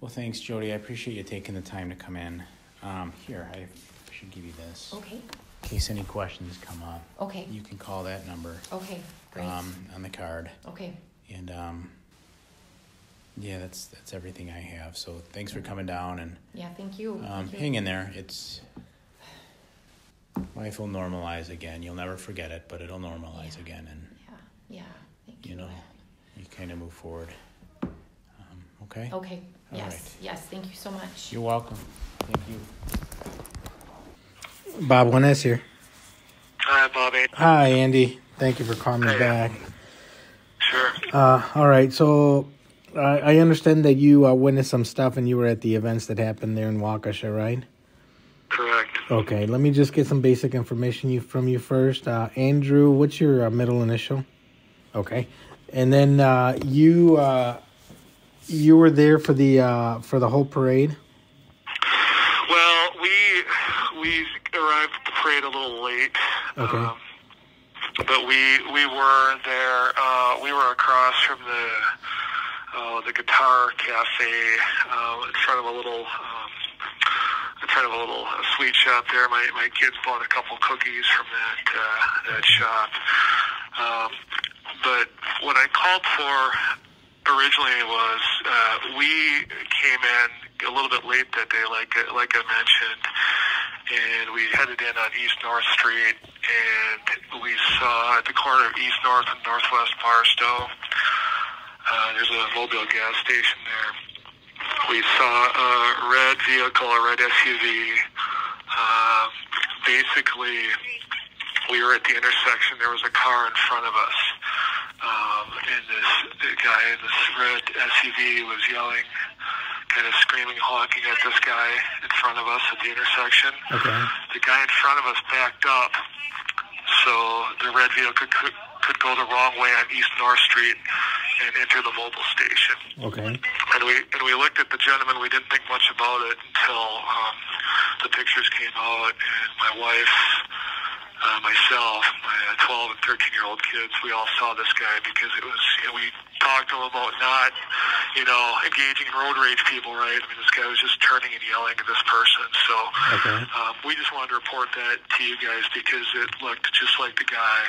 Well, thanks, Jody. I appreciate you taking the time to come in. Here, I should give you this. Okay. In case any questions come up. Okay. You can call that number. Okay, great. On the card. Okay. And yeah, that's everything I have. So thanks for coming down and yeah, thank you. Hang in there. Life will normalize again. You'll never forget it, but it'll normalize again, and yeah, thank you. You know, you kind of move forward. Okay. Okay. All Yes. right. Yes. Thank you so much. You're welcome. Thank you. Bob Juanes here. Hi, Bobby. Hi, Andy. Thank you for calling me back. Sure. All right. So I understand that you witnessed some stuff and you were at the events that happened there in Waukesha, right? Correct. Okay. Let me just get some basic information from you first. Andrew, what's your middle initial? Okay. And then you were there for the whole parade? Well, we arrived at the parade a little late. Okay. But we were there. We were across from the guitar cafe in front of a little sweet shop there. My kids bought a couple cookies from that shop. But what I called for originally was we came in a little bit late that day, like I mentioned, and we headed in on East North Street, and we saw at the corner of East North and Northwest Barstow, there's a Mobile gas station there. We saw a red vehicle, a red SUV. Basically, we were at the intersection. There was a car in front of us. And the guy in this red SUV was yelling, kind of screaming, honking at this guy in front of us at the intersection. Okay. The guy in front of us backed up, so the red vehicle could go the wrong way on East North Street and enter the mobile station. Okay. And we looked at the gentleman. We didn't think much about it until the pictures came out, and my wife, myself, my 12 and 13-year-old kids, we all saw this guy because it was, we talked to him about not, engaging in road rage people, right? I mean, this guy was just turning and yelling at this person. So we just wanted to report that to you guys because it looked just like the guy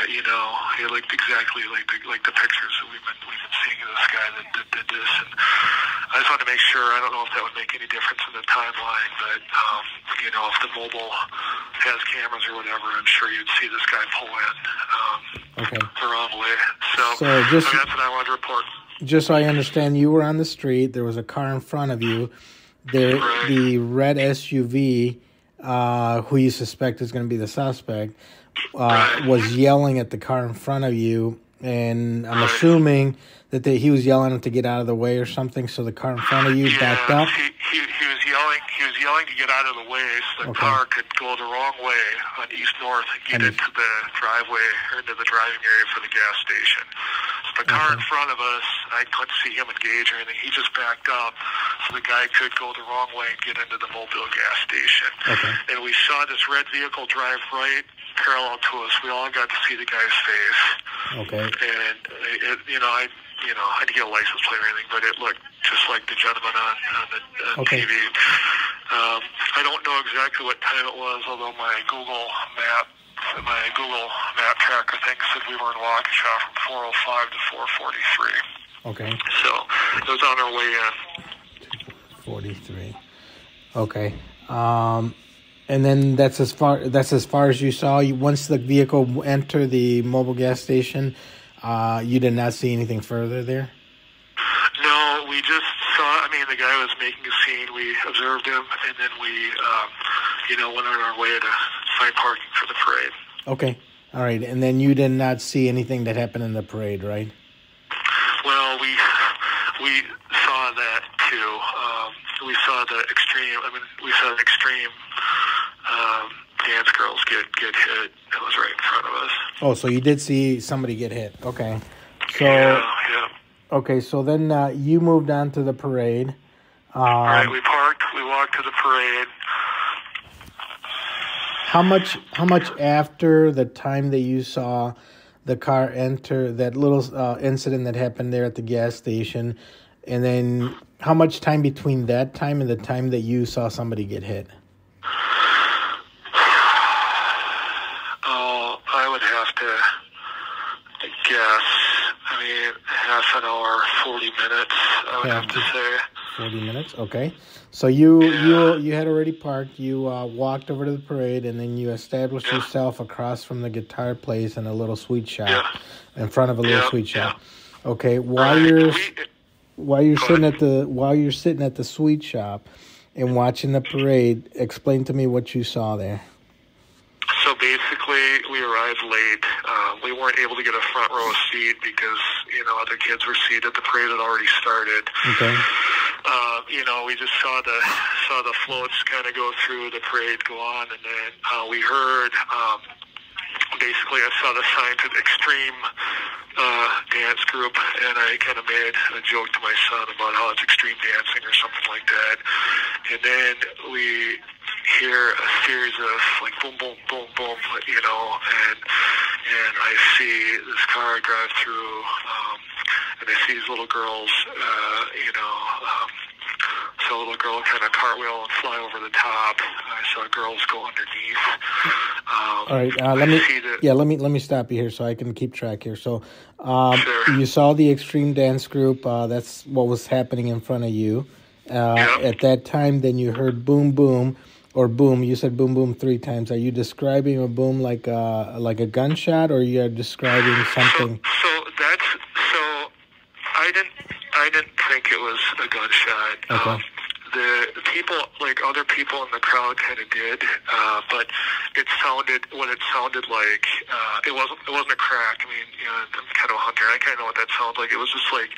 you know, he looked exactly like the pictures that we've been seeing of this guy that did this. And I just wanted to make sure. I don't know if that would make any difference in the timeline, but you know, if the mobile has cameras or whatever, I'm sure you'd see this guy pull in the wrong way. So just, that's what I wanted to report. Just so I understand, you were on the street. There was a car in front of you. The red SUV, who you suspect is going to be the suspect, was yelling at the car in front of you, and I'm assuming that he was yelling to get out of the way or something. So the car in front of you backed up. He was yelling. He was yelling to get out of the way so the car could go the wrong way on East North and get into the driveway or into the driving area for the gas station. So the car in front of us, I couldn't see him engage or anything. He just backed up so the guy could go the wrong way and get into the Mobile gas station. And we saw this red vehicle drive right parallel to us. We all got to see the guy's face. And I didn't get a license plate or anything, but it looked just like the gentleman on TV. I don't know exactly what time it was, although my Google Map tracker thing said we were in Waukesha from 4:05 to 4:43. So it was on our way in. 43. Okay. And then that's as far as you saw. Once the vehicle entered the Mobile gas station, you did not see anything further there? No, we just saw, the guy was making a scene. We observed him, and then we, went on our way to find parking for the parade. Okay. All right. And then you did not see anything that happened in the parade, right? Well, we saw that, too. We saw the extreme dance girls get hit. That was right in front of us. Oh, so you did see somebody get hit. Okay. So, yeah. Okay, so then you moved on to the parade. All right, we parked. We walked to the parade. How much after the time that you saw the car enter, that little incident that happened there at the gas station, and then how much time between that time and the time that you saw somebody get hit? Oh, I would have to guess. Half an hour, 40 minutes, I would have to say. 40 minutes, okay. So you had already parked, you walked over to the parade, and then you established yourself across from the guitar place in a little sweet shop, in front of a little sweet shop. Okay, while you're sitting at the sweet shop and watching the parade, explain to me what you saw there. So basically, we arrived late. We weren't able to get a front row seat because, other kids were seated. The parade had already started. Okay. We just saw the floats kind of go through, the parade go on, and then we heard, basically I saw the sign to the extreme dance group, and I kind of made a joke to my son about how it's extreme dancing or something like that. And then we hear a series of like boom, boom, boom, boom, and I see this car drive through, and I see these little girls, saw a little girl kind of cartwheel and fly over the top. I saw girls go underneath. All right, let me stop you here so I can keep track here. So, you saw the extreme dance group. That's what was happening in front of you. At that time, then you heard boom, boom, or boom. You said boom, boom 3 times. Are you describing a boom like a gunshot, or you are describing something? I didn't think it was a gunshot. Okay. The people, like other people in the crowd, kind of did, but it sounded like. It wasn't a crack. I'm kind of a hunter. I kind of know what that sounds like. It was just like,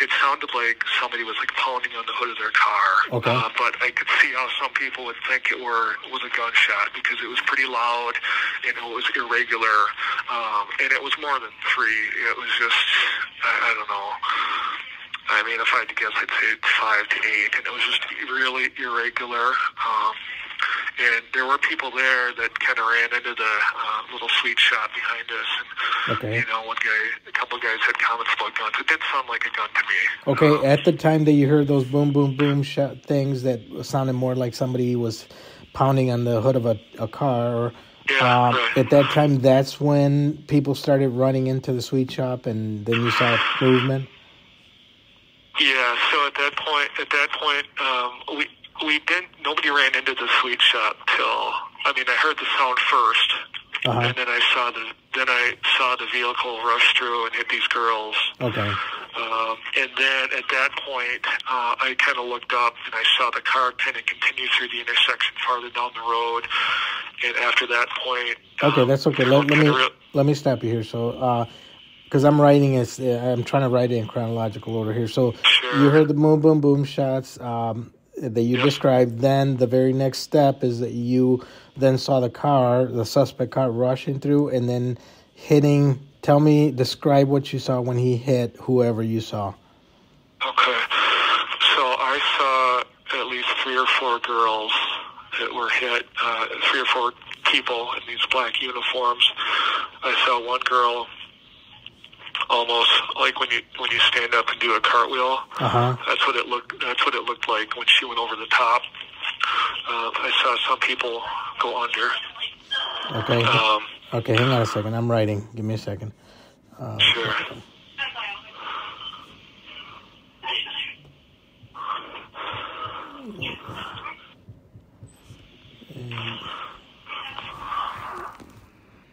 it sounded like somebody was like pounding on the hood of their car. Okay. But I could see how some people would think it was a gunshot because it was pretty loud and it was irregular, and it was more than 3. It was just, I don't know. If I had to guess, I'd say 5 to 8, and it was just really irregular. And there were people there that kind of ran into the little sweet shop behind us. And, a couple of guys had comments about guns. It did sound like a gun to me. Okay, at the time that you heard those boom, boom, boom things that sounded more like somebody was pounding on the hood of a car, At that time, that's when people started running into the sweet shop, and then you saw movement. Yeah. So at that point, nobody ran into the sweet shop till. I mean, I heard the sound first, and then I saw the vehicle rush through and hit these girls. Okay. And then at that point, I kind of looked up and I saw the car kind of continue through the intersection farther down the road. And after that point, okay, that's okay. Let me stop you here. So, because I'm writing it, I'm trying to write it in chronological order here. So you heard the boom, boom, boom shots that you described. Then the very next step is that you then saw the suspect car rushing through and then hitting. Describe what you saw when he hit whoever you saw. Okay. So I saw at least 3 or 4 girls that were hit, 3 or 4 people in these black uniforms. I saw one girl almost like when you stand up and do a cartwheel. That's what it looked like when she went over the top. I saw some people go under. Okay. Okay, hang on a second. I'm writing. Give me a second. Sure.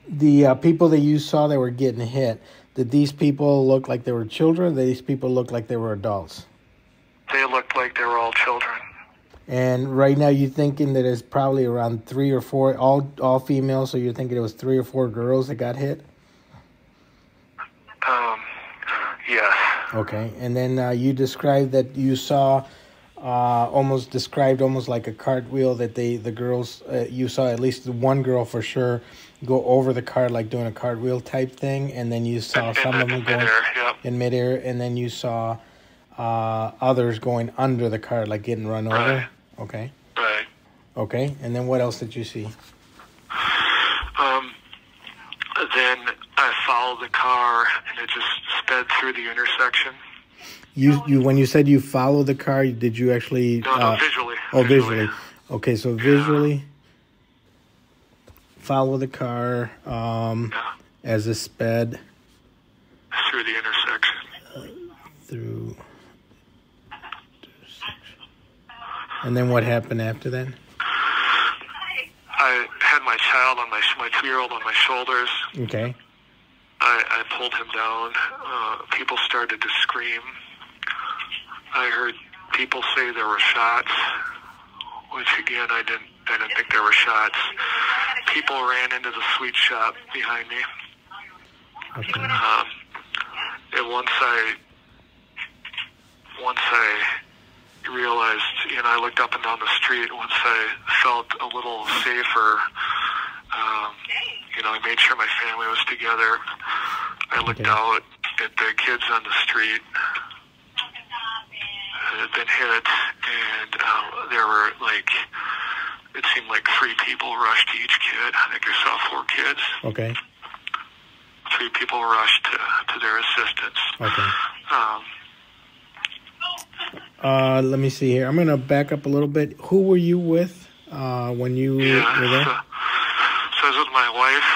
The people that you saw that were getting hit, did these people look like they were children? Did these people look like they were adults? They looked like they were all children. And right now you're thinking that it's probably around 3 or 4, all females, so you're thinking it was 3 or 4 girls that got hit? Yes. Okay, and then you described that you saw almost like a cartwheel that the girls, you saw at least one girl for sure go over the car like doing a cartwheel type thing, and then you saw some of them going in midair, and then you saw others going under the car like getting run over. Okay. Right. Okay, and then what else did you see? Then I followed the car and it just sped through the intersection. You when you said you followed the car, did you actually? No, visually. Oh, visually. Okay, so visually follow the car as it sped through the intersection. Through. And then what happened after that? I had my child on my 2-year-old on my shoulders. Okay. I pulled him down. People started to scream. I heard people say there were shots, which again I didn't think there were shots. People ran into the sweet shop behind me. Okay. And once I realized, I looked up and down the street. Once I felt a little safer, I made sure my family was together. I looked out at the kids on the street that had been hit, and there were it seemed like 3 people rushed to each kid. I think I saw 4 kids. Okay. 3 people rushed to their assistance. Okay. Let me see here. I'm going to back up a little bit. Who were you with when you were there? So I was with my wife,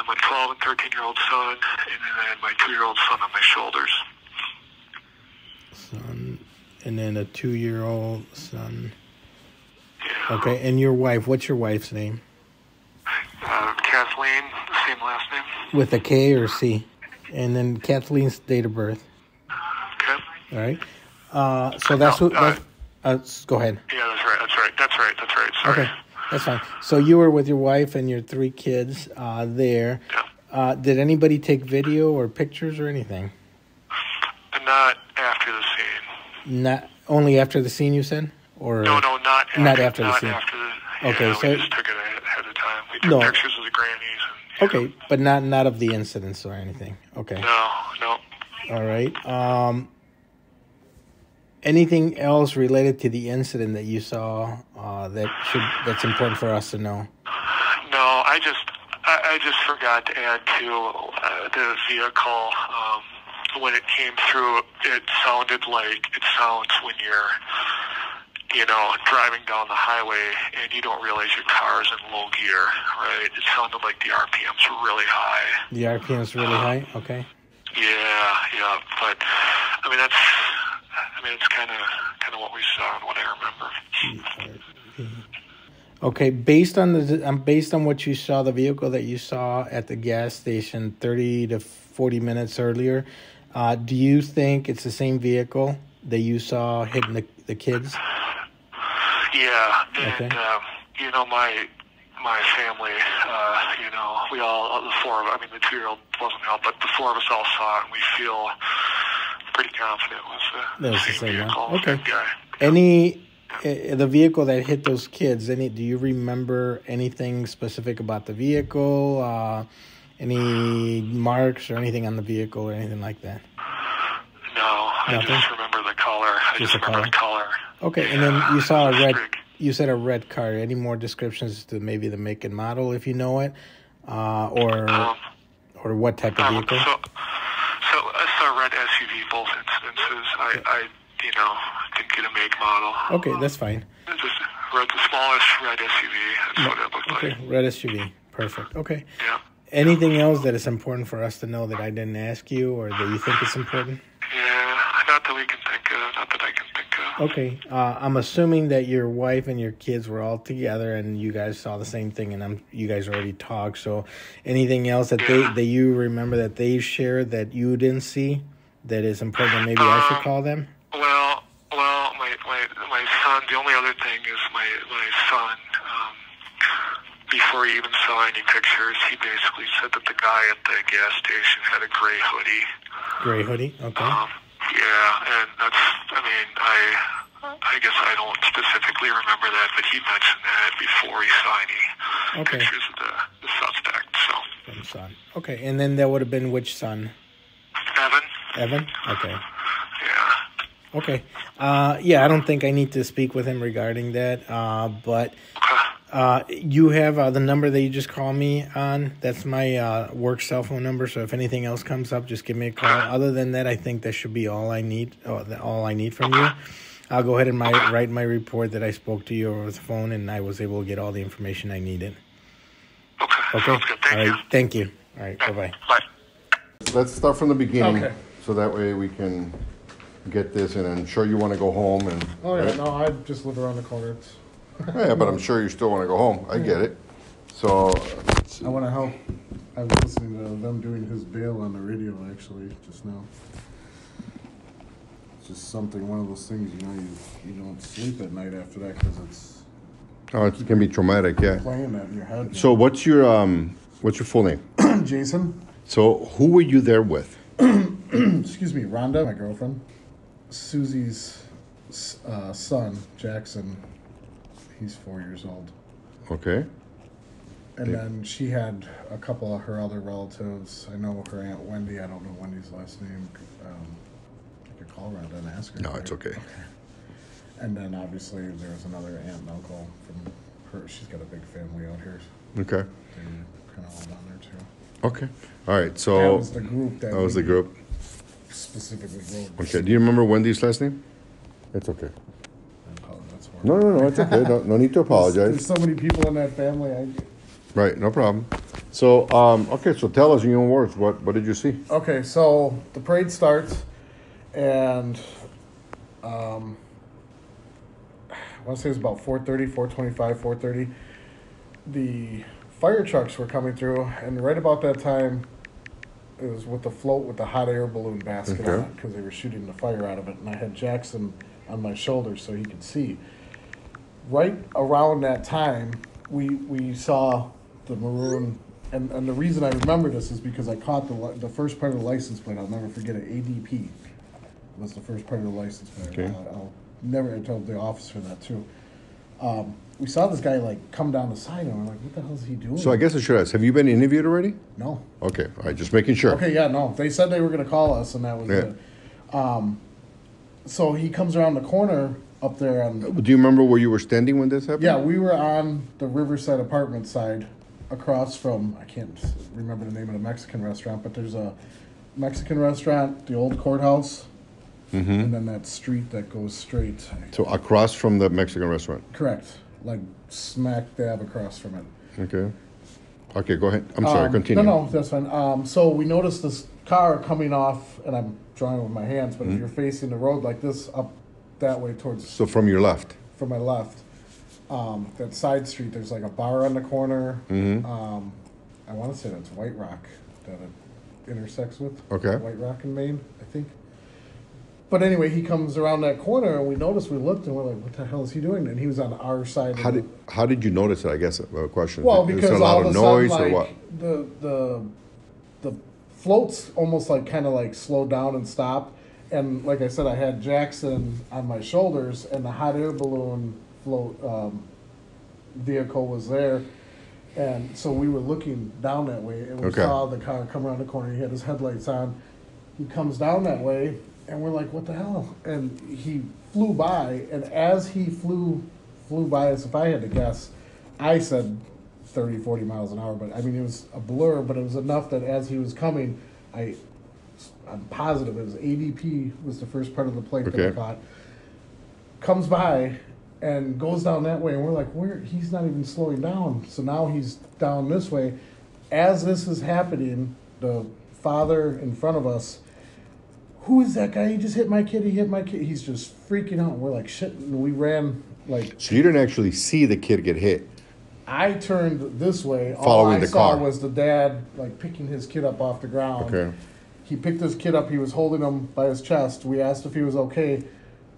my 12 and 13-year-old son, and then I had my 2-year-old son on my shoulders. Son, and then a 2-year-old son. Yeah. Okay, and your wife, what's your wife's name? Kathleen, same last name. With a K or C? And then Kathleen's date of birth. Okay. All right. So that's who. Go ahead. Yeah, that's right. Sorry. Okay, that's fine. So you were with your wife and your 3 kids there. Yeah. Did anybody take video or pictures or anything? Not after the scene. Not only after the scene, you said, or no, not after, not after the not scene. After the, okay, so we just took it ahead of time. We took pictures of the grannies. And, okay, but not of the incidents or anything. Okay. No. All right. Anything else related to the incident that you saw that's important for us to know? No, I just forgot to add to the vehicle. When it came through, it sounded like it sounds when you're driving down the highway and you don't realize your car's in low gear, right? It sounded like the RPMs were really high. The RPM's really high? Okay. Yeah, but it's kind of what we saw and what I remember. Okay, based on what you saw, the vehicle that you saw at the gas station 30 to 40 minutes earlier, do you think it's the same vehicle that you saw hitting the kids? Yeah, and my family, we all, the four of, the 2-year-old wasn't out, but the four of us all saw it, and we feel pretty confident it was the same vehicle. Okay. Guy. The vehicle that hit those kids, do you remember anything specific about the vehicle? Any marks or anything on the vehicle or anything like that? No, Nothing? I just remember the color. The color. Okay, and then you saw you said a red car. Any more descriptions to maybe the make and model, if you know it, or what type of vehicle? So I saw a red SUV both incidences. I didn't get a make model. Okay, that's fine. Just the smallest red SUV. That's what it looked like. Okay, red SUV. Perfect. Okay. Yeah. Anything else that is important for us to know that I didn't ask you or that you think is important? Yeah, not that we can think of. Not that I can think of. Okay. I'm assuming that your wife and your kids were all together and you guys saw the same thing and you guys already talked. So anything else that that you remember that they shared that you didn't see that is important that maybe I should call them? Well, my son, the only other thing is my son, before he even saw any pictures, he basically said that the guy at the gas station had a gray hoodie. Gray hoodie? Okay. Yeah, and that's, I guess I don't specifically remember that, but he mentioned that before he saw any pictures of the suspect, so. From son. Okay, and then that would have been which son? Evan. Evan? Okay. Yeah. Okay. I don't think I need to speak with him regarding that, but you have the number that you just called me on. That's my work cell phone number, so if anything else comes up, just give me a call. Other than that, I think that should be all I need from you. I'll go ahead and write my report that I spoke to you over the phone, and I was able to get all the information I needed. Okay? Sounds good. Thank you. Thank you. All right, bye-bye. Bye. Let's start from the beginning, Okay. so that way we can get this, and I'm sure you want to go home. No, I just live around the corner. Yeah, but I'm sure you still want to go home. I get it. So I want to help. I was listening to them doing his bail on the radio actually just now. It's just one of those things, you don't sleep at night after that because it's. Oh, it can be traumatic, yeah. Playing that in your head. So what's your full name? Jason. So who were you there with? Excuse me, Rhonda, my girlfriend. Susie's son, Jackson. He's 4 years old. Okay. And then she had a couple of her other relatives. I know her Aunt Wendy. I don't know Wendy's last name. I could call Rhonda and ask her. No, it's okay. And then obviously there was another aunt and uncle from her. She's got a big family out here. Okay. They're kind of all down there too. Okay. All right. So that was the group. That was the group. Specifically wrote. Okay. Do you remember Wendy's last name? It's okay. No, it's okay. No need to apologize. There's so many people in that family. Right, no problem. So, okay, so tell us in your own words, what did you see? Okay, so the parade starts, and I want to say it was about 4:30, 4:25, 4:30. The fire trucks were coming through, and right about that time, it was with the float with the hot air balloon basket on it, because they were shooting the fire out of it, and I had Jackson on my shoulder so he could see. Right around that time, we saw the maroon, and the reason I remember this is because I caught the first part of the license plate. I'll never forget it. ADP was the first part of the license plate. Okay. I told the officer that too. We saw this guy come down the side, and we're like, "What the hell is he doing?" So I guess I should ask, have you been interviewed already? No. Okay, all right, just making sure. Okay, yeah, no. They said they were going to call us, and that was it. So he comes around the corner up there. Do you remember where you were standing when this happened? Yeah, we were on the Riverside apartment side, across from, I can't remember the name of the Mexican restaurant, but there's a Mexican restaurant, the old courthouse, and then that street that goes straight. So across from the Mexican restaurant. Correct, like smack dab across from it. Okay. Okay, go ahead. I'm sorry, continue. No, that's fine. So we noticed this car coming off, and I'm drawing with my hands, but if you're facing the road like this, up that way towards... So from your left? From my left. That side street, there's like a bar on the corner. I want to say that's White Rock that it intersects with. Okay. White Rock and Maine, I think. But anyway, he comes around that corner, and we noticed, we looked, and we're like, what the hell is he doing? And he was on our side. How did you notice it, I guess, a question? Well, Is because there a lot all of of a noise sudden, or like, what? the floats almost like kind of like slowed down and stopped. And like I said, I had Jackson on my shoulders, and the hot air balloon float vehicle was there. And so we were looking down that way, and we saw the car come around the corner. He had his headlights on. He comes down that way, and we're like, what the hell? And he flew by, and as he flew by us, if I had to guess, I said 30, 40 miles an hour. But I mean, it was a blur, but it was enough that as he was coming, I'm positive it was ADP was the first part of the plate that I caught. Comes by and goes down that way, and we're like, he's not even slowing down. So now he's down this way. As this is happening, the father in front of us, who is that guy? He just hit my kid. He hit my kid. He's just freaking out. We're like, shit. And we ran like. So you didn't actually see the kid get hit? I turned this way. Following the car. All I saw was the dad like picking his kid up off the ground. Okay. He picked his kid up. He was holding him by his chest. We asked if he was okay.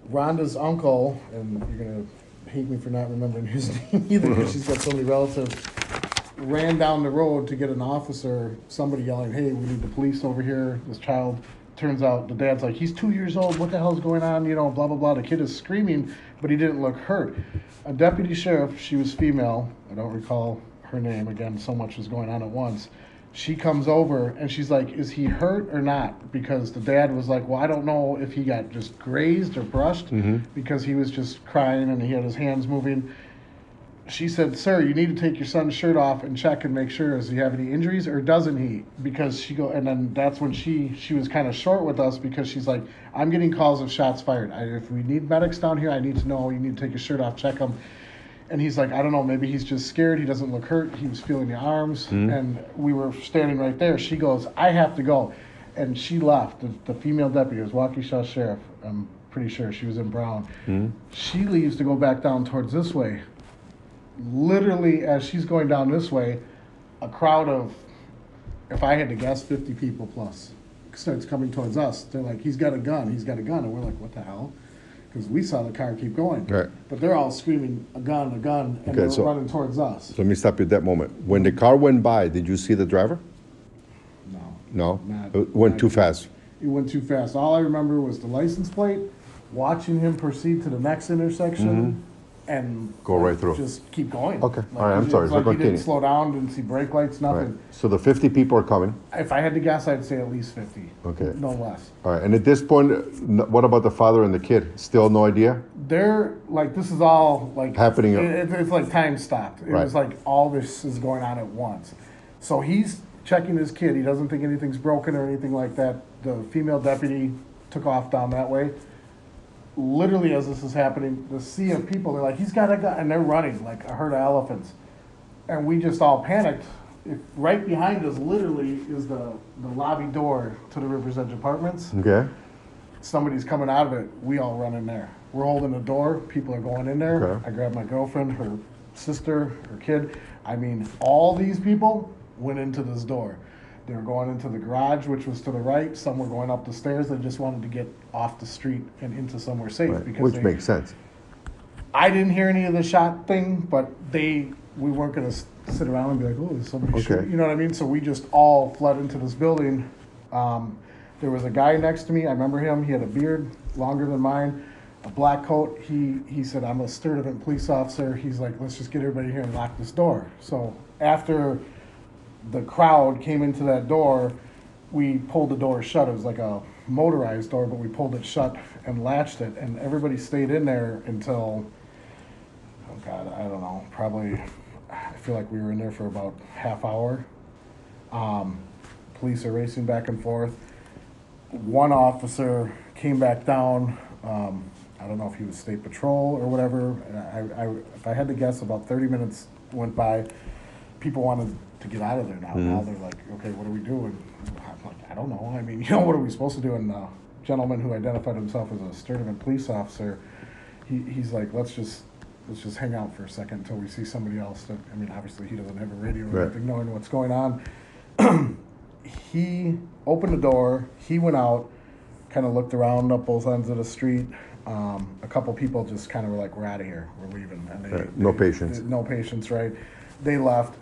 Rhonda's uncle, and you're going to hate me for not remembering his name either because she's got so many relatives, ran down the road to get an officer, somebody yelling, hey, we need the police over here. This child, turns out the dad's like, he's 2 years old. What the hell's going on? You know, blah, blah, blah. The kid is screaming, but he didn't look hurt. A deputy sheriff, she was female. I don't recall her name. Again, so much was going on at once. She comes over and she's like, is he hurt or not? Because the dad was like, well, I don't know if he got just grazed or brushed because he was just crying and he had his hands moving. She said, sir, you need to take your son's shirt off and check and make sure, does he have any injuries or doesn't he? Because and then that's when she was kind of short with us because she's like, I'm getting calls of shots fired. If we need medics down here, I need to know, you need to take your shirt off, check him. And he's like, I don't know, maybe he's just scared. He doesn't look hurt. He was feeling the arms. And we were standing right there. She goes, I have to go. And she left. The female deputy was Waukesha Sheriff. I'm pretty sure she was in Brown. She leaves to go back down towards this way. Literally, as she's going down this way, a crowd of, if I had to guess, 50 people plus starts coming towards us. They're like, he's got a gun. He's got a gun. And we're like, what the hell? Because we saw the car keep going. Right. But they're all screaming, a gun, and they're running towards us. So let me stop you at that moment. When the car went by, did you see the driver? No? It went too fast. It went too fast. All I remember was the license plate, watching him proceed to the next intersection, and go right through. Just keep going. Okay. All right, I'm sorry. So He continue. didn't slow down, didn't see brake lights, nothing. Right. So the 50 people are coming. If I had to guess, I'd say at least 50. Okay. No less. All right. And at this point, what about the father and the kid? Still no idea? They're like, this is all like happening. It's like time stopped. It was like all this is going on at once. So he's checking his kid. He doesn't think anything's broken or anything like that. The female deputy took off down that way. Literally, as this is happening, the sea of people, they're like, he's got a gun, and they're running like a herd of elephants. And we just all panicked. Right behind us, literally, is the lobby door to the River's Edge Apartments. Okay. Somebody's coming out of it. We all run in there. We're holding the door. People are going in there. Okay. I grabbed my girlfriend, her sister, her kid. I mean, all these people went into this door. They were going into the garage, which was to the right. Some were going up the stairs. They just wanted to get off the street and into somewhere safe. Right. Because Which makes sense. I didn't hear any of the shot thing, but we weren't going to sit around and be like, oh, there's somebody shooting. You know what I mean? So we just all fled into this building. There was a guy next to me. I remember him. He had a beard longer than mine, a black coat. He said, I'm a Sturtevant police officer. He's like, let's just get everybody here and lock this door. So after the crowd came into that door, we pulled the door shut. It was like a motorized door, but we pulled it shut and latched it, and everybody stayed in there until, oh God, I don't know, probably, I feel like we were in there for about half hour. Police are racing back and forth. One officer came back down. I don't know if he was state patrol or whatever. If I had to guess, about 30 minutes went by. People wanted to get out of there now. Mm-hmm. Now they're like, okay, what are we doing? I'm like, I don't know. I mean, what are we supposed to do? And the gentleman who identified himself as a Sturtevant police officer, he's like, let's just hang out for a second until we see somebody else. That, I mean, obviously he doesn't have a radio or anything, knowing what's going on. He opened the door. He went out, kind of looked around up both ends of the street. A couple people just kind of were like, we're out of here. We're leaving. And No patience. No patience, right? They left.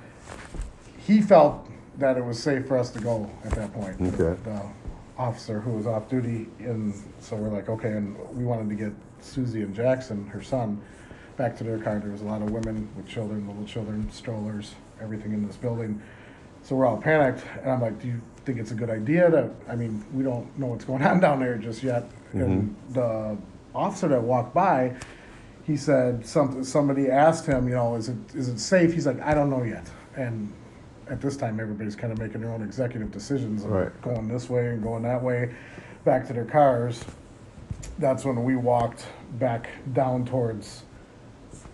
He felt that it was safe for us to go at that point. Okay. The officer who was off duty, and so we're like, okay, and we wanted to get Susie and Jackson, her son, back to their car. There was a lot of women with children, little children, strollers, everything in this building. So we're all panicked, and I'm like, do you think it's a good idea to, I mean, we don't know what's going on down there just yet. Mm-hmm. And the officer that walked by, he said somebody asked him, is it safe? He's like, I don't know yet. And at this time, everybody's kind of making their own executive decisions of going this way and going that way, back to their cars. That's when we walked back down towards,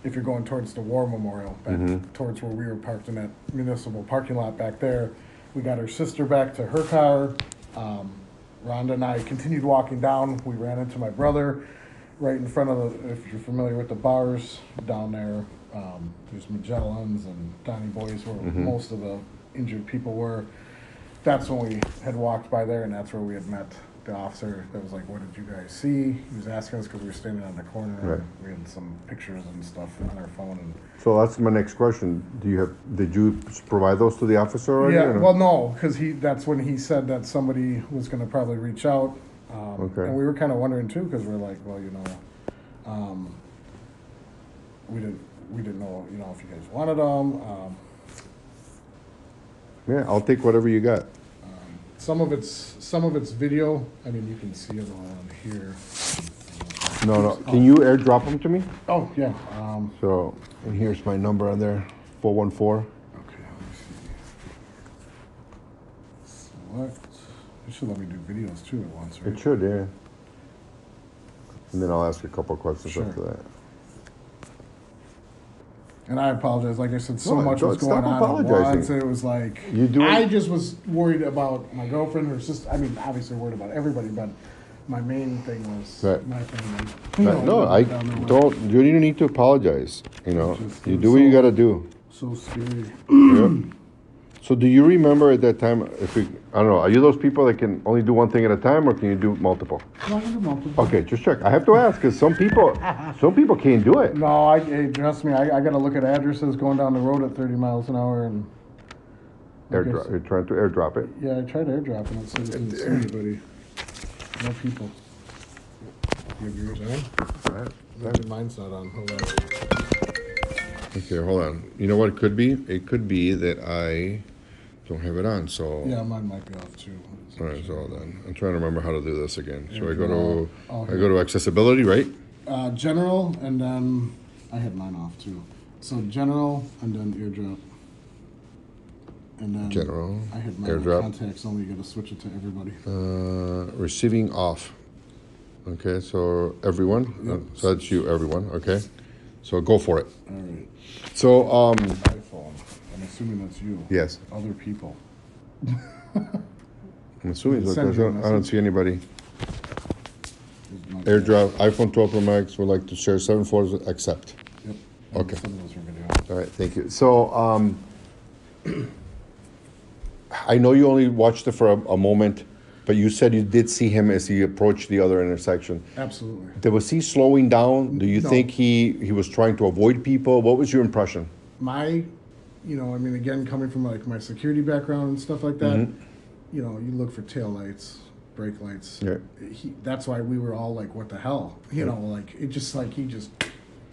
if you're going towards the War Memorial, back towards where we were parked in that municipal parking lot back there. We got her sister back to her car. Rhonda and I continued walking down. We ran into my brother right in front of if you're familiar with the bars down there. There's Magellan's and Donnie Boy's where most of the injured people were. That's when we had walked by there, and that's where we had met the officer that was like, what did you guys see? He was asking us because we were standing on the corner. Right. And we had some pictures and stuff on our phone. And So that's my next question. Did you provide those to the officer already? yeah, well, no, because that's when he said that somebody was going to probably reach out. Okay. And we were kind of wondering too, because we're like, well, we didn't know, if you guys wanted them. Yeah, I'll take whatever you got. Some of it's video. I mean, you can see it on here. No. Can you airdrop them to me? Oh, yeah. So, and here's my number on there, 414. Okay, let me see. Select. It should let me do videos too at once, right? It should, yeah. And then I'll ask you a couple of questions after that. And I apologize. Like I said, so much was stop going on at apologizing. once. It was like, You I just was worried about my girlfriend, her sister. I mean, obviously worried about everybody, but my main thing was my family. You don't need to apologize. You do what you got to do. So scary. Yep. So do you remember at that time, I don't know, are you those people that can only do one thing at a time, or can you do multiple? No, I can do multiple. Okay, just check. I have to ask, because some people can't do it. No, trust me, I got to look at addresses going down the road at 30 miles an hour and... Airdrop. You're trying to airdrop it? Yeah, I tried airdropping it, so it didn't see anybody. No people. You have yours on? Maybe mine's not on. Hold on. Okay, hold on. You know what it could be? It could be that I don't have it on, so... Yeah, mine might be off too. All right, so hold on. I'm trying to remember how to do this again. So I go to accessibility, right? General, and then I had mine off too. So general, and then airdrop. And then general, I had my airdrop. Contacts only. You got to switch it to everybody. Receiving off. Okay, so everyone. Yep. So that's you, everyone. Okay, so go for it. All right. So iPhone. I'm assuming that's you. Yes. Other people. I'm assuming so, 'cause I don't see anybody. AirDrop, iPhone 12 Pro Max would like to share 7 photos. Accept. Yep. Okay. Some of those are video. All right, thank you. So, I know you only watched it for a moment, but you said you did see him as he approached the other intersection. Absolutely. Was he slowing down? Do you No. think he was trying to avoid people? What was your impression? Again, coming from like my security background and stuff like that, Mm-hmm. you look for tail lights, brake lights. Yeah. That's why we were all like, what the hell? It just like he just,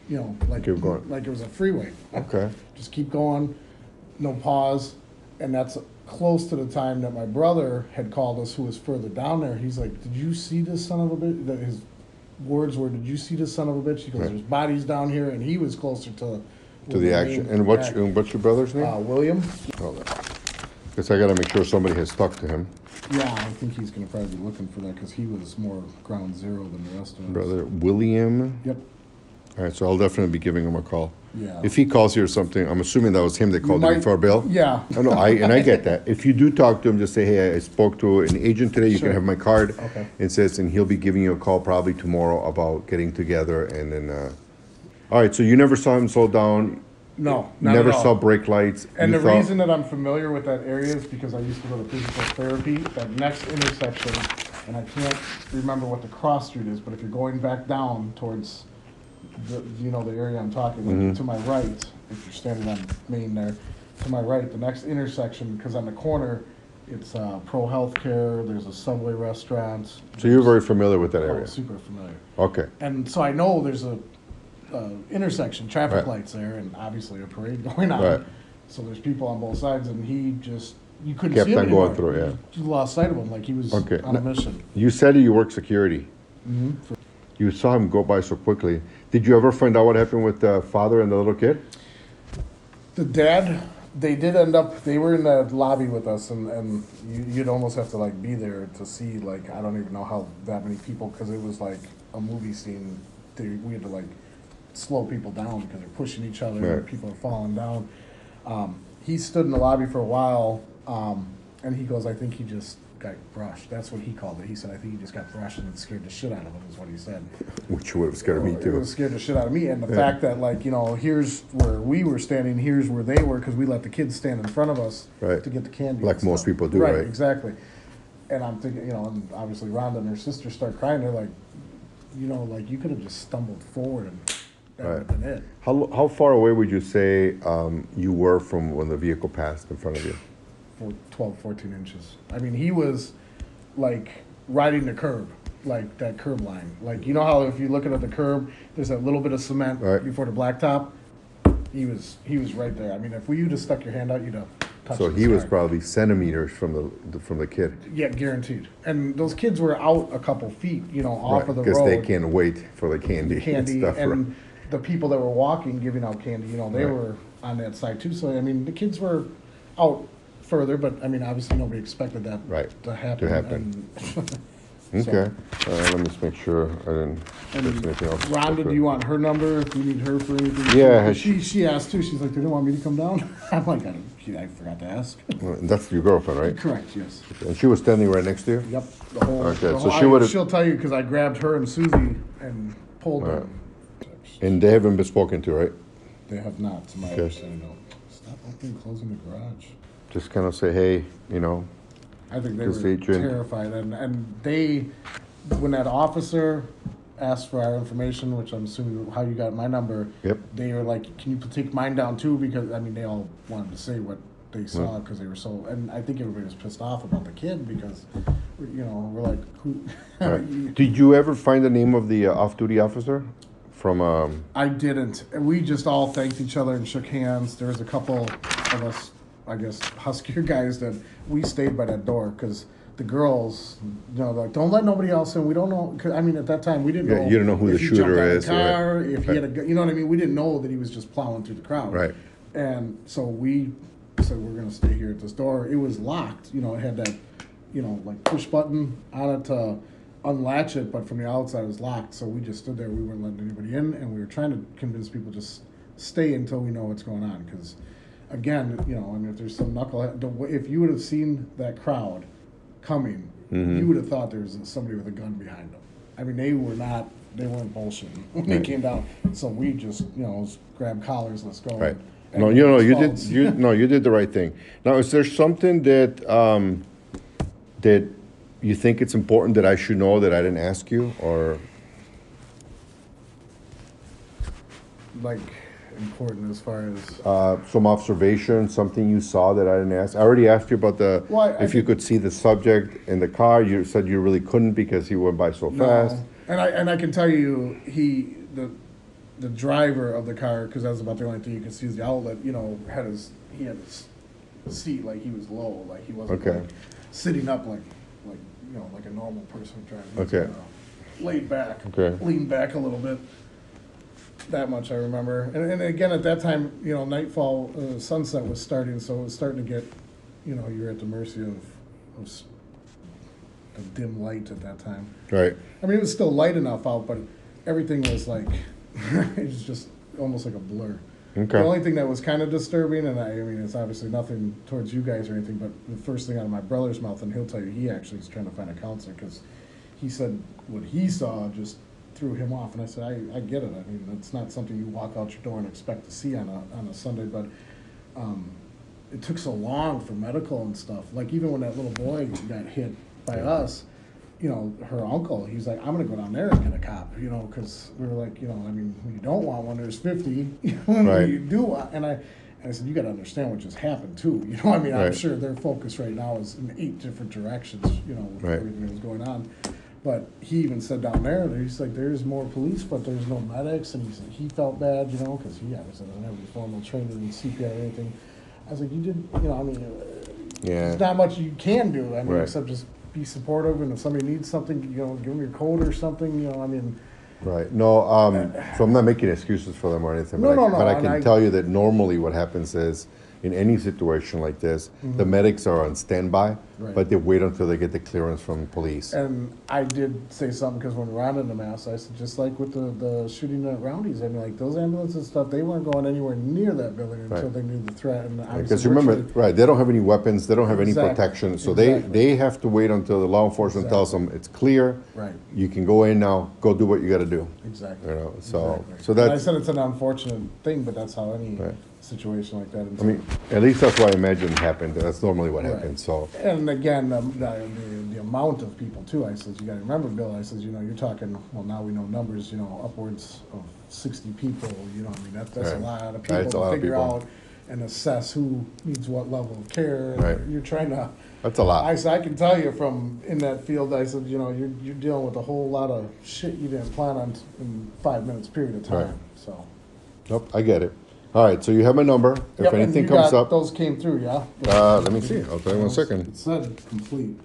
Keep going. like it was a freeway. Okay. Just keep going, no pause. And that's close to the time that my brother had called us, who was further down there. He's like, did you see this son of a bitch? His words were, did you see this son of a bitch? He goes, there's bodies down here. And he was closer to the action. And what's your brother's name? William. Hold on. Because I got to make sure somebody has talked to him. Yeah, I think he's going to probably be looking for that because he was more ground zero than the rest of us. Brother William. Yep. All right, so I'll definitely be giving him a call. Yeah. If he calls you or something, I'm assuming that was him that called you before Bill. Yeah. No, I get that. If you do talk to him, just say, hey, I spoke to an agent today. You Sure. can have my card. Okay. And he'll be giving you a call probably tomorrow about getting together. And then, all right. So you never saw him slow down. No, not never at all. saw brake lights. And You the thought- reason that I'm familiar with that area is because I used to go to physical therapy. That next intersection, and I can't remember what the cross street is, but if you're going back down towards the area I'm talking about, Mhm. to my right, if you're standing on Main there, to my right, the next intersection, because on the corner, it's Pro Healthcare, there's a Subway restaurant. So you're very familiar with that Oh, area? super familiar. Okay. And so I know there's a intersection, traffic Right. lights there, and obviously a parade going on. Right. So there's people on both sides, and he just, you couldn't Kept see him on anymore. going through, yeah. You lost sight of him, like he was Okay. on a mission. You said you work security. Mhm. You saw him go by so quickly. Did you ever find out what happened with the father and the little kid? The dad, they did end up, they were in the lobby with us, and you'd almost have to like be there to see, like, I don't even know how that many people, because it was like a movie scene. We had to like slow people down because they're pushing each other, Right. and people are falling down. He stood in the lobby for a while, and he goes, I think he just got brushed. That's what he called it. He said, I think he just got brushed and it scared the shit out of him, is what he said. Which would have scared me It too. was scared the shit out of me. And the Yeah. fact that, like, here's where we were standing, here's where they were, because we let the kids stand in front of us Right. to get the candy. Like and most stuff. people do, right? Exactly. And I'm thinking, and obviously Rhonda and her sister start crying. They're like, like, you could have just stumbled forward and that would have been it. How far away would you say you were from when the vehicle passed in front of you? 12, 14 inches. I mean, he was like riding the curb, like that curb line. Like, you know how if you're looking at the curb, there's that little bit of cement Right. before the blacktop? He was right there. I mean, if you'd have stuck your hand out, you'd have touched So the he was sky. probably centimeters from the kid. Yeah, guaranteed. And those kids were out a couple feet, off of the road. Because they can't wait for the candy, and stuff. and right. the people that were walking, giving out candy, they Right. were on that side too. So, I mean, the kids were out further, but, I mean, obviously nobody expected that to happen. And- Okay. Let me just make sure I didn't And miss anything else. Rhonda, do you want her number? Do you need her for anything? Yeah, She asked too. She's like, they didn't want me to come down. I'm like, I forgot to ask. Well, that's your girlfriend, right? Correct, yes. And she was standing right next to you? Yep. The whole. Okay, the so whole- she would have. She'll tell you because I grabbed her and Susie and pulled them. And they haven't been spoken to, right? They have not, to my Okay. understanding. No. Stop opening, closing the garage. Just kind of say, hey, I think they Just were Adrian. terrified, and they, when that officer asked for our information, which I'm assuming how you got my number. Yep. They were like, "Can you take mine down too?" Because I mean, they all wanted to say what they saw because they were so. And I think everybody was pissed off about the kid because, we're like, who? Right. Did you ever find the name of the off-duty officer from? I didn't. And we just all thanked each other and shook hands. There was a couple of us, I guess, huskier guys that we stayed by that door because the girls, like, don't let nobody else in. We don't know. Cause, I mean, at that time, we didn't know. You don't know who if the he shooter jumped out of is, the car, right. if he had a gun. You know what I mean? We didn't know that he was just plowing through the crowd. Right. And so we said, we're going to stay here at this door. It was locked. It had that, like push button on it to unlatch it, but from the outside it was locked. So we just stood there. We weren't letting anybody in, and we were trying to convince people just stay until we know what's going on. Because, again, I mean, if there's some knucklehead, if you would have seen that crowd coming, you would have thought there was somebody with a gun behind them. I mean, they weren't bullshitting when they came down. So we just, grab collars, let's go. Right. And No, you did the right thing. Now, is there something that that you think it's important that I should know that I didn't ask you, or like important as far as some observation, something you saw that I didn't ask? I already asked you about the if you could see the subject in the car. You said you really couldn't because he went by so fast. And I can tell you, the driver of the car, because that's about the only thing you could see is the outlet. Had his seat like he was low, like he wasn't like, sitting up like a normal person driving. Okay. Laid back. Okay. Leaned back a little bit. That much I remember. And again, at that time, nightfall, sunset was starting, so it was starting to get you're at the mercy of a dim light at that time. Right. I mean, it was still light enough out, but everything was like, it was just almost like a blur. Okay. The only thing that was kind of disturbing, and I mean, it's obviously nothing towards you guys or anything, but the first thing out of my brother's mouth, and he'll tell you he actually is trying to find a counselor because he said what he saw just threw him off. And I said, I get it. I mean, it's not something you walk out your door and expect to see on a Sunday, but it took so long for medical and stuff. Like even when that little boy got hit by us, her uncle, he's like, I'm going to go down there and get a cop, because we were like, I mean, when you don't want one, there's 50, Right. you do want, and I said, you got to understand what just happened too, I mean, I'm Right. sure their focus right now is in 8 different directions, with Right. everything that's going on. But he even said down there, he's like, there's more police, but there's no medics, and he said he felt bad, because he obviously doesn't have any formal training in CPR or anything. I was like, you didn't, I mean, there's not much you can do, I mean, Right. except just be supportive, and if somebody needs something, give them your code or something, I mean. Right. No, so I'm not making excuses for them or anything. No, but I and can tell you that normally what happens is, in any situation like this, the medics are on standby, Right. but they wait until they get the clearance from police. And I did say something, because when Ron in the mass, I said, just like with the shooting at Roundy's, I mean, like those ambulances and stuff, they weren't going anywhere near that building until Right. they knew the threat. And Because remember, right, they don't have any weapons, they don't have any Exactly. protection, so Exactly. they have to wait until the law enforcement tells them it's clear. Right. You can go in now, go do what you got to do. Exactly. So And I that's. said it's an unfortunate thing, but that's how any situation like that. I mean, at least that's what I imagine happened. That's normally what Right. happens. So. And again, the amount of people too. I said, you got to remember, Bill. I said, you're talking. Well, now we know numbers. Upwards of 60 people. I mean, that's Right. a lot of people That's a lot to of figure people. out and assess who needs what level of care. Right. You're trying to. That's a lot. I said, I can tell you from in that field. I said, you're dealing with a whole lot of shit you didn't plan on in 5 minutes period of time. Right. So. Nope, I get it. All right, so you have my number. If Yep, and anything you comes got- up, those came through, yeah. let me see. I'll tell you 1 second. It said complete.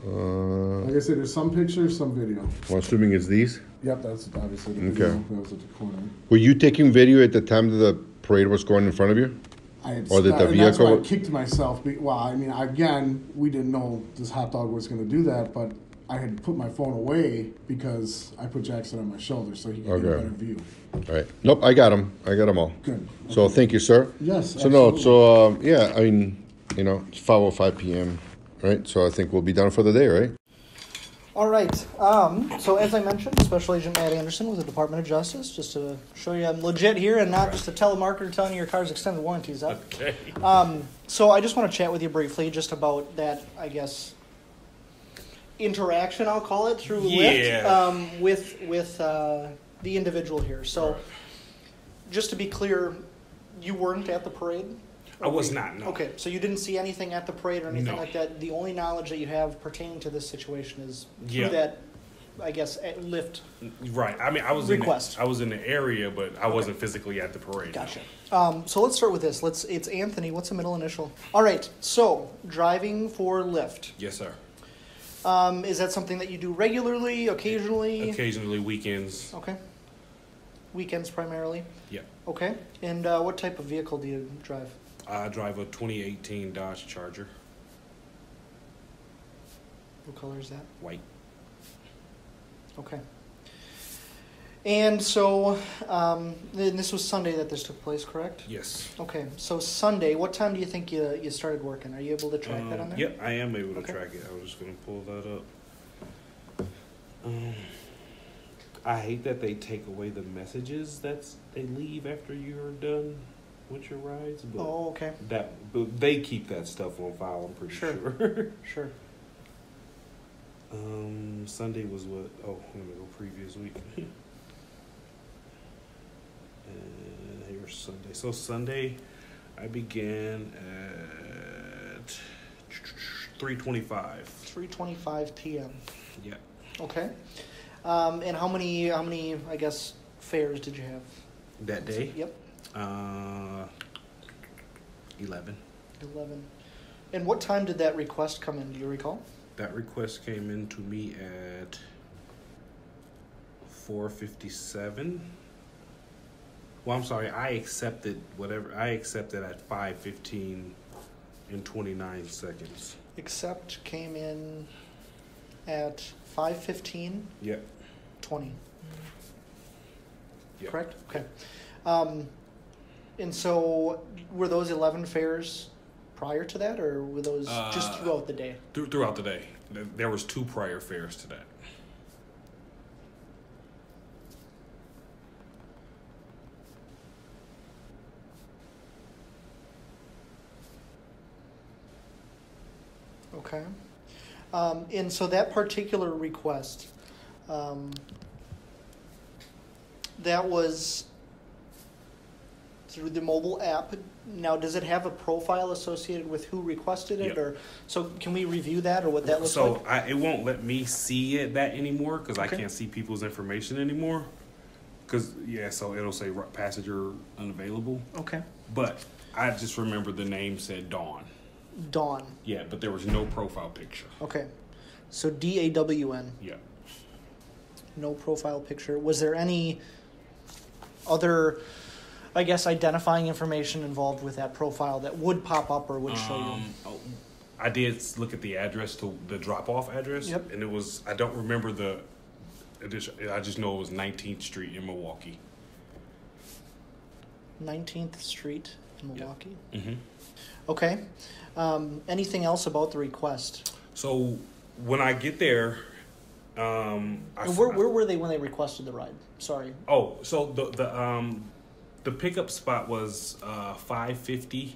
Like Like I said, there's some pictures, some video. I'm assuming it's these. Yep, that's obviously the Okay. video that was at the corner. Were you taking video at the time that the parade was going in front of you? I had Or that the and that's why I vehicle? kicked myself. Well, I mean, again, we didn't know this hot dog was going to do that, but I had put my phone away because I put Jackson on my shoulder so he could get a Okay. better view. All right. Nope, I got them. I got them all. Good. So thank you, sir. Yes, So no, absolutely. so yeah, I mean, it's 5:05 p.m. Right. So I think we'll be done for the day, right? All right. So as I mentioned, Special Agent Matt Anderson with the Department of Justice, just to show you I'm legit here and not just a telemarketer telling you your car's extended warranty's up. Okay. So I just want to chat with you briefly just about that, I guess, interaction, I'll call it, through Lyft with the individual here. So just to be clear, you weren't at the parade? I was not, no. Okay, so you didn't see anything at the parade or anything No. like that? The only knowledge that you have pertaining to this situation is through Yeah. that, I guess, Lyft Right. I mean, I was request. I was in the area, but I wasn't physically at the parade. Gotcha. So let's start with this. It's Anthony. What's the middle initial? All right. So driving for Lyft. Yes, sir. Is that something that you do regularly, occasionally? Occasionally, weekends. Okay. Weekends primarily. Yeah. Okay. And what type of vehicle do you drive? I drive a 2018 Dodge Charger. What color is that? White. Okay. And so, and this was Sunday that this took place, correct? Yes. Okay. So Sunday, what time do you think you started working? Are you able to track that on there? Yep, I am able to track it. I was just going to pull that up. I hate that they take away the messages that they leave after you're done with your rides. But Oh, okay. but they keep that stuff on file, I'm pretty sure. Sure. Sunday was what? Oh, let me go previous week. And here's Sunday. So Sunday, I began at 3:25. 3:25 p.m. Yeah. Okay. And how many I guess fares did you have That day? Yep. 11. 11. And what time did that request come in? Do you recall? That request came in to me at 4:57. Well, I'm sorry. I accepted whatever. I accepted at 5:15 and 29 seconds. Accept came in at 5:15. Yep. 20. Yep. Correct? Okay. And so were those 11 fares prior to that, or were those just throughout the day? Throughout the day. There was 2 prior fares to that. Okay. And so that particular request, that was through the mobile app. Now, does it have a profile associated with who requested it? Yep. Or so can we review that or what that looks like? So it won't let me see that anymore because Okay. I can't see people's information anymore. So it'll say passenger unavailable. Okay. But I just remember the name said Dawn. Dawn. Yeah, but there was no profile picture. Okay. So DAWN. Yeah. No profile picture. Was there any other, I guess, identifying information involved with that profile that would pop up or would show you? I did look at the address, to the drop-off address, Yep. and it was, I don't remember the addition, I just know it was 19th Street in Milwaukee. 19th Street in Milwaukee. Mm-hmm. Okay. Anything else about the request? So when I get there, And where were they when they requested the ride? Sorry. Oh, so the pickup spot was 550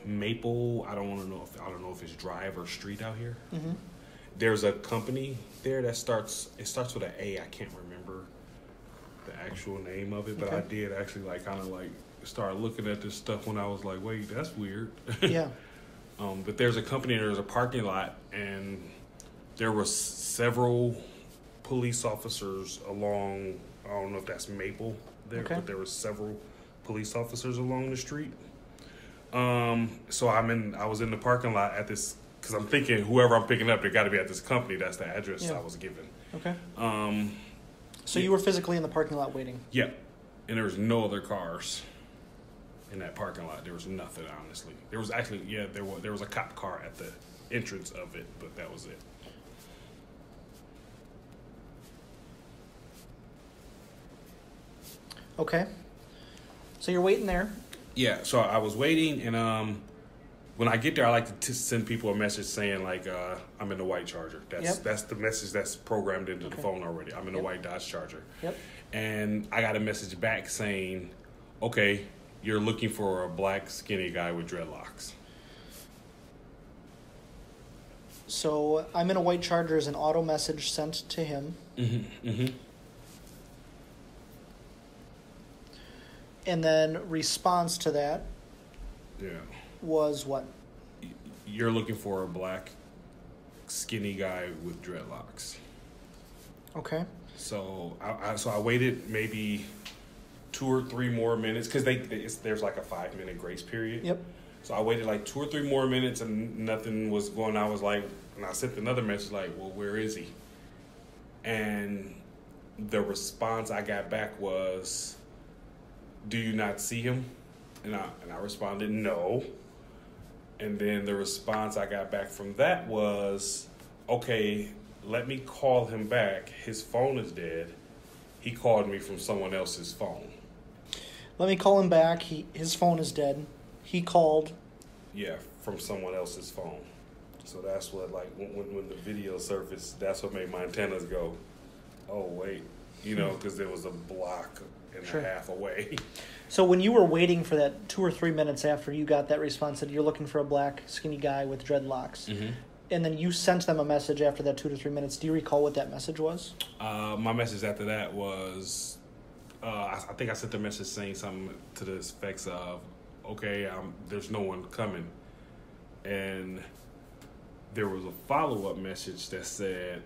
Maple. I don't know if it's Drive or Street out here. Mm-hmm. There's a company there that starts with an A. I can't remember the actual name of it, but Okay. I did actually start looking at this stuff when I was like, wait, that's weird. Yeah. But there's a company, there's a parking lot, and there were several police officers along, I don't know if that's Maple there, Okay. but there were several police officers along the street. So I was in the parking lot at this, because I'm thinking whoever I'm picking up, they got to be at this company. That's the address Yeah. I was given. Okay. So you were physically in the parking lot waiting? Yeah. And there was no other cars in that parking lot. There was nothing, honestly. There was actually, there was a cop car at the entrance of it, but that was it. Okay. So you're waiting there. Yeah, so I was waiting, and when I get there, I like to send people a message saying, like, I'm in the white Charger. That's the message that's programmed into the phone already. I'm in the white Dodge Charger. Yep. And I got a message back saying, okay, you're looking for a black skinny guy with dreadlocks. So I'm in a white Charger is an auto message sent to him. Mm-hmm. Mm-hmm. And then response to that was what? You're looking for a black skinny guy with dreadlocks. Okay. So I waited maybe 2 or 3 more minutes because there's like a 5-minute grace period. Yep. So I waited like 2 or 3 more minutes and nothing was going. I was like, and I sent another message like, well, where is he? And the response I got back was, do you not see him? And I responded, no. And then the response I got back from that was, okay, let me call him back. His phone is dead. He called me from someone else's phone. Let me call him back. His phone is dead. He called. Yeah, from someone else's phone. So that's what, like, when the video surfaced, that's what made my antennas go, oh, wait. Because there was a block and a half away. So when you were waiting for that 2 or 3 minutes after you got that response that you're looking for a black skinny guy with dreadlocks, Mm-hmm. and then you sent them a message after that 2 to 3 minutes, do you recall what that message was? My message after that was, I think I sent the message saying something to the effects of, okay, there's no one coming. And there was a follow-up message that said,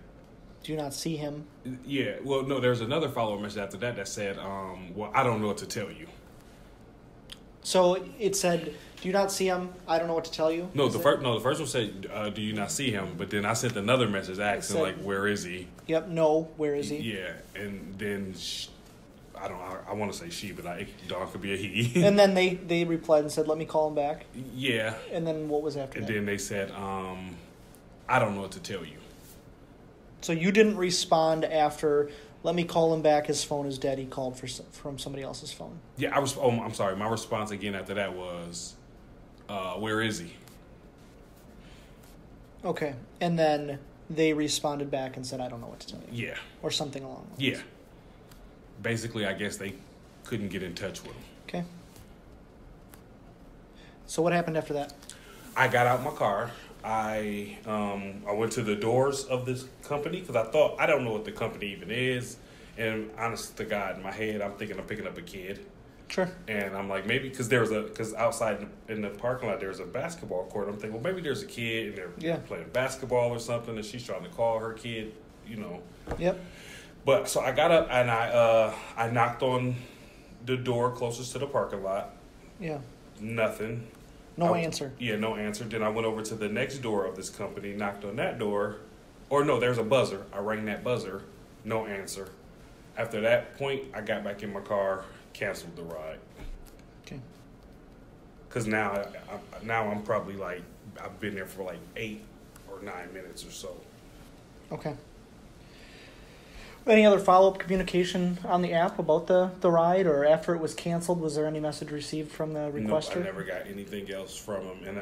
do you not see him? Yeah, well, no, there's another follow-up message after that said, well, I don't know what to tell you. So it said, do you not see him? I don't know what to tell you? No, the first one said, do you not see him? But then I sent another message asking, like, where is he? Yep, no, where is he? Yeah, and then I want to say she, but dog could be a he. And then they replied and said, "Let me call him back." Yeah. And then what was after and that? And then they said, "I don't know what to tell you." So you didn't respond after, "Let me call him back. His phone is dead." He called from somebody else's phone. Yeah, I'm sorry. My response again after that was, "Where is he?" Okay, and then they responded back and said, "I don't know what to tell you." Yeah. Or something along those lines. Yeah. Basically, I guess they couldn't get in touch with him. Okay. So what happened after that? I got out my car. I went to the doors of this company because I don't know what the company even is. And honest to God, in my head, I'm thinking I'm picking up a kid. Sure. And I'm like, maybe because outside in the parking lot there's a basketball court. I'm thinking, well, maybe there's a kid and they're playing basketball or something, and she's trying to call her kid, Yep. But so I got up and I knocked on the door closest to the parking lot. Yeah. Nothing. No answer. Yeah, no answer. Then I went over to the next door of this company, knocked on that door. Or no, there's a buzzer. I rang that buzzer. No answer. After that point, I got back in my car, canceled the ride. Okay. Because now I'm probably like, I've been there for like 8 or 9 minutes or so. Okay. Any other follow-up communication on the app about the ride, or after it was canceled? Was there any message received from the requester? No, I never got anything else from him, and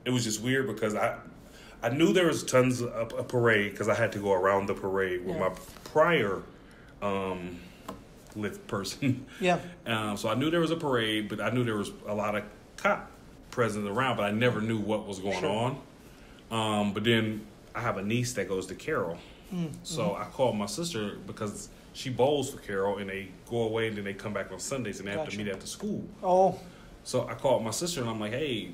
it was just weird because I knew there was tons of a parade because I had to go around the parade with my prior Lyft person. Yeah. So I knew there was a parade, but I knew there was a lot of cop present around, but I never knew what was going on. But then I have a niece that goes to Carroll. So I called my sister because she bowls for Carroll, and they go away and then they come back on Sundays and they have to meet at the school. Oh. So I called my sister and I'm like, hey,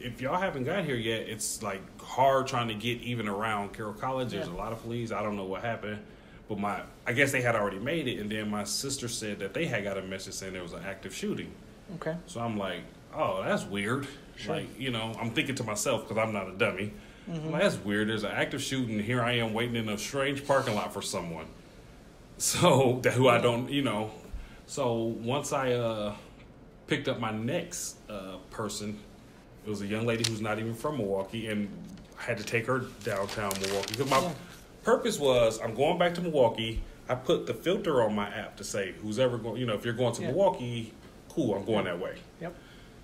if y'all haven't got here yet, it's like hard trying to get even around Carroll College. There's a lot of police. I don't know what happened. But I guess they had already made it, and then my sister said that they had got a message saying there was an active shooting. Okay. So I'm like, oh, that's weird. Sure. Like, I'm thinking to myself, because I'm not a dummy. Mm-hmm. Well, that's weird. There's an active shooting. Here I am waiting in a strange parking lot for someone. So, who I don't, So, once I picked up my next person, it was a young lady who's not even from Milwaukee, and I had to take her downtown Milwaukee. Because my purpose was, I'm going back to Milwaukee. I put the filter on my app to say, who's ever going, if you're going to Milwaukee, cool, I'm going that way. Yep.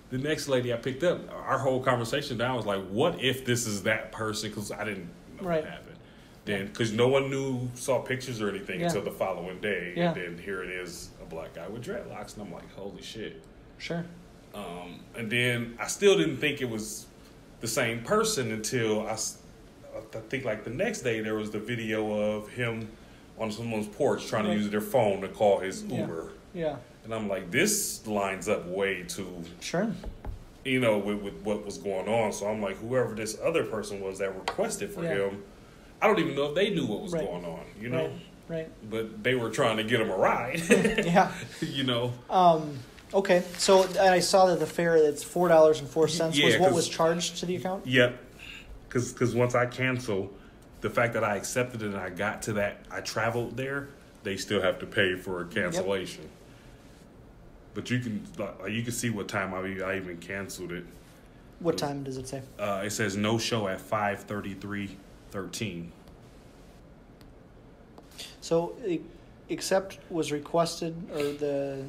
The next lady I picked up, our whole conversation down was like, what if this is that person? Because I didn't know what happened. Then, because no one saw pictures or anything until the following day. Yeah. And then here it is, a black guy with dreadlocks. And I'm like, holy shit. Sure. And then I still didn't think it was the same person until I think like the next day there was the video of him on someone's porch trying to use their phone to call his Uber. Yeah. And I'm like, this lines up way too, with what was going on. So I'm like, whoever this other person was that requested for him, I don't even know if they knew what was going on, Right. But they were trying to get him a ride. Yeah. Okay, so I saw that the fare that's $4.04 was what was charged to the account? Yep. Because once I canceled, the fact that I accepted it and I got to that, I traveled there, they still have to pay for a cancellation. Yep. But you can see what time I even canceled it. What time does it say? It says no show at 5:33:13. So, accept was requested, or the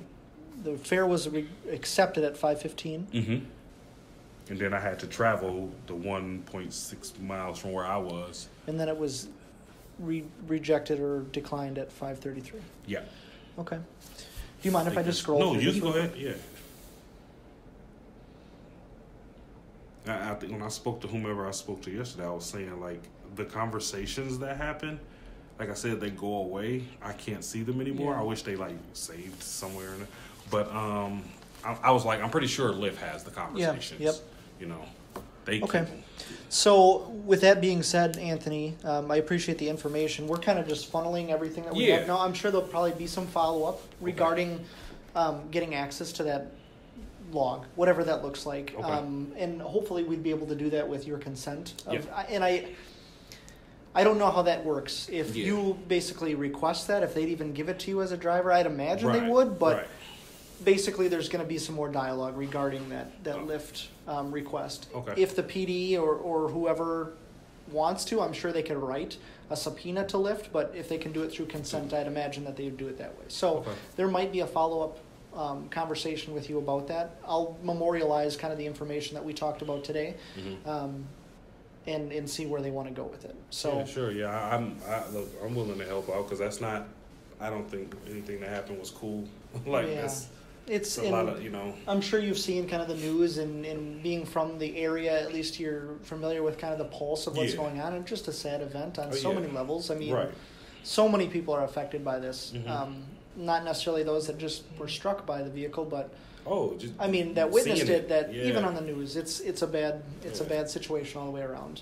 fare was accepted at 5:15. Mm-hmm. And then I had to travel the 1.6 miles from where I was. And then it was rejected or declined at 5:33. Yeah. Okay. Do you mind if I just scroll? No, you can go ahead. Yeah. I think when I spoke to whomever I spoke to yesterday, I was saying like the conversations that happen, like I said, they go away. I can't see them anymore. Yeah. I wish they like saved somewhere in it. But I was like, I'm pretty sure Lyft has the conversations. Yeah. Yep. They okay. keep them. So with that being said, Anthony, I appreciate the information. We're kind of just funneling everything that we have. No, I'm sure there'll probably be some follow-up regarding getting access to that log, whatever that looks like. Okay. And hopefully we'd be able to do that with your consent. And I I don't know how that works. If Yeah. you basically request that, if they'd even give it to you as a driver, I'd imagine they Right, would. But right. basically, there's going to be some more dialogue regarding that lift request. Okay. If the PD or whoever wants to, I'm sure they could write a subpoena to lift. But if they can do it through consent, I'd imagine that they would do it that way. So Okay. there might be a follow-up conversation with you about that. I'll memorialize kind of the information that we talked about today. Mhm. And see where they want to go with it. So yeah, sure, yeah, look, I'm willing to help out because that's not. I don't think anything that happened was cool. Like yeah. it's a lot of, you know. I'm sure you've seen kind of the news and being from the area, at least you're familiar with kind of the pulse of what's Yeah. going on. And just a sad event on Oh, so yeah. many levels. I mean, Right. so many people are affected by this. Mhm. Not necessarily those that just were struck by the vehicle, but Just I mean that witnessed seeing it. That yeah. even on the news, it's a bad situation all the way around.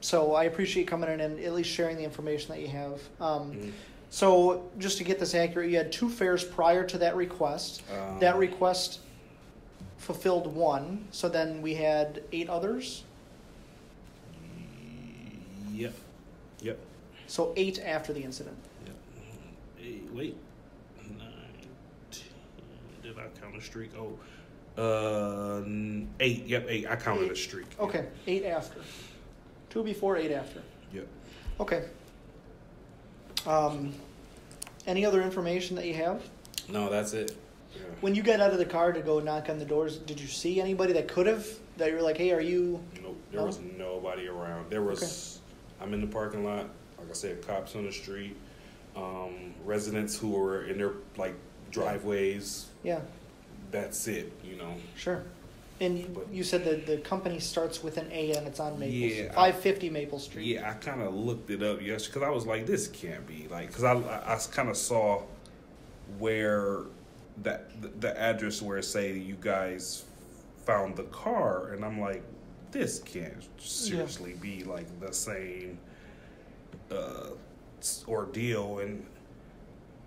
So I appreciate coming in and at least sharing the information that you have. So just to get this accurate, you had 2 fares prior to that request. That request fulfilled 1. So then we had 8 others. Yep. So 8 after the incident. Yep. 8, wait. 9, 10. Did I count a streak? 8. Yep, 8. I counted a streak. Okay, 8 after. 2 before, 8 after. Yep. Okay. Any other information that you have? No, that's it. Yeah. When you got out of the car to go knock on the doors, did you see anybody that could have? That you were like, hey, are you? Nope. There was nobody around. There was. I'm in the parking lot. Like I said, cops on the street, residents who were in their like driveways. Yeah. That's it. You know. Sure. And you said that the company starts with an A and it's on Maple Yeah, 550 Maple Street. Yeah, I kind of looked it up yesterday because I was like, this can't be like because I kind of saw where the address where it say you guys found the car, and I'm like, this can't seriously be like the same ordeal. And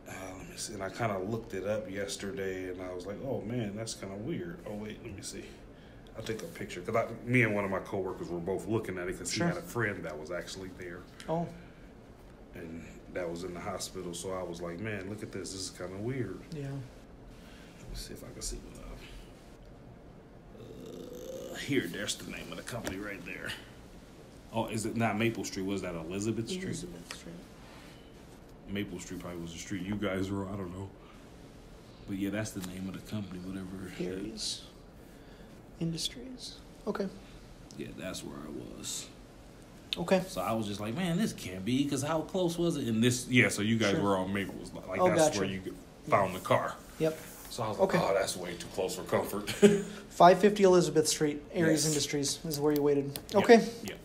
let me see. And I kind of looked it up yesterday, and I was like, oh man, that's kind of weird. Oh wait, let me see. I'll take a picture because me and one of my coworkers were both looking at it because Sure. he had a friend that was actually there. Oh. And that was in the hospital, so I was like, man, look at this. This is kind of weird. Yeah. Let me see if I can see what here, there's the name of the company right there. Oh, is it not Maple Street? Was that Elizabeth Street? Elizabeth Street. Maple Street probably was the street you guys were. I don't know. But yeah, that's the name of the company, whatever. Harry's Industries. Okay. Yeah, that's where I was. Okay. So I was just like, man, this can't be, because how close was it? And this, yeah, so you guys Sure. were on Maple. Like, Oh, that's gotcha. where you found the car. Yep. So I was like, Okay. oh, that's way too close for comfort. 550 Elizabeth Street, Aries Yes. Industries is where you waited. Yep, Okay. yep.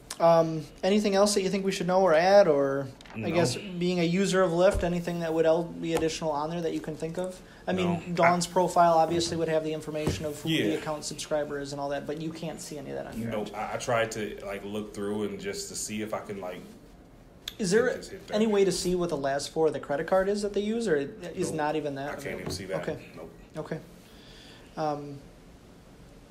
Anything else that you think we should know or add, or I No. guess being a user of Lyft, anything that would be additional on there that you can think of? I mean, No. Dawn's profile obviously would have the information of who the Yeah. account subscriber is and all that, but you can't see any of that on your Nope. end. I tried to like look through and just to see if I can like. Is there just hit that. any way to see what the last 4 of the credit card is that they use, or is Nope. not even that? I can't even see that. Okay. Nope. Okay.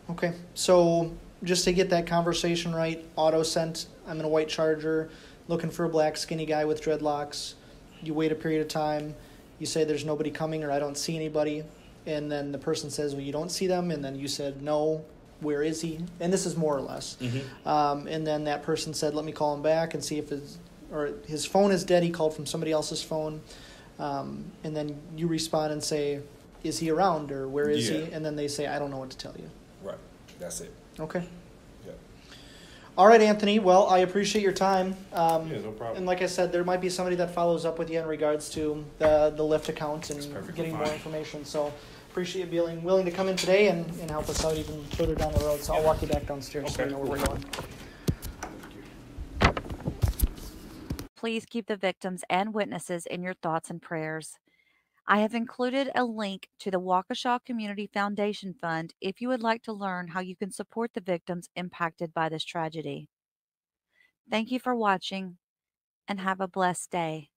Okay. So just to get that conversation right, auto sent. I'm in a white Charger, looking for a black skinny guy with dreadlocks. You wait a period of time. You say there's nobody coming, or I don't see anybody, and then the person says, well, you don't see them, and then you said, no, where is he? And this is more or less. Mm-hmm. And then that person said, let me call him back and see if his phone is dead. He called from somebody else's phone. And then you respond and say, is he around, or where is he? Yeah. And then they say, I don't know what to tell you. Right. That's it. Okay. Yeah. All right, Anthony. Well, I appreciate your time. Yeah, no problem. And like I said, there might be somebody that follows up with you in regards to the Lyft account and getting more fine. information. So appreciate you being willing to come in today and help us out even further down the road. So I'll walk you back downstairs so you know where we're going. Please keep the victims and witnesses in your thoughts and prayers. I have included a link to the Waukesha Community Foundation Fund if you would like to learn how you can support the victims impacted by this tragedy. Thank you for watching, and have a blessed day.